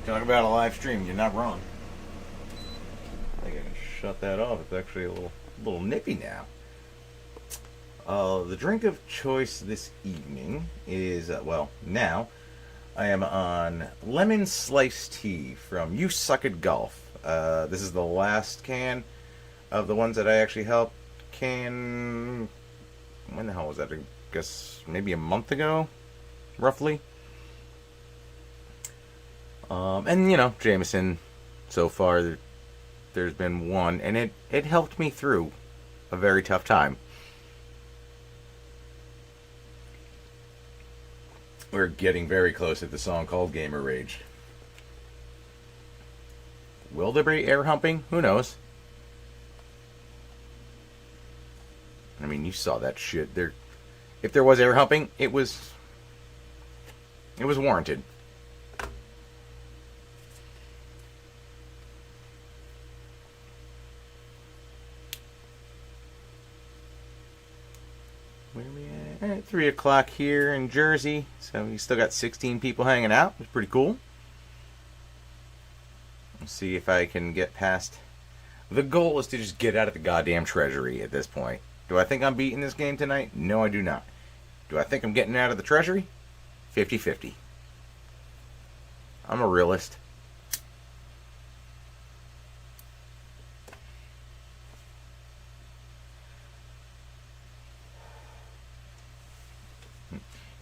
[SPEAKER 1] Talk about a live stream. You're not wrong. I think I can shut that off. It's actually a little nippy now. The drink of choice this evening is, now I am on lemon sliced tea from You Suck at Golf. This is the last can of the ones that I actually helped can. When the hell was that? I guess maybe a month ago, roughly. And Jameson, so far there's been one, and it helped me through a very tough time. We're getting very close at the song called Gamer Rage. Will there be air humping? Who knows? I mean, you saw that shit. If there was air humping, it was warranted. Where are we at? 3 o'clock here in Jersey. So we still got 16 people hanging out. It's pretty cool. Let's see if I can get past. The goal is to just get out of the goddamn Treasury at this point. Do I think I'm beating this game tonight? No, I do not. Do I think I'm getting out of the Treasury? 50-50. I'm a realist.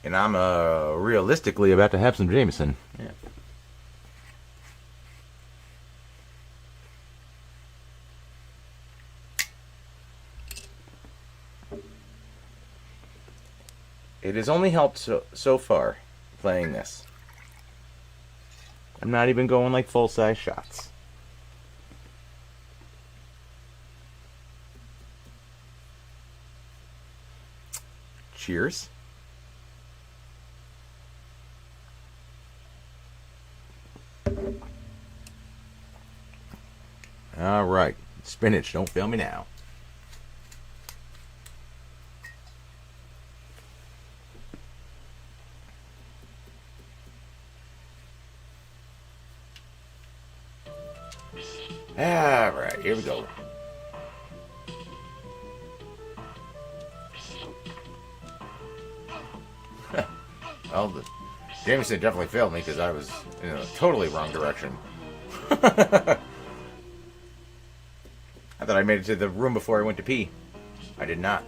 [SPEAKER 1] And I'm realistically about to have some Jameson. Yeah. It has only helped so far playing this. I'm not even going like full-size shots. Cheers. All right. Spinach, don't fail me now. All right, here we go. Well, the Jameson definitely failed me because I was in a totally wrong direction. I thought I made it to the room before I went to pee. I did not.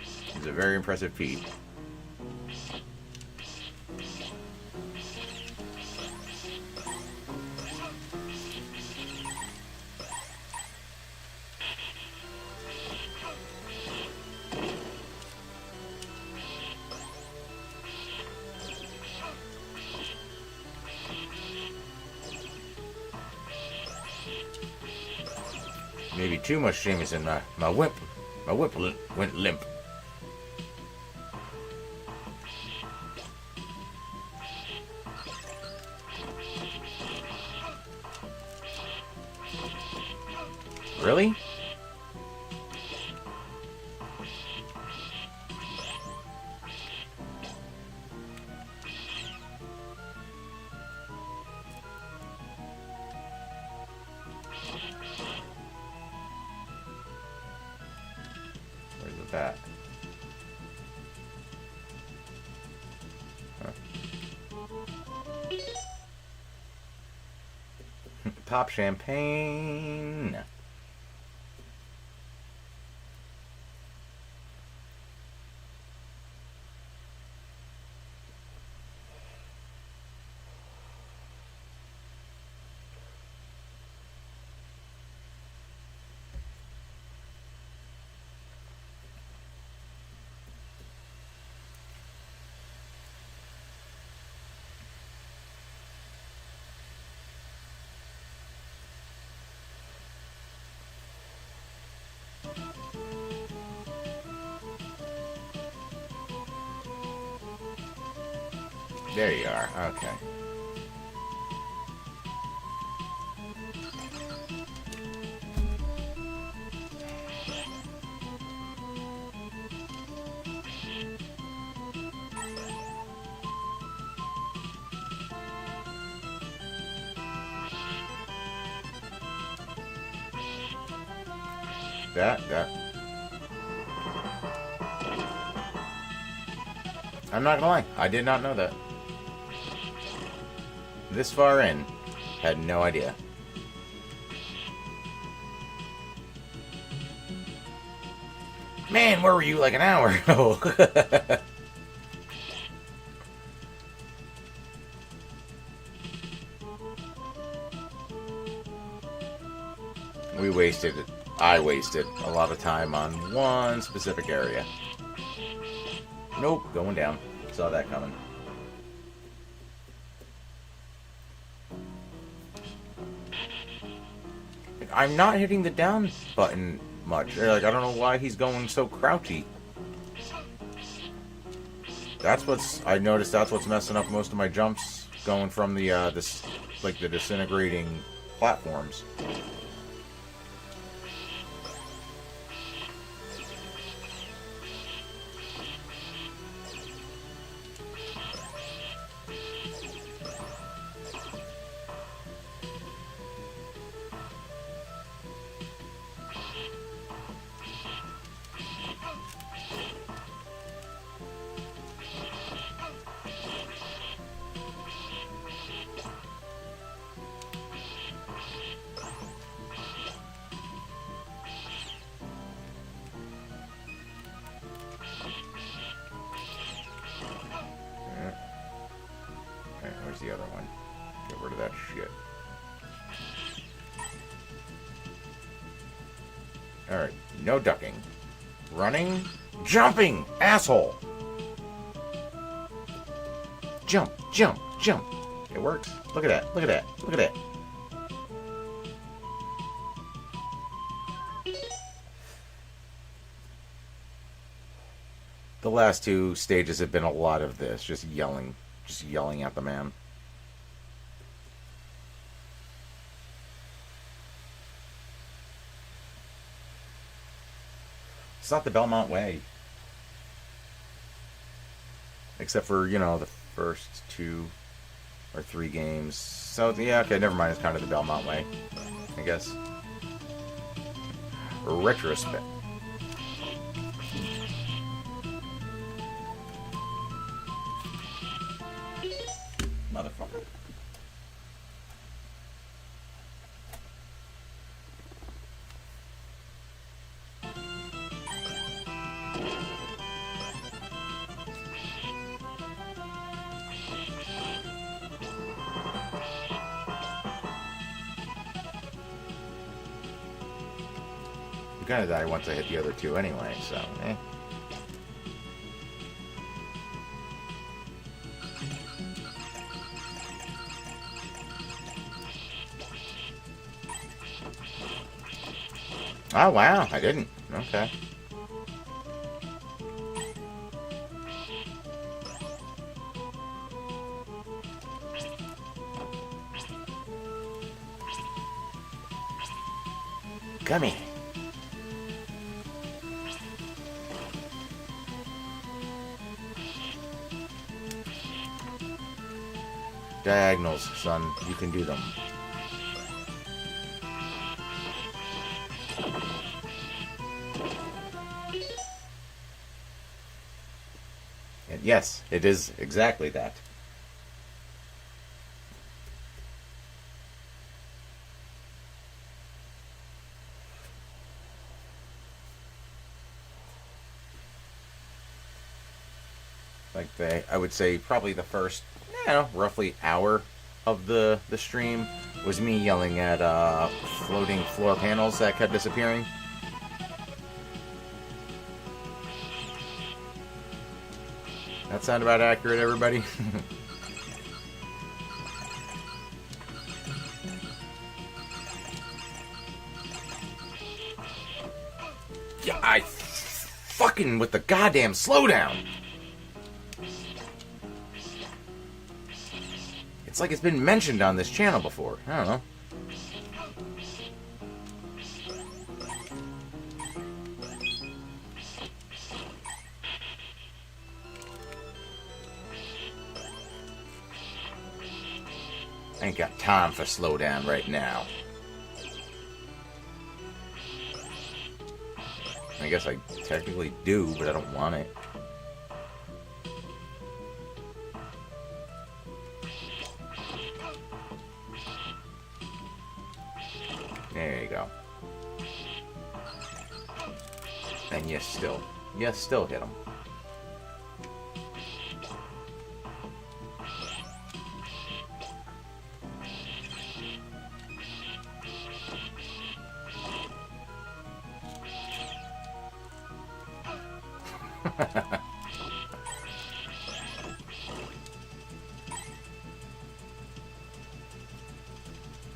[SPEAKER 1] It was a very impressive feat. Maybe too much Jameson. My whip went limp. Really? Where's the bat? Huh. Pop champagne. There you are. Okay. That. I'm not gonna lie. I did not know that. This far in, had no idea. Man, where were you like an hour ago? I wasted a lot of time on one specific area. Nope, going down. Saw that coming. I'm not hitting the down button much. Like, I don't know why he's going so crouchy. I noticed that's what's messing up most of my jumps, going from the the disintegrating platforms. Where's the other one? Get rid of that shit. Alright, no ducking. Running, jumping, asshole! Jump, jump, jump. It works. Look at that. Look at that. Look at that. The last two stages have been a lot of this, just yelling at the man. It's not the Belmont way. Except for, you know, the first 2 or 3 games. So, yeah, okay, never mind. It's kind of the Belmont way, I guess. Retrospect. Motherfucker. I'm gonna die once I hit the other 2 anyway, so, eh. Oh, wow, I didn't. Okay. Come here. Diagonals, son. You can do them. And yes, it is exactly that. Like I would say probably the first, you know, roughly hour of the stream was me yelling at floating floor panels that kept disappearing. That sound about accurate, everybody? Yeah, I fucking with the goddamn slowdown. It's like it's been mentioned on this channel before. I don't know. I ain't got time for slowdown right now. I guess I technically do, but I don't want it. There you go. And you still hit him.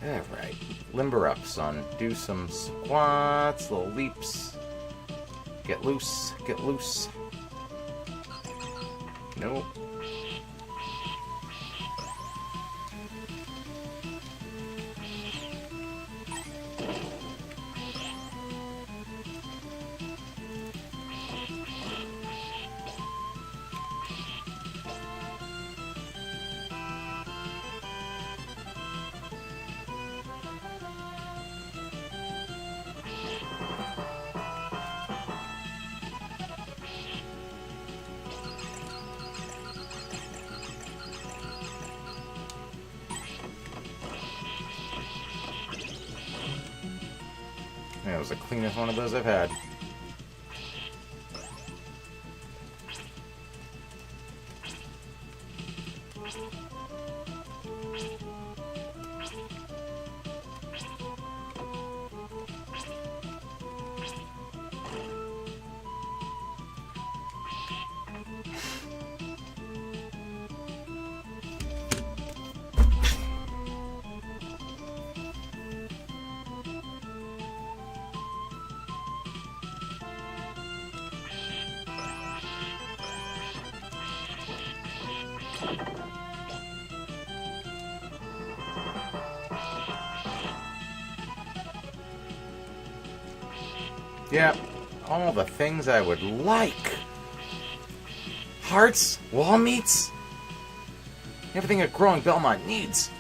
[SPEAKER 1] Alright, limber up, son. Do some squats, little leaps. Get loose, get loose. Nope. That was the cleanest one of those I've had. Yeah, all the things I would like. Hearts, wall meats, everything a growing Belmont needs.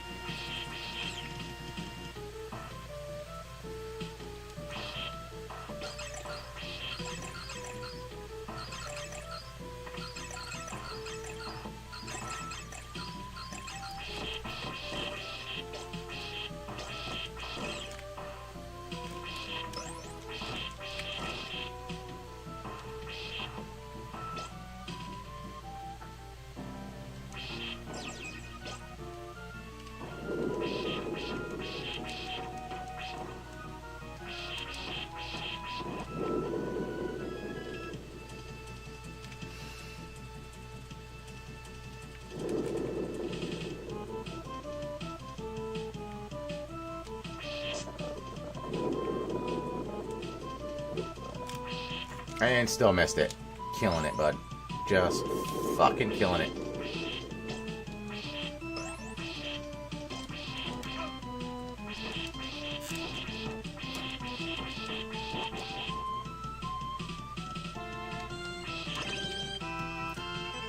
[SPEAKER 1] And still missed it. Killing it, bud. Just fucking killing it.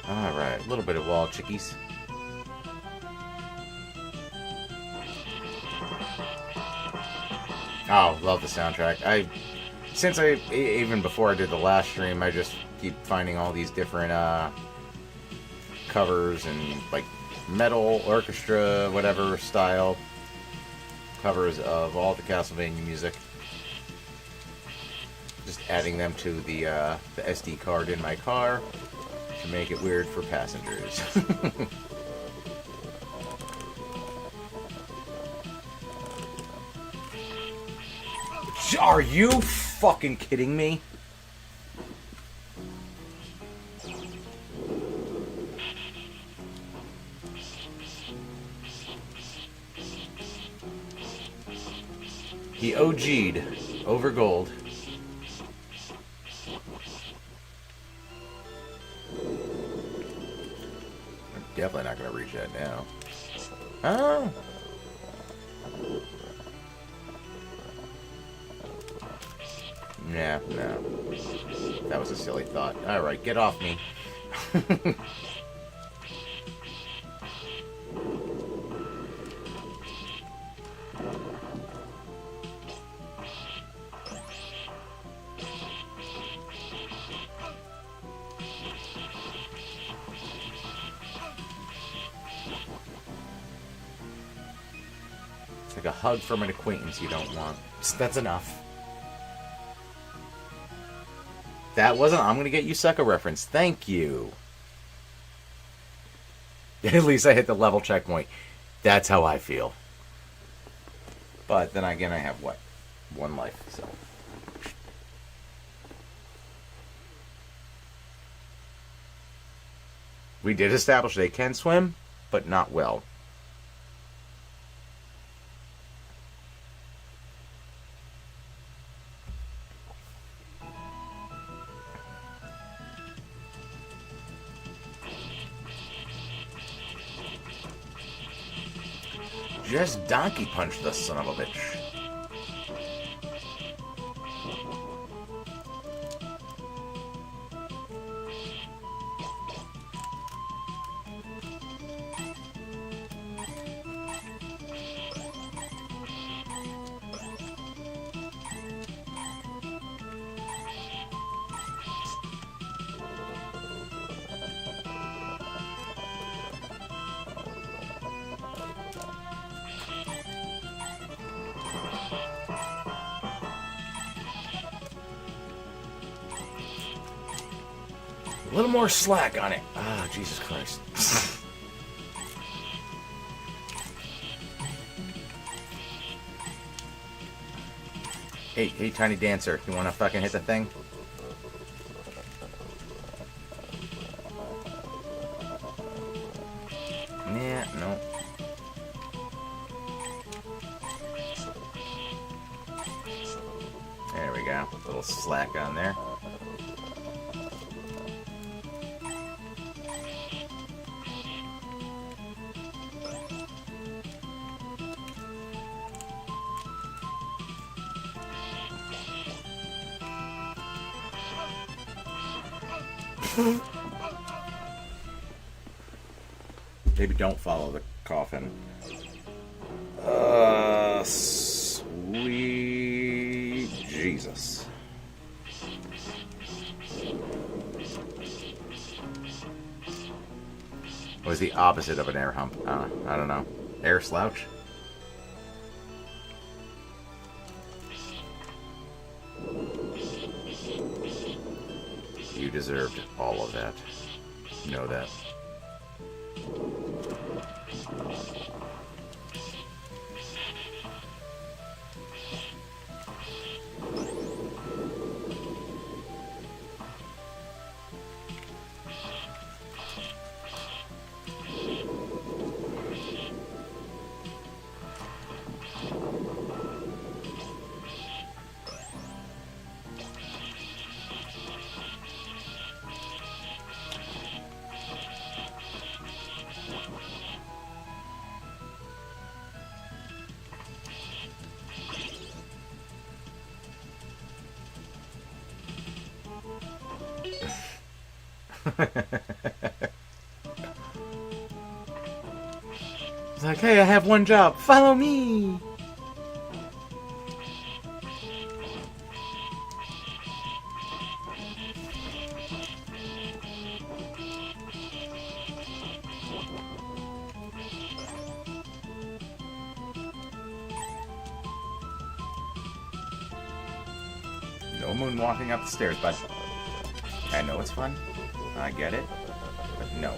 [SPEAKER 1] Alright, a little bit of wall chickies. Oh, love the soundtrack. Since even before I did the last stream, I just keep finding all these different covers and like metal, orchestra, whatever style covers of all the Castlevania music. Just adding them to the SD card in my car to make it weird for passengers. Are you fucking kidding me? He OG'd over gold. I'm definitely not going to reach that now. Oh. Nah, no. That was a silly thought. Alright, get off me. It's like a hug from an acquaintance you don't want. That's enough. That wasn't I'm gonna get you sucker reference. Thank you. At least I hit the level checkpoint. That's how I feel. But then again, I have what? One life, so. We did establish they can swim, but not well. Just donkey punch the son of a bitch. A little more slack on it. Ah, oh, Jesus Christ. Hey, tiny dancer. You wanna fucking hit the thing? Yeah, no. There we go. A little slack on there. Maybe don't follow the coffin. Sweet Jesus. What is the opposite of an air hump? I don't know. Air slouch? You deserved all of that. Know that. It's like, hey, I have one job. Follow me. No moonwalking up the stairs, bud. I know it's fun. I get it. But no.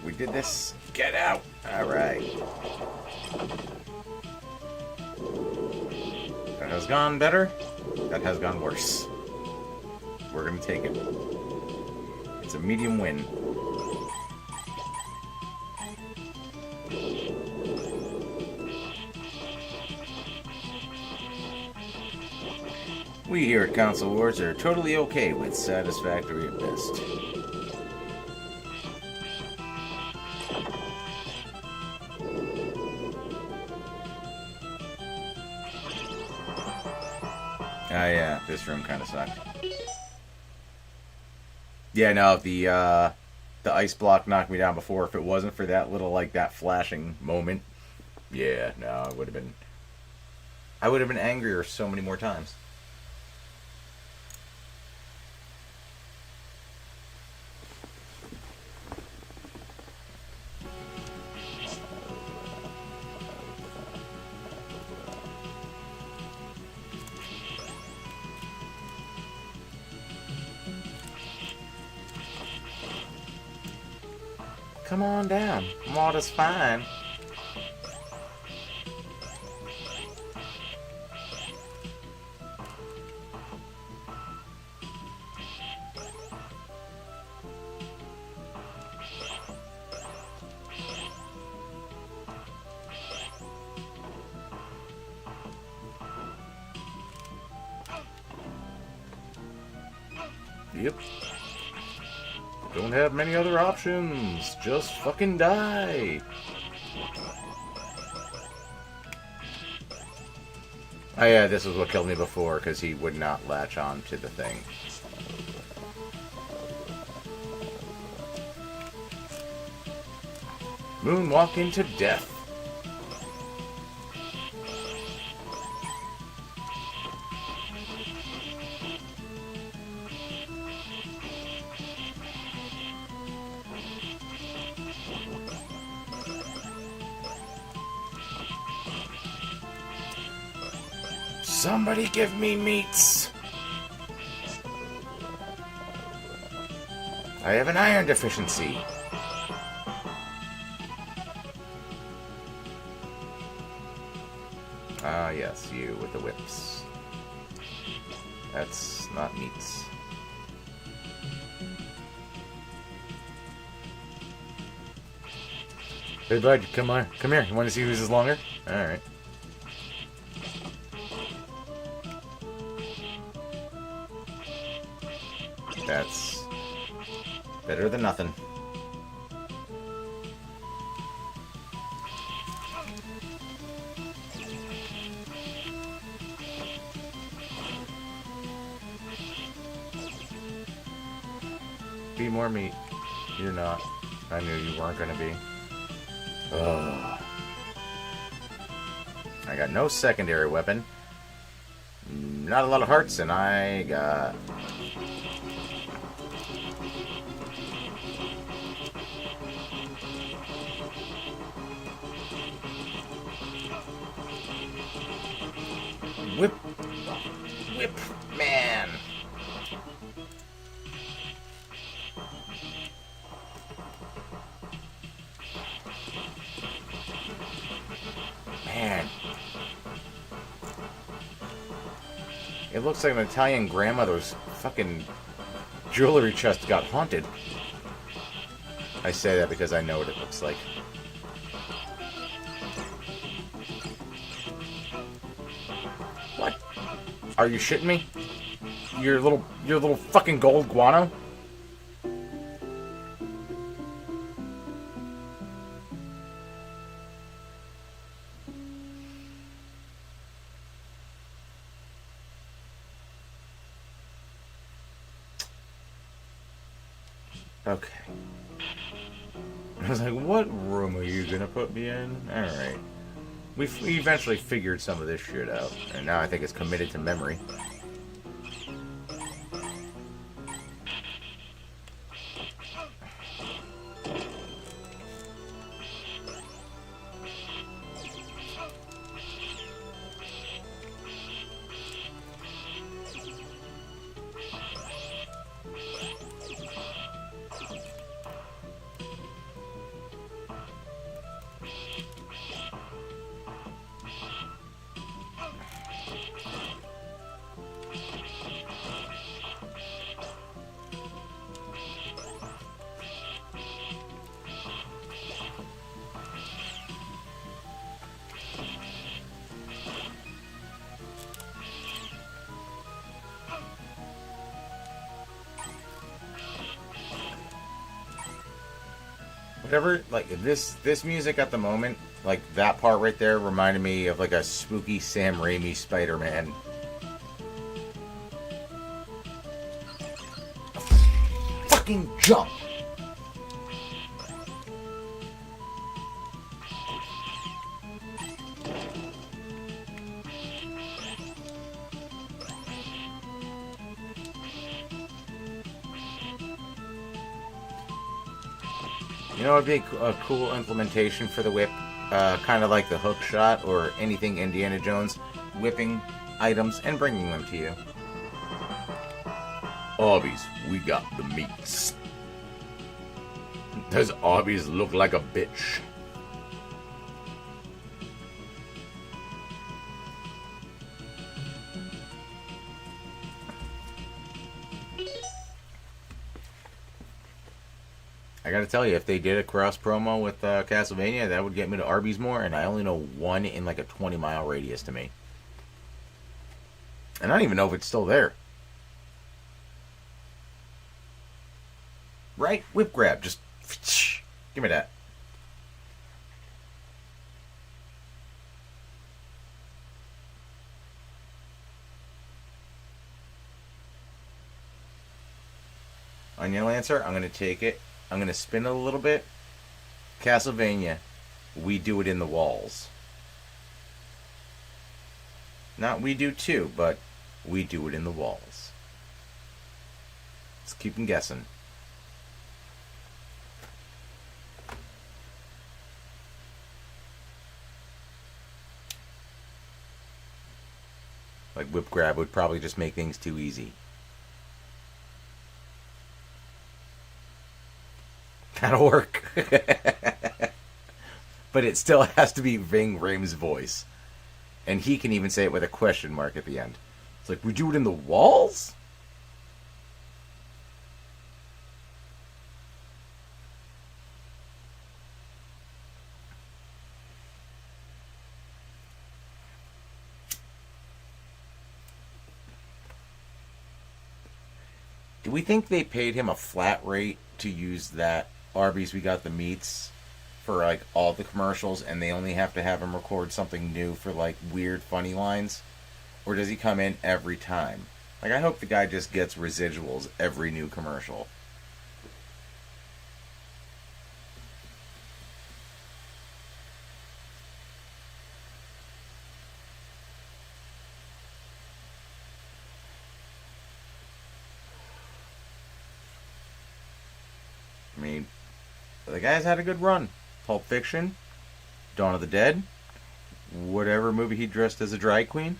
[SPEAKER 1] We did this. Get out. All right. That has gone better. That has gone worse. We're going to take it. It's a medium win. We here at Console Wars are totally okay with satisfactory at best. Ah, yeah, this room kind of sucked. Yeah, no, the ice block knocked me down before. If it wasn't for that little, like, that flashing moment, yeah, no, I would have been angrier so many more times. Come on down. Water's fine. Yep. Don't have many other options. Just fucking die. Oh yeah, this was what killed me before, because he would not latch on to the thing. Moonwalk into death. Somebody give me meats. I have an iron deficiency. Ah, yes, you with the whips. That's not meats. Hey, bud, come on. Come here. You want to see whose is longer? Alright. That's better than nothing. Be more meat. You're not. I knew you weren't gonna be. Ugh. I got no secondary weapon. Not a lot of hearts, and I got... Whip. Whip, man. Man. It looks like an Italian grandmother's fucking jewelry chest got haunted. I say that because I know what it looks like. What? Are you shitting me? Your little fucking gold guano? Okay. I was like, what room are you gonna put me in? Alright. We eventually figured some of this shit out. And now I think it's committed to memory. Whatever, like, this music at the moment, like, that part right there reminded me of, like, a spooky Sam Raimi Spider-Man. Fucking jump! You know what would be a cool implementation for the whip? Kind of like the hook shot or anything Indiana Jones, whipping items and bringing them to you. Arby's, we got the meats. Does Arby's look like a bitch? I gotta tell you, if they did a cross promo with Castlevania, that would get me to Arby's more, and I only know one in like a 20-mile radius to me. And I don't even know if it's still there. Right? Whip grab. Just give me that. Onion Lancer, I'm going to take it. I'm going to spin it a little bit. Castlevania, we do it in the walls. Not we do too, but we do it in the walls. Let's keep them guessing. Like whip grab would probably just make things too easy. That'll work. But it still has to be Ving Rhames' voice. And he can even say it with a question mark at the end. It's like, we do it in the walls? Do we think they paid him a flat rate to use that Arby's We Got the Meats for like all the commercials, and they only have to have him record something new for like weird, funny lines? Or does he come in every time? Like, I hope the guy just gets residuals every new commercial. I mean, the guy's had a good run. Pulp Fiction, Dawn of the Dead, whatever movie he dressed as a drag queen.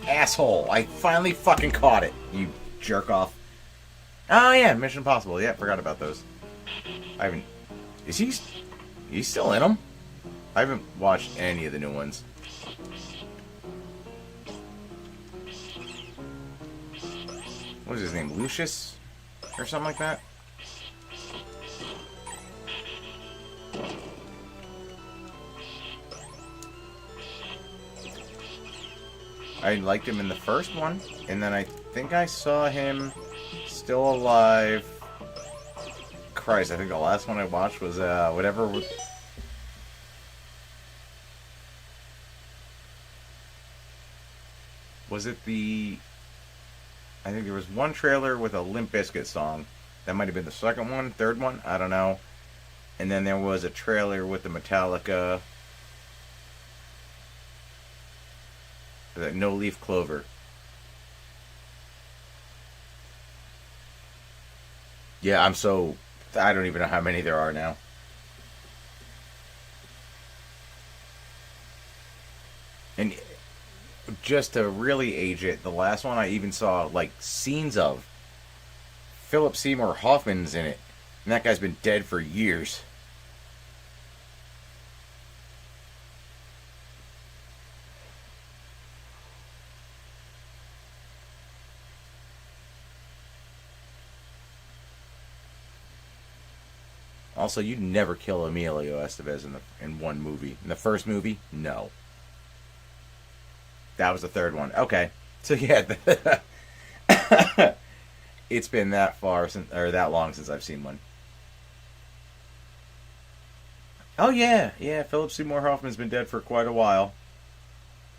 [SPEAKER 1] Asshole! I finally fucking caught it, you jerk off. Oh yeah, Mission Impossible. Yeah, forgot about those. I haven't. Is he? He's still in them? I haven't watched any of the new ones. What is his name? Lucius? Or something like that? I liked him in the first one, and then I think I saw him still alive. Christ, I think the last one I watched was whatever. Was it the? I think there was one trailer with a Limp Bizkit song. That might have been the second one, third one. I don't know. And then there was a trailer with the Metallica. No Leaf Clover. Yeah, I don't even know how many there are now. And just to really age it, the last one I even saw, like, scenes of. Philip Seymour Hoffman's in it. And that guy's been dead for years. Also, you'd never kill Emilio Estevez in one movie. In the first movie, no. That was the third one. Okay, so yeah, it's been that that long since I've seen one. Oh yeah, yeah. Philip Seymour Hoffman's been dead for quite a while.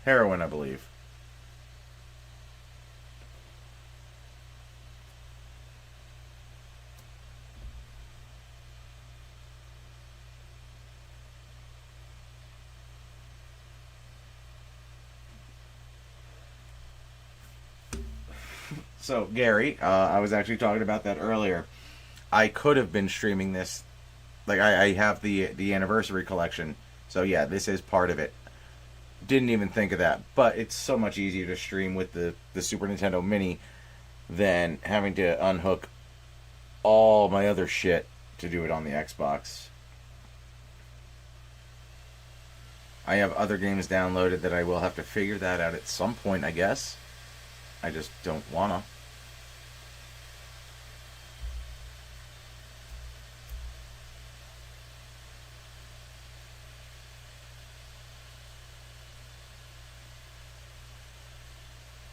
[SPEAKER 1] Heroin, I believe. So, Gary, I was actually talking about that earlier. I could have been streaming this. Like, I have the anniversary collection. So, yeah, this is part of it. Didn't even think of that. But it's so much easier to stream with the Super Nintendo Mini than having to unhook all my other shit to do it on the Xbox. I have other games downloaded that I will have to figure that out at some point, I guess. I just don't wanna.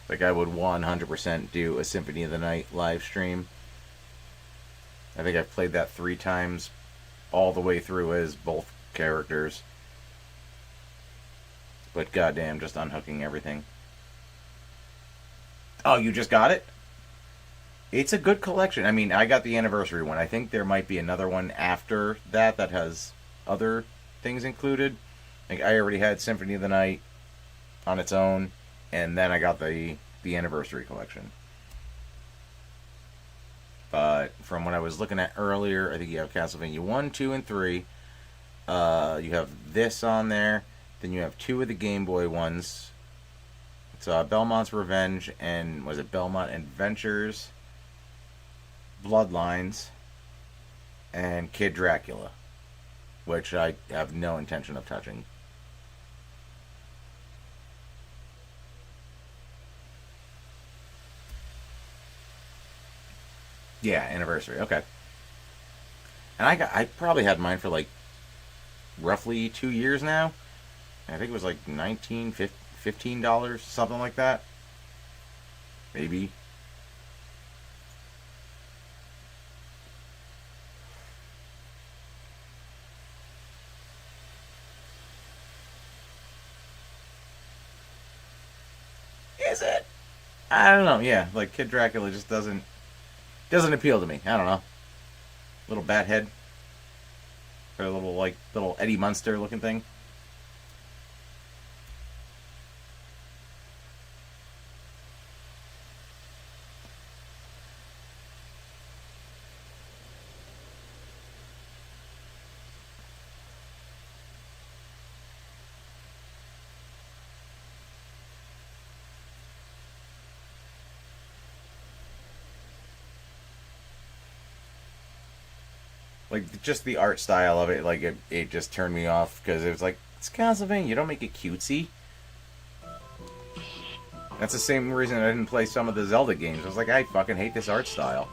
[SPEAKER 1] Like, I would 100% do a Symphony of the Night live stream. I think I've played that 3 times all the way through as both characters. But goddamn, just unhooking everything. Oh, you just got it? It's a good collection. I mean, I got the anniversary one. I think there might be another one after that that has other things included. Like, I already had Symphony of the Night on its own, and then I got the anniversary collection. But from what I was looking at earlier, I think you have Castlevania 1, 2, and 3. You have this on there. Then you have 2 of the Game Boy ones. It's Belmont's Revenge and was it Belmont Adventures? Bloodlines, and Kid Dracula, which I have no intention of touching. Yeah, anniversary. Okay. And I probably had mine for like roughly 2 years now. I think it was like $15, something like that. Maybe. Is it? I don't know. Yeah, like Kid Dracula just doesn't appeal to me. I don't know. Little bat head, or a little Eddie Munster looking thing. Like just the art style of it, like it just turned me off because it was like it's Castlevania. You don't make it cutesy. That's the same reason I didn't play some of the Zelda games. I was like, I fucking hate this art style.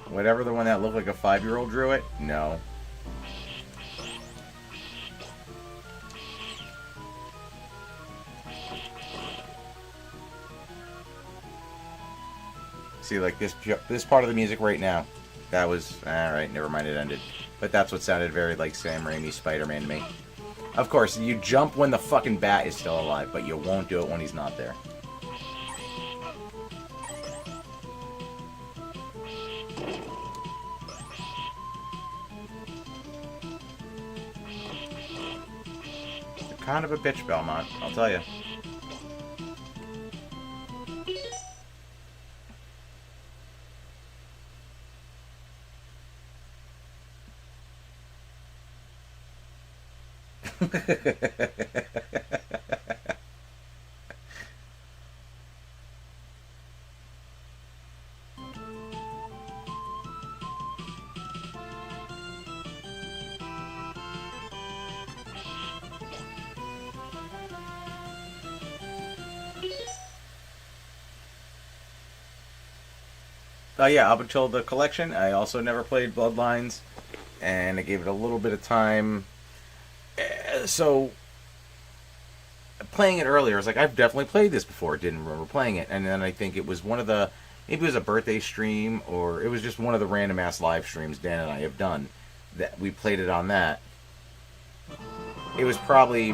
[SPEAKER 1] Whatever the one that looked like a 5-year-old drew it, no. See, like this part of the music right now, that was alright. Never mind, it ended. But that's what sounded very like Sam Raimi's Spider-Man to me. Of course, you jump when the fucking bat is still alive, but you won't do it when he's not there. You're kind of a bitch, Belmont, I'll tell you. Yeah, up until the collection, I also never played Bloodlines, and I gave it a little bit of time. So, playing it earlier, I was like, I've definitely played this before. Didn't remember playing it, and then I think it was one of the, maybe it was a birthday stream, or it was just one of the random ass live streams Dan and I have done that we played it on that. It was probably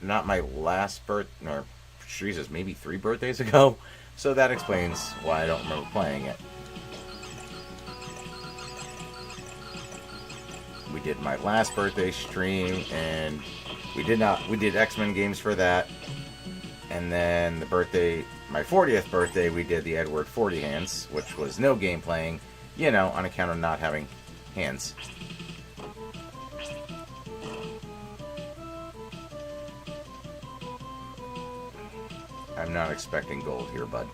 [SPEAKER 1] not my last birth, or Jesus, maybe 3 birthdays ago. So that explains why I don't remember playing it. We did my last birthday stream, and we did X-Men games for that. And then my 40th birthday, we did the Edward 40 hands, which was no game playing, on account of not having hands. I'm not expecting gold here, bud.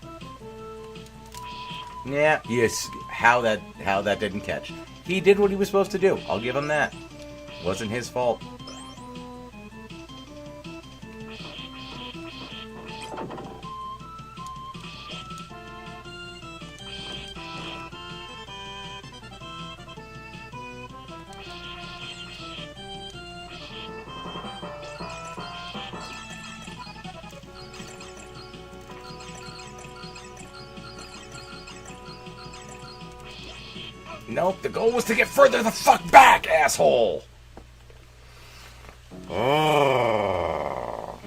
[SPEAKER 1] Yeah, yes. How that didn't catch. He did what he was supposed to do. I'll give him that. Wasn't his fault. Nope, the goal was to get further the fuck back, asshole! Oh.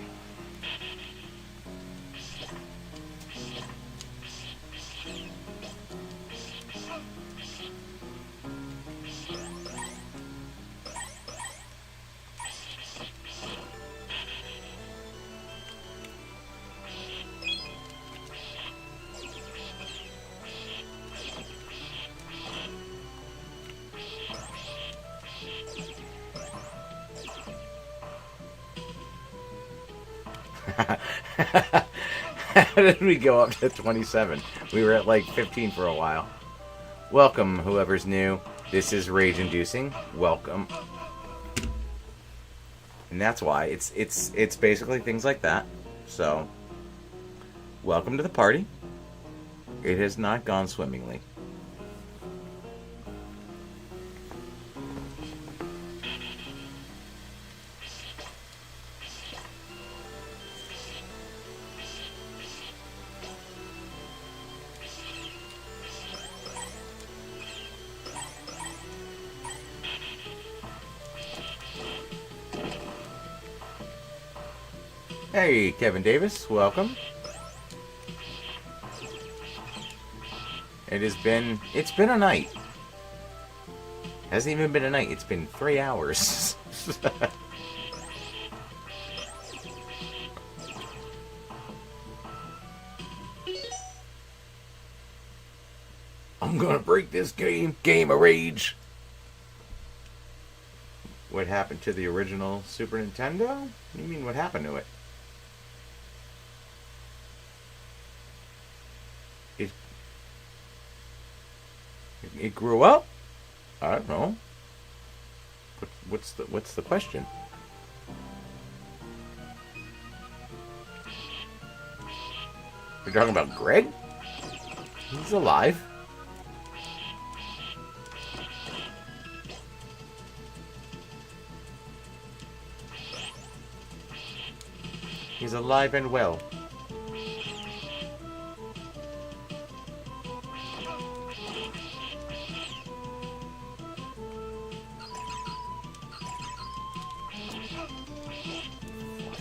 [SPEAKER 1] How did we go up to 27? We were at like 15 for a while. Welcome, whoever's new. This is Rage Inducing. Welcome. And that's why it's basically things like that. So, welcome to the party. It has not gone swimmingly. Hey, Kevin Davis, welcome. It's been a night. Hasn't even been a night, it's been 3 hours. I'm gonna break this game of rage. What happened to the original Super Nintendo? You mean what happened to it? It grew up? I don't know. What's the question? You're talking about Greg? He's alive. He's alive and well.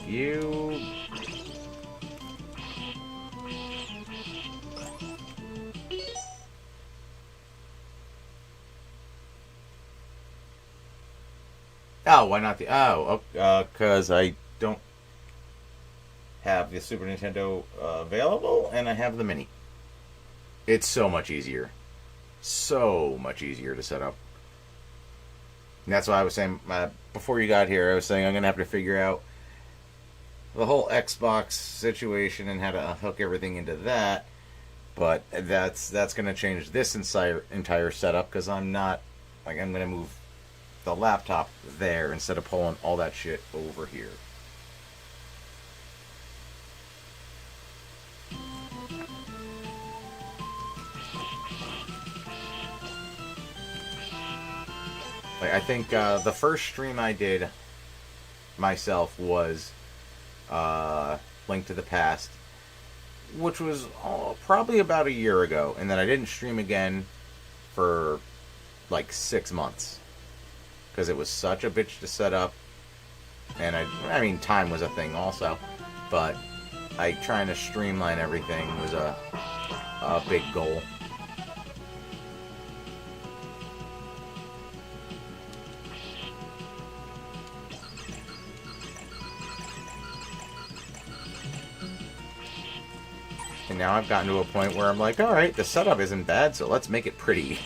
[SPEAKER 1] You. Oh, why not the... Oh, because I don't have the Super Nintendo available, and I have the Mini. It's so much easier. So much easier to set up. And that's why I was saying, before you got here, I was saying I'm going to have to figure out the whole Xbox situation and how to hook everything into that. But that's going to change this entire setup, because I'm going to move the laptop there instead of pulling all that shit over here. I think the first stream I did myself was Link to the Past, which was probably about a year ago, and then I didn't stream again for like 6 months because it was such a bitch to set up, and I mean time was a thing also, but trying to streamline everything was a big goal. And now I've gotten to a point where I'm like, alright, the setup isn't bad, so let's make it pretty.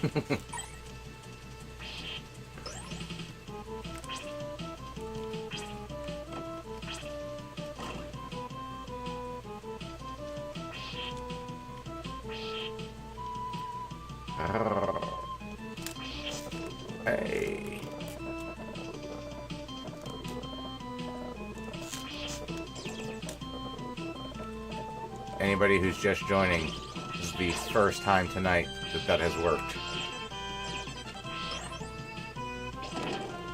[SPEAKER 1] Hey. Anybody who's just joining, this is the first time tonight that has worked.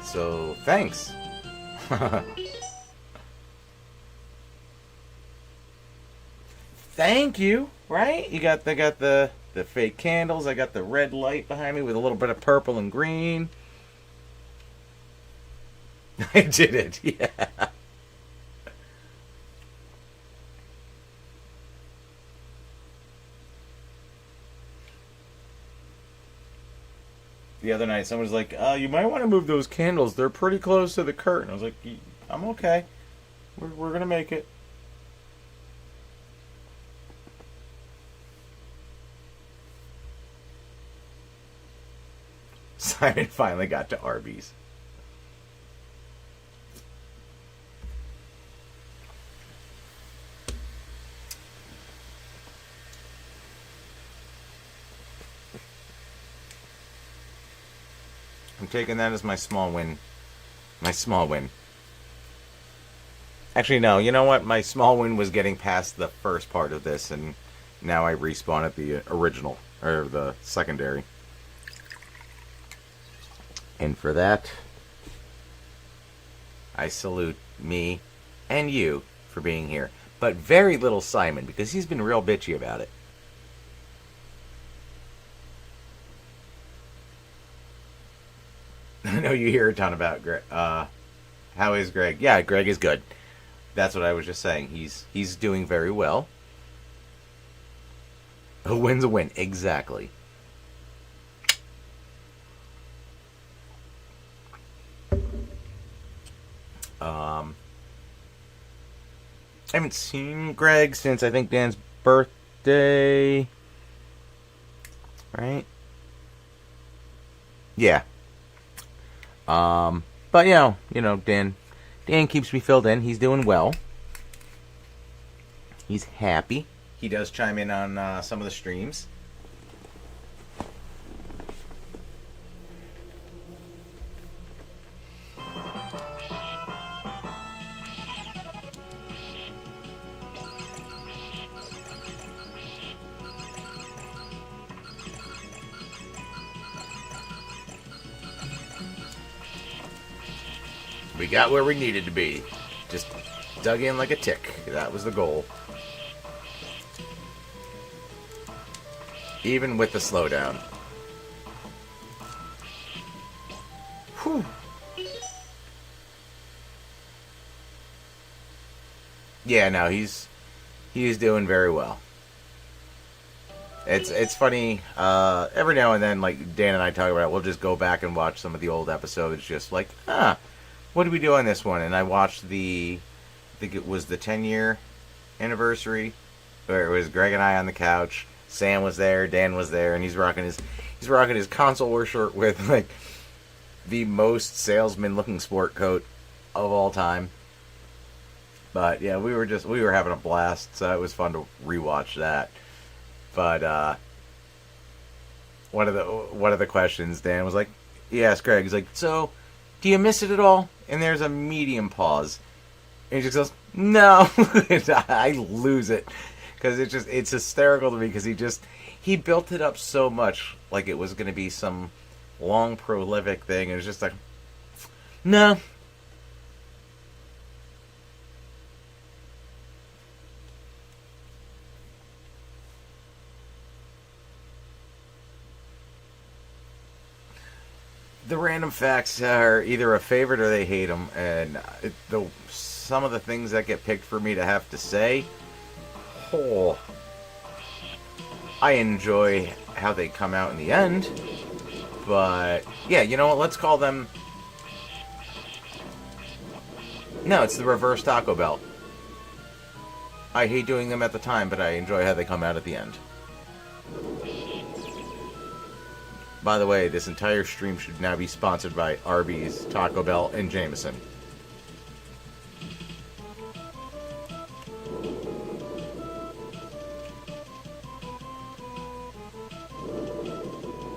[SPEAKER 1] So, thanks. Thank you, right? They got the fake candles. I got the red light behind me with a little bit of purple and green. I did it, yeah. The other night, someone was like, you might want to move those candles. They're pretty close to the curtain. I was like, I'm okay. We're going to make it. Simon finally got to Arby's. I'm taking that as my small win. My small win. Actually, no. You know what? My small win was getting past the first part of this, and now I respawn at the original, or the secondary. And for that, I salute me and you for being here. But very little Simon, because he's been real bitchy about it. I know you hear a ton about Greg. How is Greg? Yeah, Greg is good. That's what I was just saying. He's doing very well. A win's a win. Exactly. I haven't seen Greg since I think Dan's birthday. Right? Yeah. But Dan keeps me filled in. He's doing well. He's happy. He does chime in on some of the streams. We got where we needed to be. Just dug in like a tick. That was the goal. Even with the slowdown. Whew. Yeah, no, he's doing very well. It's funny. Every now and then, like Dan and I talk about it, we'll just go back and watch some of the old episodes, just like, what did we do on this one? And I watched I think it was the 10-year anniversary, where it was Greg and I on the couch. Sam was there, Dan was there, and he's rocking his console war shirt with like the most salesman-looking sport coat of all time. But yeah, we were having a blast, so it was fun to rewatch that. But one of the questions Dan was like, he asked Greg, he's like, so do you miss it at all? And there's a medium pause, and he just goes, no. I lose it because it's hysterical to me because he built it up so much like it was going to be some long prolific thing, and it's just like, no. The random facts are either a favorite or they hate them, and some of the things that get picked for me to have to say, I enjoy how they come out in the end, but yeah, you know what, let's call them, no, it's the reverse Taco Bell. I hate doing them at the time, but I enjoy how they come out at the end. By the way, this entire stream should now be sponsored by Arby's, Taco Bell, and Jameson.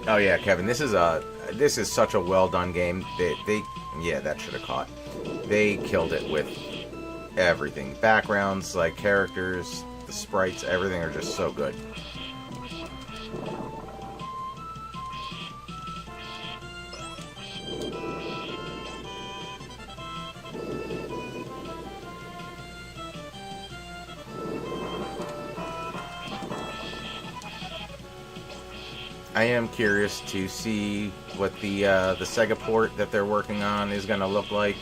[SPEAKER 1] Oh yeah, Kevin, this is such a well done game. Yeah, that should have caught. They killed it with everything. Backgrounds, like characters, the sprites, everything are just so good. I am curious to see what the Sega port that they're working on is going to look like.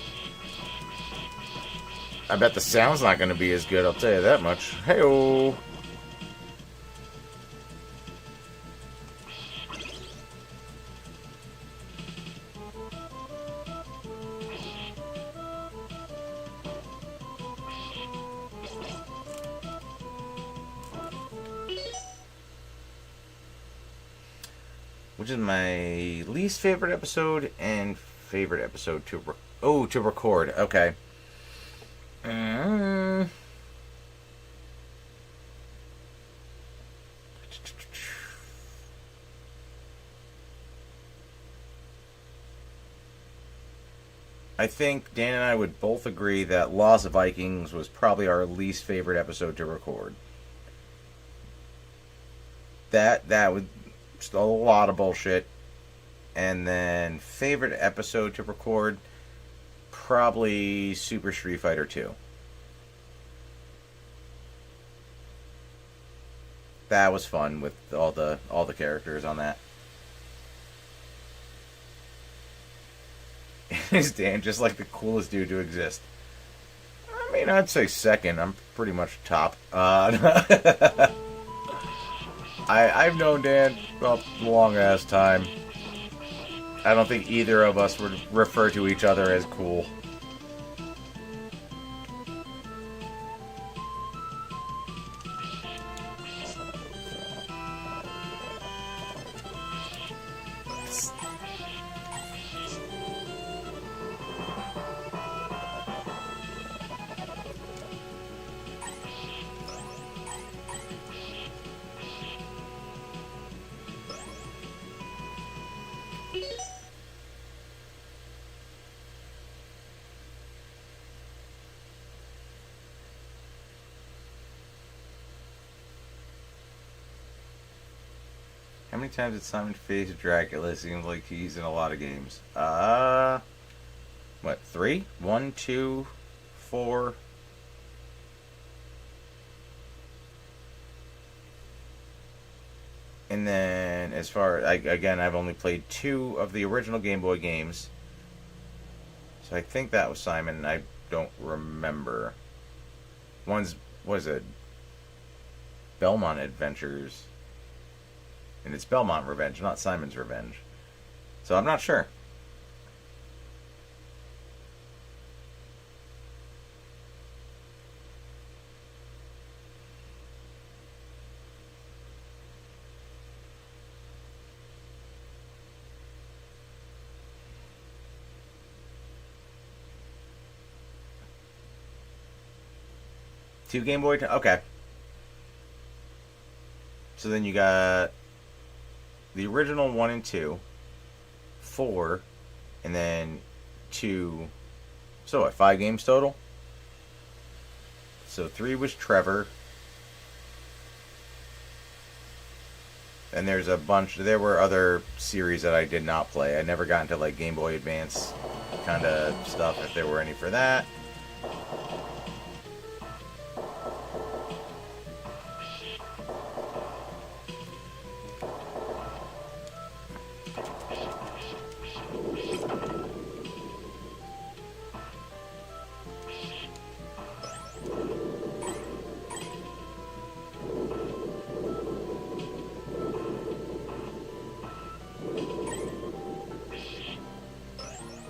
[SPEAKER 1] I bet the sound's not going to be as good, I'll tell you that much. Hey-oh! Which is my least favorite episode and favorite episode to record. Okay. I think Dan and I would both agree that Lost Vikings was probably our least favorite episode to record. That was just a lot of bullshit. And then favorite episode to record, probably Super Street Fighter 2. That was fun with all the characters on that. Is Dan just like the coolest dude to exist? I mean, I'd say second. I'm pretty much top. I've known Dan a long ass time. I don't think either of us would refer to each other as cool. How many times did Simon face Dracula? It seems like he's in a lot of games. What, 3? 1, 2, 4. And then, as far again, I've only played 2 of the original Game Boy games. So I think that was Simon. I don't remember. One's, what is it? Belmont Adventures. And it's Belmont Revenge, not Simon's Revenge. So I'm not sure. Two Game Boy. Okay. So then you got the original 1 and 2, 4, and then 2. So what, 5 games total? So 3 was Trevor. And there's a bunch. There were other series that I did not play. I never got into like Game Boy Advance kind of stuff, if there were any for that.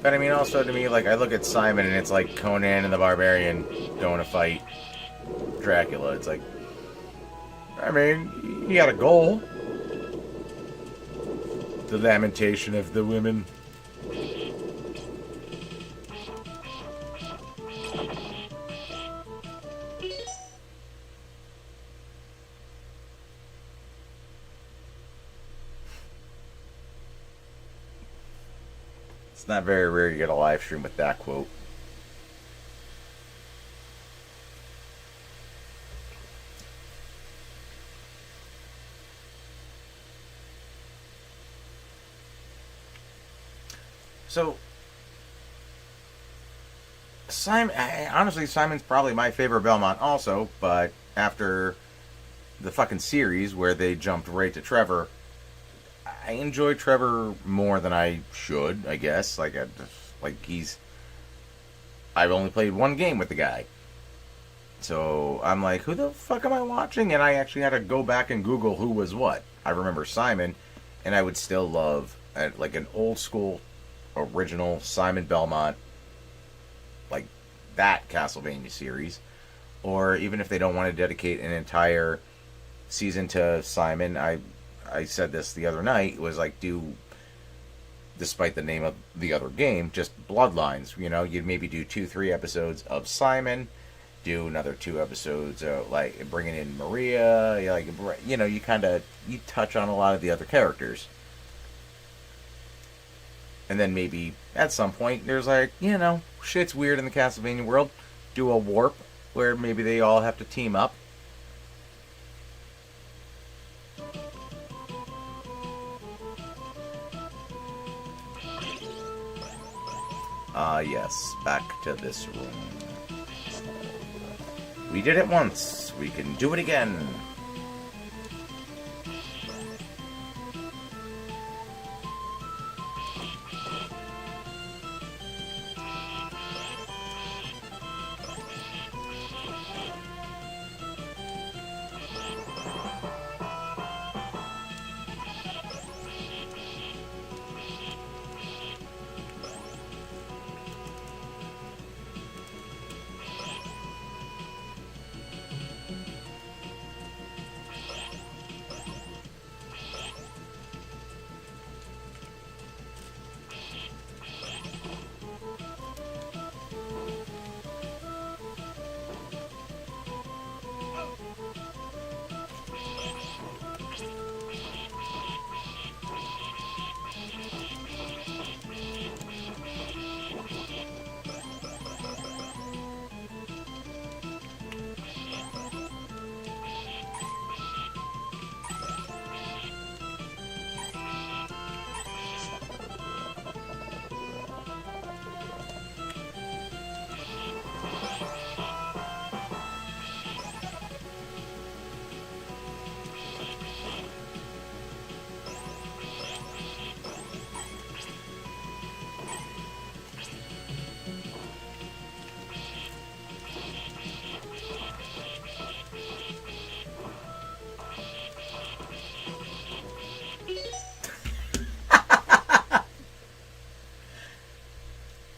[SPEAKER 1] But I mean, also to me, like, I look at Simon and it's like Conan and the Barbarian going to fight Dracula. It's like, I mean, he had a goal. The lamentation of the women. It's not very rare you get a live stream with that quote. So, Simon, honestly, Simon's probably my favorite Belmont also, but after the fucking series where they jumped right to Trevor, I enjoy Trevor more than I should, I guess. I've only played 1 game with the guy. So I'm like, who the fuck am I watching? And I actually had to go back and Google who was what. I remember Simon, and I would still love like an old school original Simon Belmont, like that Castlevania series. Or even if they don't want to dedicate an entire season to Simon, I said this the other night, was like, despite the name of the other game, just Bloodlines. You know, you'd maybe do 2-3 episodes of Simon, do another 2 episodes, like bringing in Maria. You touch on a lot of the other characters. And then maybe at some point there's like, shit's weird in the Castlevania world. Do a warp where maybe they all have to team up. Yes, back to this room. We did it once. We can do it again.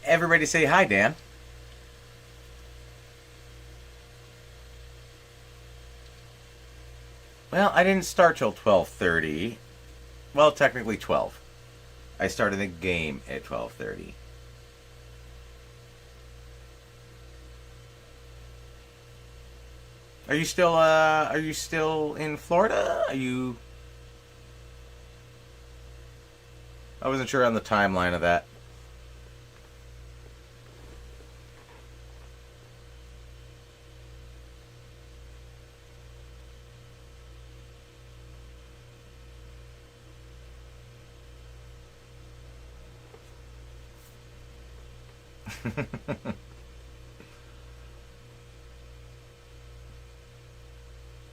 [SPEAKER 1] Everybody say hi, Dan. Well, I didn't start till 12:30. Well, technically 12. I started the game at 12:30. Are you still in Florida? I wasn't sure on the timeline of that.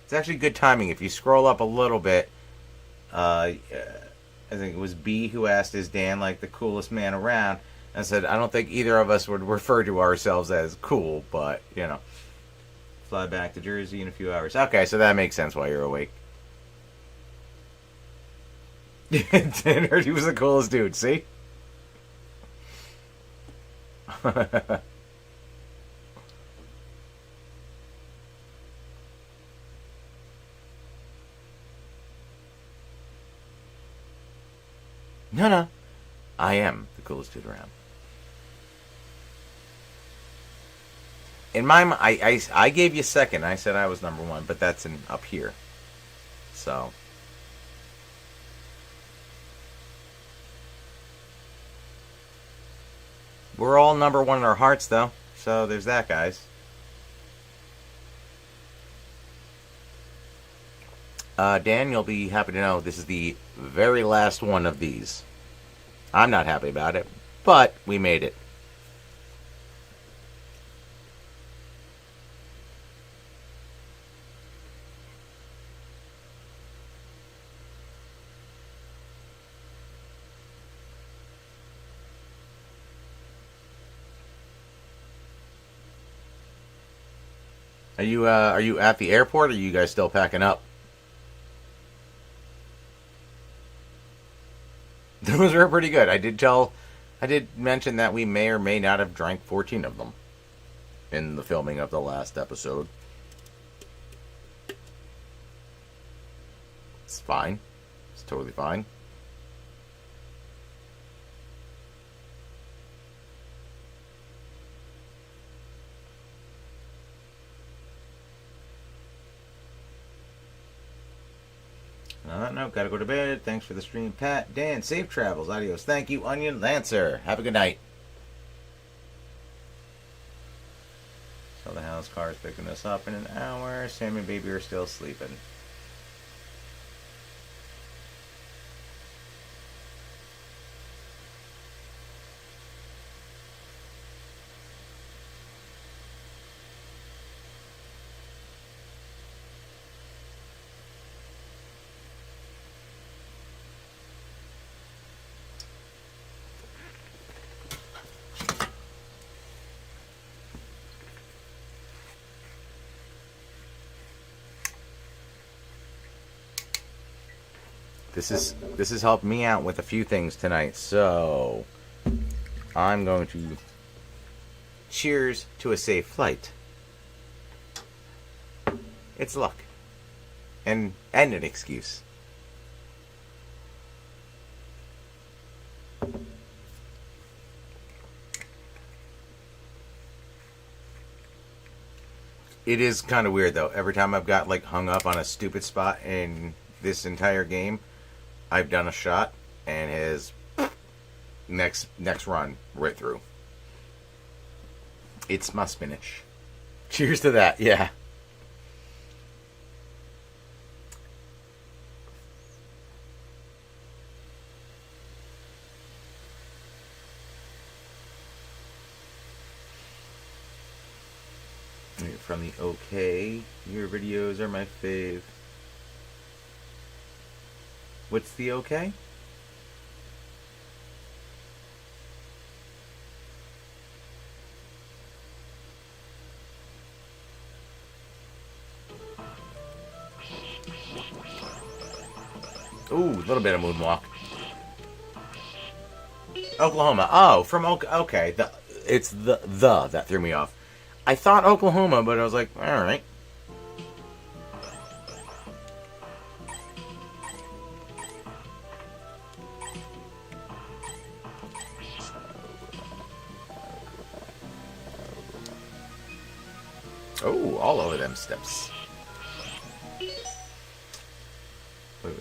[SPEAKER 1] It's actually good timing. If you scroll up a little bit, I think it was B who asked, "Is Dan like the coolest man around?" And I said, "I don't think either of us would refer to ourselves as cool, but fly back to Jersey in a few hours." Okay, so that makes sense why you're awake. Dan heard he was the coolest dude. See? No, no. I am the coolest dude around. In my mind, I gave you second. I said I was number one, but that's up here. So. We're all number one in our hearts, though. So there's that, guys. Dan, you'll be happy to know this is the very last one of these. I'm not happy about it, but we made it. Are you at the airport, or are you guys still packing up? Those were pretty good. I did mention that we may or may not have drank 14 of them in the filming of the last episode. It's fine. It's totally fine. On that note, gotta go to bed. Thanks for the stream, Pat. Dan, safe travels. Adios. Thank you, Onion Lancer. Have a good night. So the house car is picking us up in an hour. Sam and baby are still sleeping. This has helped me out with a few things tonight, so I'm going to cheers to a safe flight. It's luck. And an excuse. It is kind of weird though. Every time I've got like hung up on a stupid spot in this entire game, I've done a shot and his next run right through. It's my spinach. Cheers to that, yeah. From the OK, your videos are my fave. What's the OK? Ooh, a little bit of moonwalk. Oklahoma. Oh, from okay. It's the that threw me off. I thought Oklahoma, but I was like, all right. Oh, all over them steps. Wait.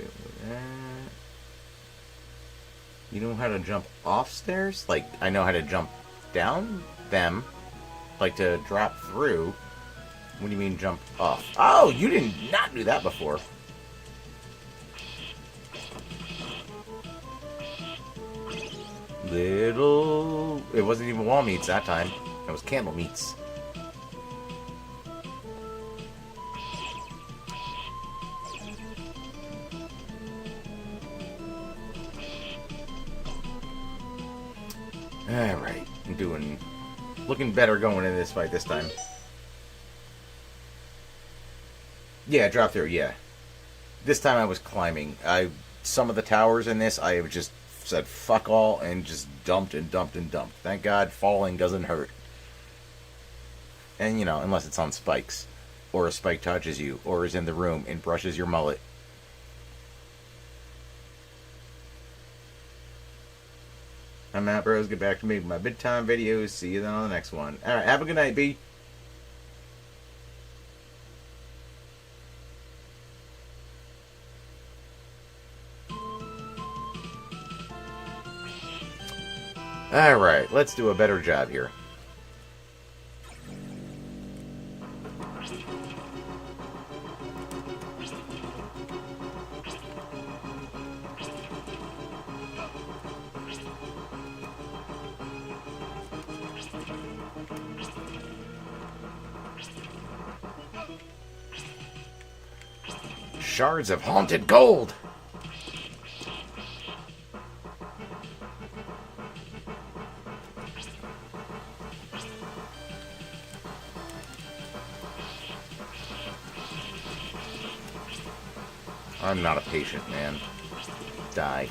[SPEAKER 1] You know how to jump off stairs? Like, I know how to jump down them. Like, to drop through. What do you mean jump off? Oh, you did not do that before. Little... It wasn't even wall meats that time. It was candle meats. Alright, looking better going in this fight this time. Yeah, drop through, yeah. This time I was climbing. Some of the towers in this, I just said fuck all and just dumped and dumped and dumped. Thank God falling doesn't hurt. And, unless it's on spikes. Or a spike touches you, or is in the room and brushes your mullet. I'm out, bros. Get back to me with my bedtime videos. See you then on the next one. Alright, have a good night, B. Alright, let's do a better job here. Shards of haunted gold! I'm not a patient man. Die.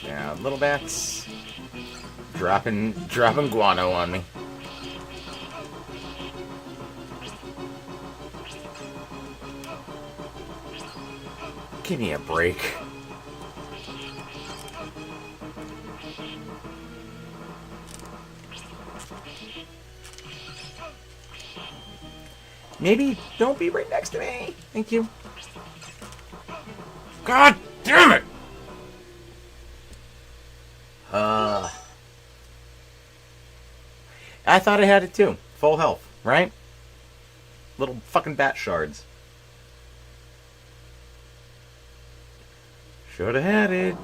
[SPEAKER 1] Yeah, little bats. Dropping guano on me. Give me a break. Maybe don't be right next to me. Thank you. God damn it! I thought I had it too. Full health, right? Little fucking bat shards. Shoulda had it.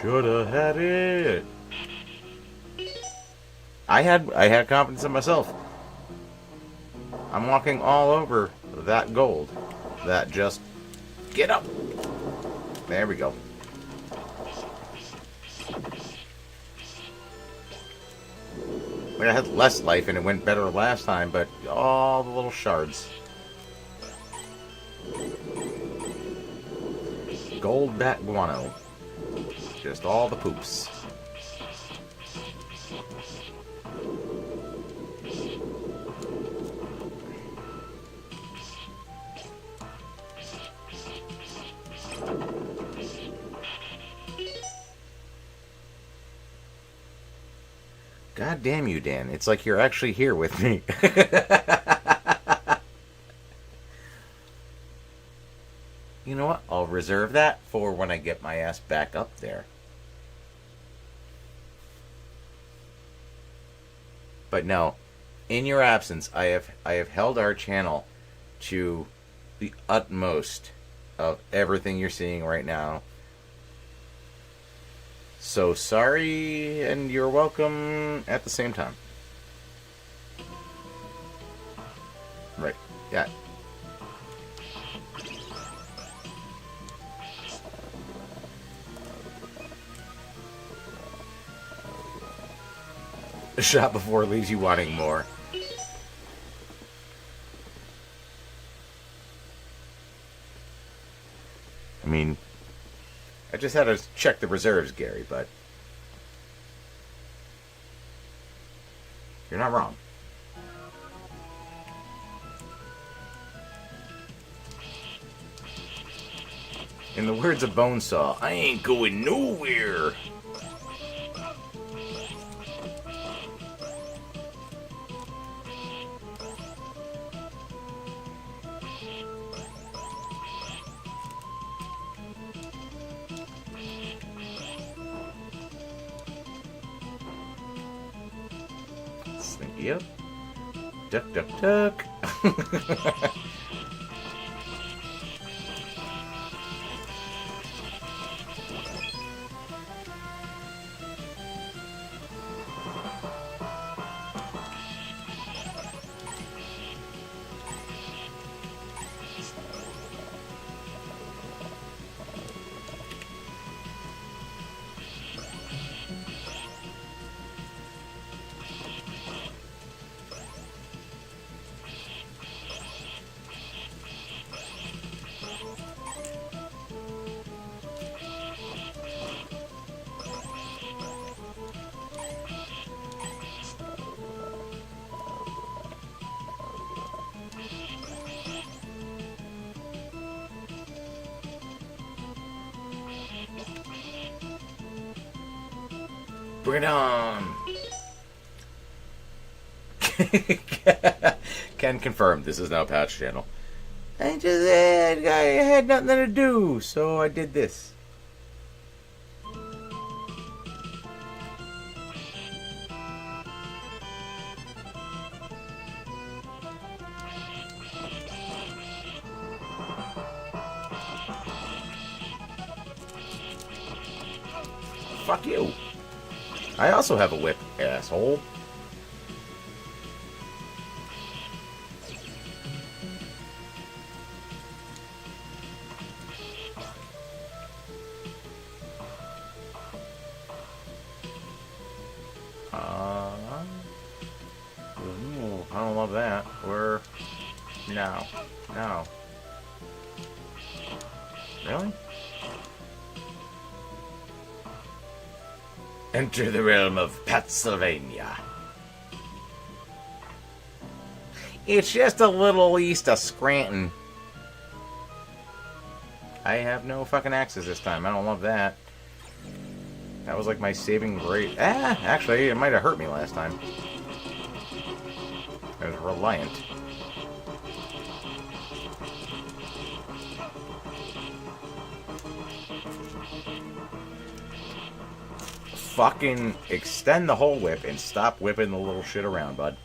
[SPEAKER 1] Shoulda had it. I had confidence in myself. I'm walking all over that gold. That just get up. There we go. I had less life and it went better last time, but all the little shards. Gold bat guano. Just all the poops. God damn you, Dan. It's like you're actually here with me. You know what? I'll reserve that for when I get my ass back up there. But no, in your absence, I have held our channel to the utmost of everything you're seeing right now. So sorry, and you're welcome at the same time. Right, yeah. A shot before it leaves you wanting more. I mean, I just had to check the reserves, Gary, but you're not wrong. In the words of Bonesaw, I ain't going nowhere. Yep. Duck, duck, duck. Bring it on! Can confirm this is now Patch Channel. I had nothing to do, so I did this. Fuck you. I also have a whip, asshole. I don't love that. Where? No. No. Really? Enter the realm of Pennsylvania. It's just a little east of Scranton. I have no fucking axes this time. I don't love that. That was like my saving grace. Actually, it might have hurt me last time. I was reliant. fucking extend the whole whip and stop whipping the little shit around, bud.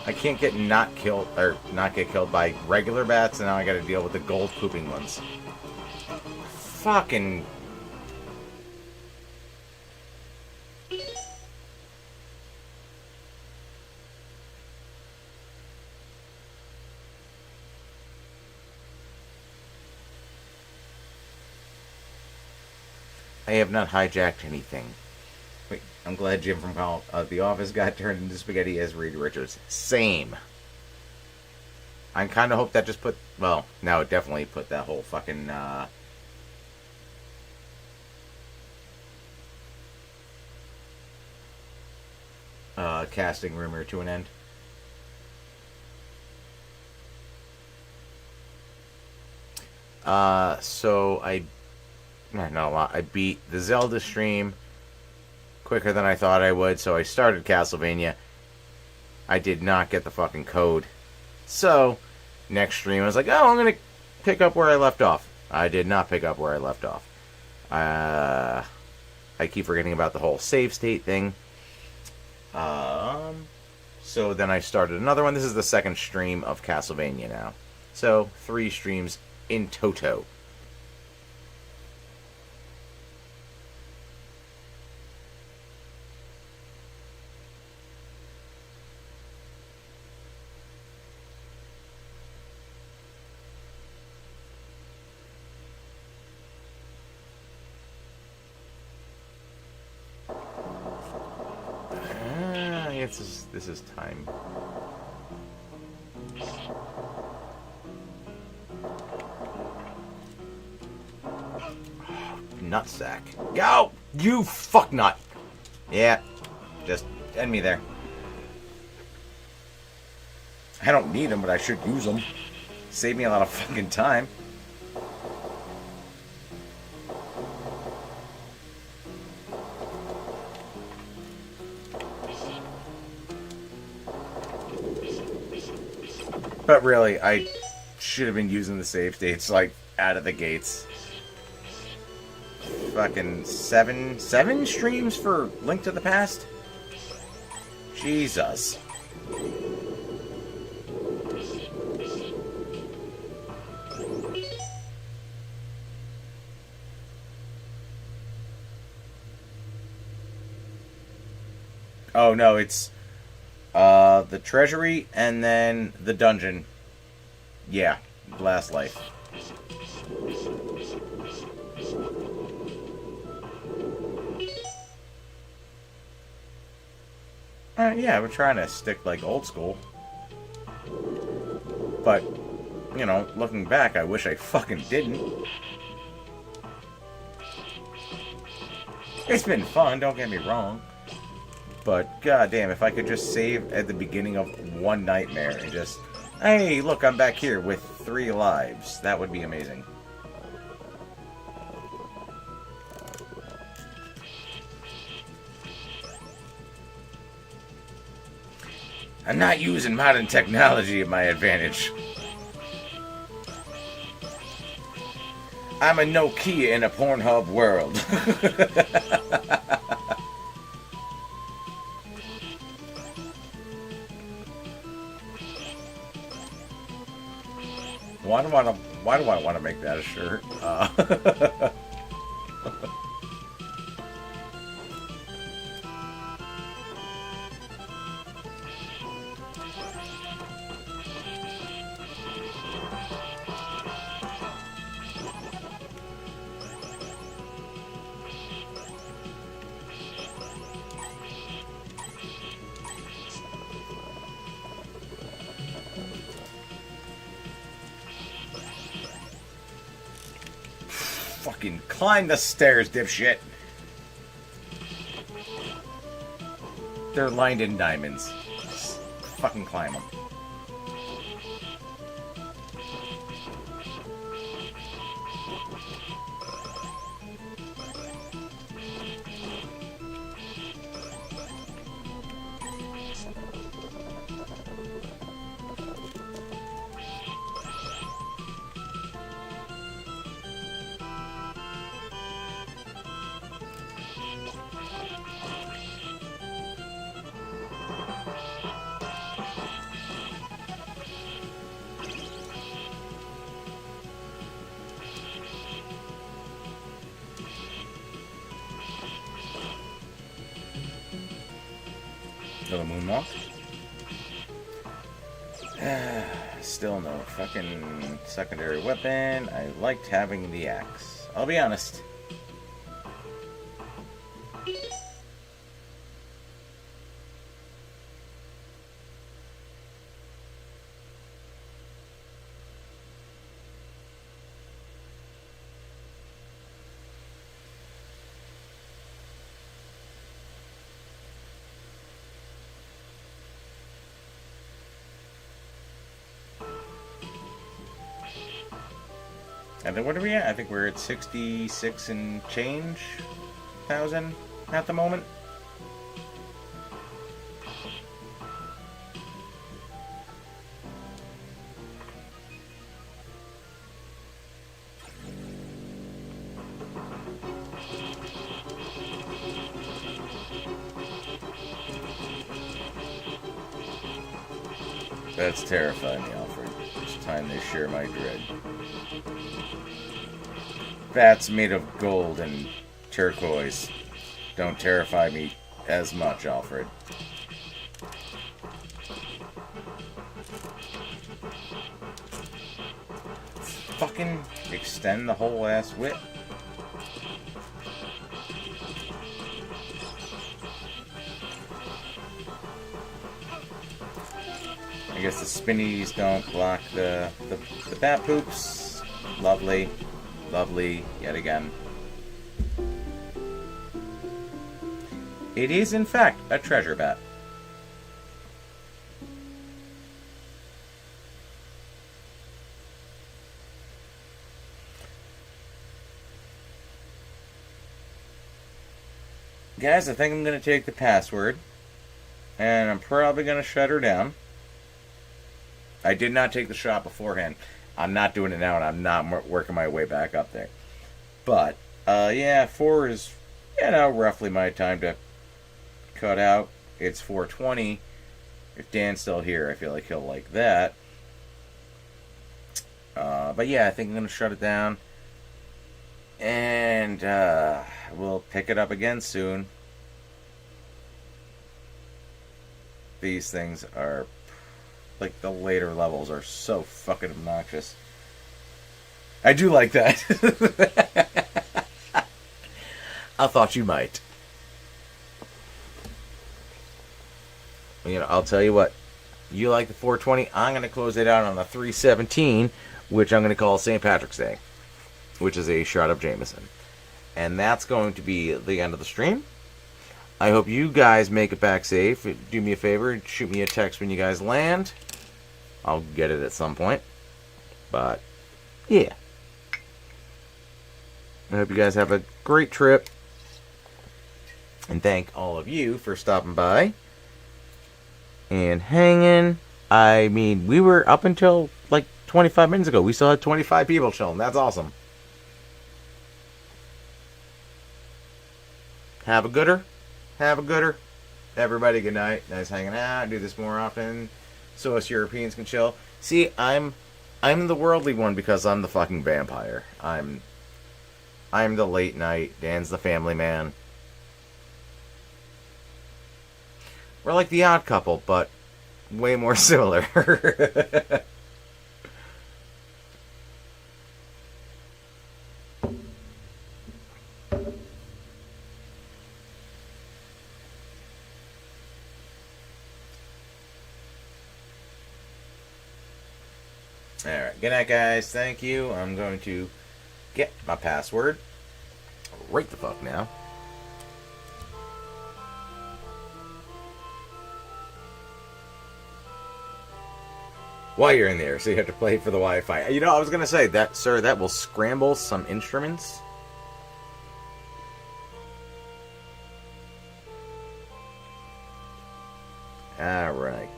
[SPEAKER 1] I can't get not get killed by regular bats, and now I gotta deal with the gold pooping ones. Fucking... I have not hijacked anything. Wait, I'm glad Jim from The Office got turned into spaghetti as Reed Richards. Same. I kind of hope that just put... Well, now it definitely put that whole fucking... casting rumor to an end. So I beat the Zelda stream quicker than I thought I would, so I started Castlevania. I did not get the fucking code. So, next stream I was like, oh, I'm gonna pick up where I left off. I did not pick up where I left off. I keep forgetting about the whole save state thing. So then I started another one. This is the second stream of Castlevania now. So, 3 streams in toto. This is time. Nutsack. Go! You fuck nut! Yeah. Just end me there. I don't need them, but I should use them. Save me a lot of fucking time. But really, I should have been using the save states, like, out of the gates. Fucking seven streams for Link to the Past? Jesus. Oh, no, it's... the Treasury, and then the dungeon. Yeah, Last Life. Yeah, we're trying to stick, like, old school. But, you know, looking back, I wish I fucking didn't. It's been fun, don't get me wrong. But, goddamn, if I could just save at the beginning of one nightmare and just, hey, look, I'm back here with 3 lives. That would be amazing. I'm not using modern technology at my advantage. I'm a Nokia in a Pornhub world. Why do I want to make that a shirt? Fucking climb the stairs, dipshit. They're lined in diamonds. Just fucking climb them. Another moonwalk. Still no fucking secondary weapon. I liked having the axe. I'll be honest. And then what are we at? I think we're at 66 and change thousand at the moment. That's terrifying me, Alfred. It's time they share my dread. Bats made of gold and turquoise don't terrify me as much, Alfred. Fucking extend the whole ass whip. I guess the spinnies don't block the bat poops. Lovely. Lovely, yet again. It is, in fact, a treasure bat. Guys, I think I'm going to take the password, and I'm probably going to shut her down. I did not take the shot beforehand. I'm not doing it now, and I'm not working my way back up there. But, yeah, 4 is, roughly my time to cut out. It's 4:20. If Dan's still here, I feel like he'll like that. But, yeah, I think I'm going to shut it down. And, we'll pick it up again soon. These things are... like, the later levels are so fucking obnoxious. I do like that. I thought you might. I'll tell you what. You like the 420, I'm going to close it out on the 317, which I'm going to call St. Patrick's Day, which is a shot of Jameson. And that's going to be the end of the stream. I hope you guys make it back safe. Do me a favor, shoot me a text when you guys land. I'll get it at some point. But, yeah. I hope you guys have a great trip. And thank all of you for stopping by. And hanging. I mean, we were up until like 25 minutes ago. We still had 25 people chilling. That's awesome. Have a gooder. Have a gooder. Everybody, good night. Nice hanging out. Do this more often so us Europeans can chill. See, I'm the worldly one because I'm the fucking vampire. I'm the late night. Dan's the family man. We're like the Odd Couple, but way more similar. Alright, good night guys, thank you. I'm going to get my password right the fuck now. While you're in there, so you have to play for the Wi-Fi. You know, I was gonna say that, sir, that will scramble some instruments. Alright.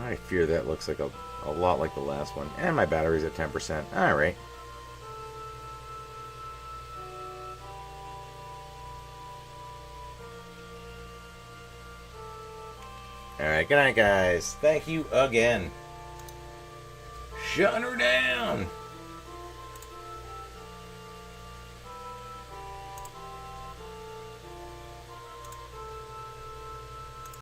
[SPEAKER 1] I fear that looks like a lot like the last one. And my battery's at 10%. Alright. Alright, good night, guys. Thank you again. Shutting her down.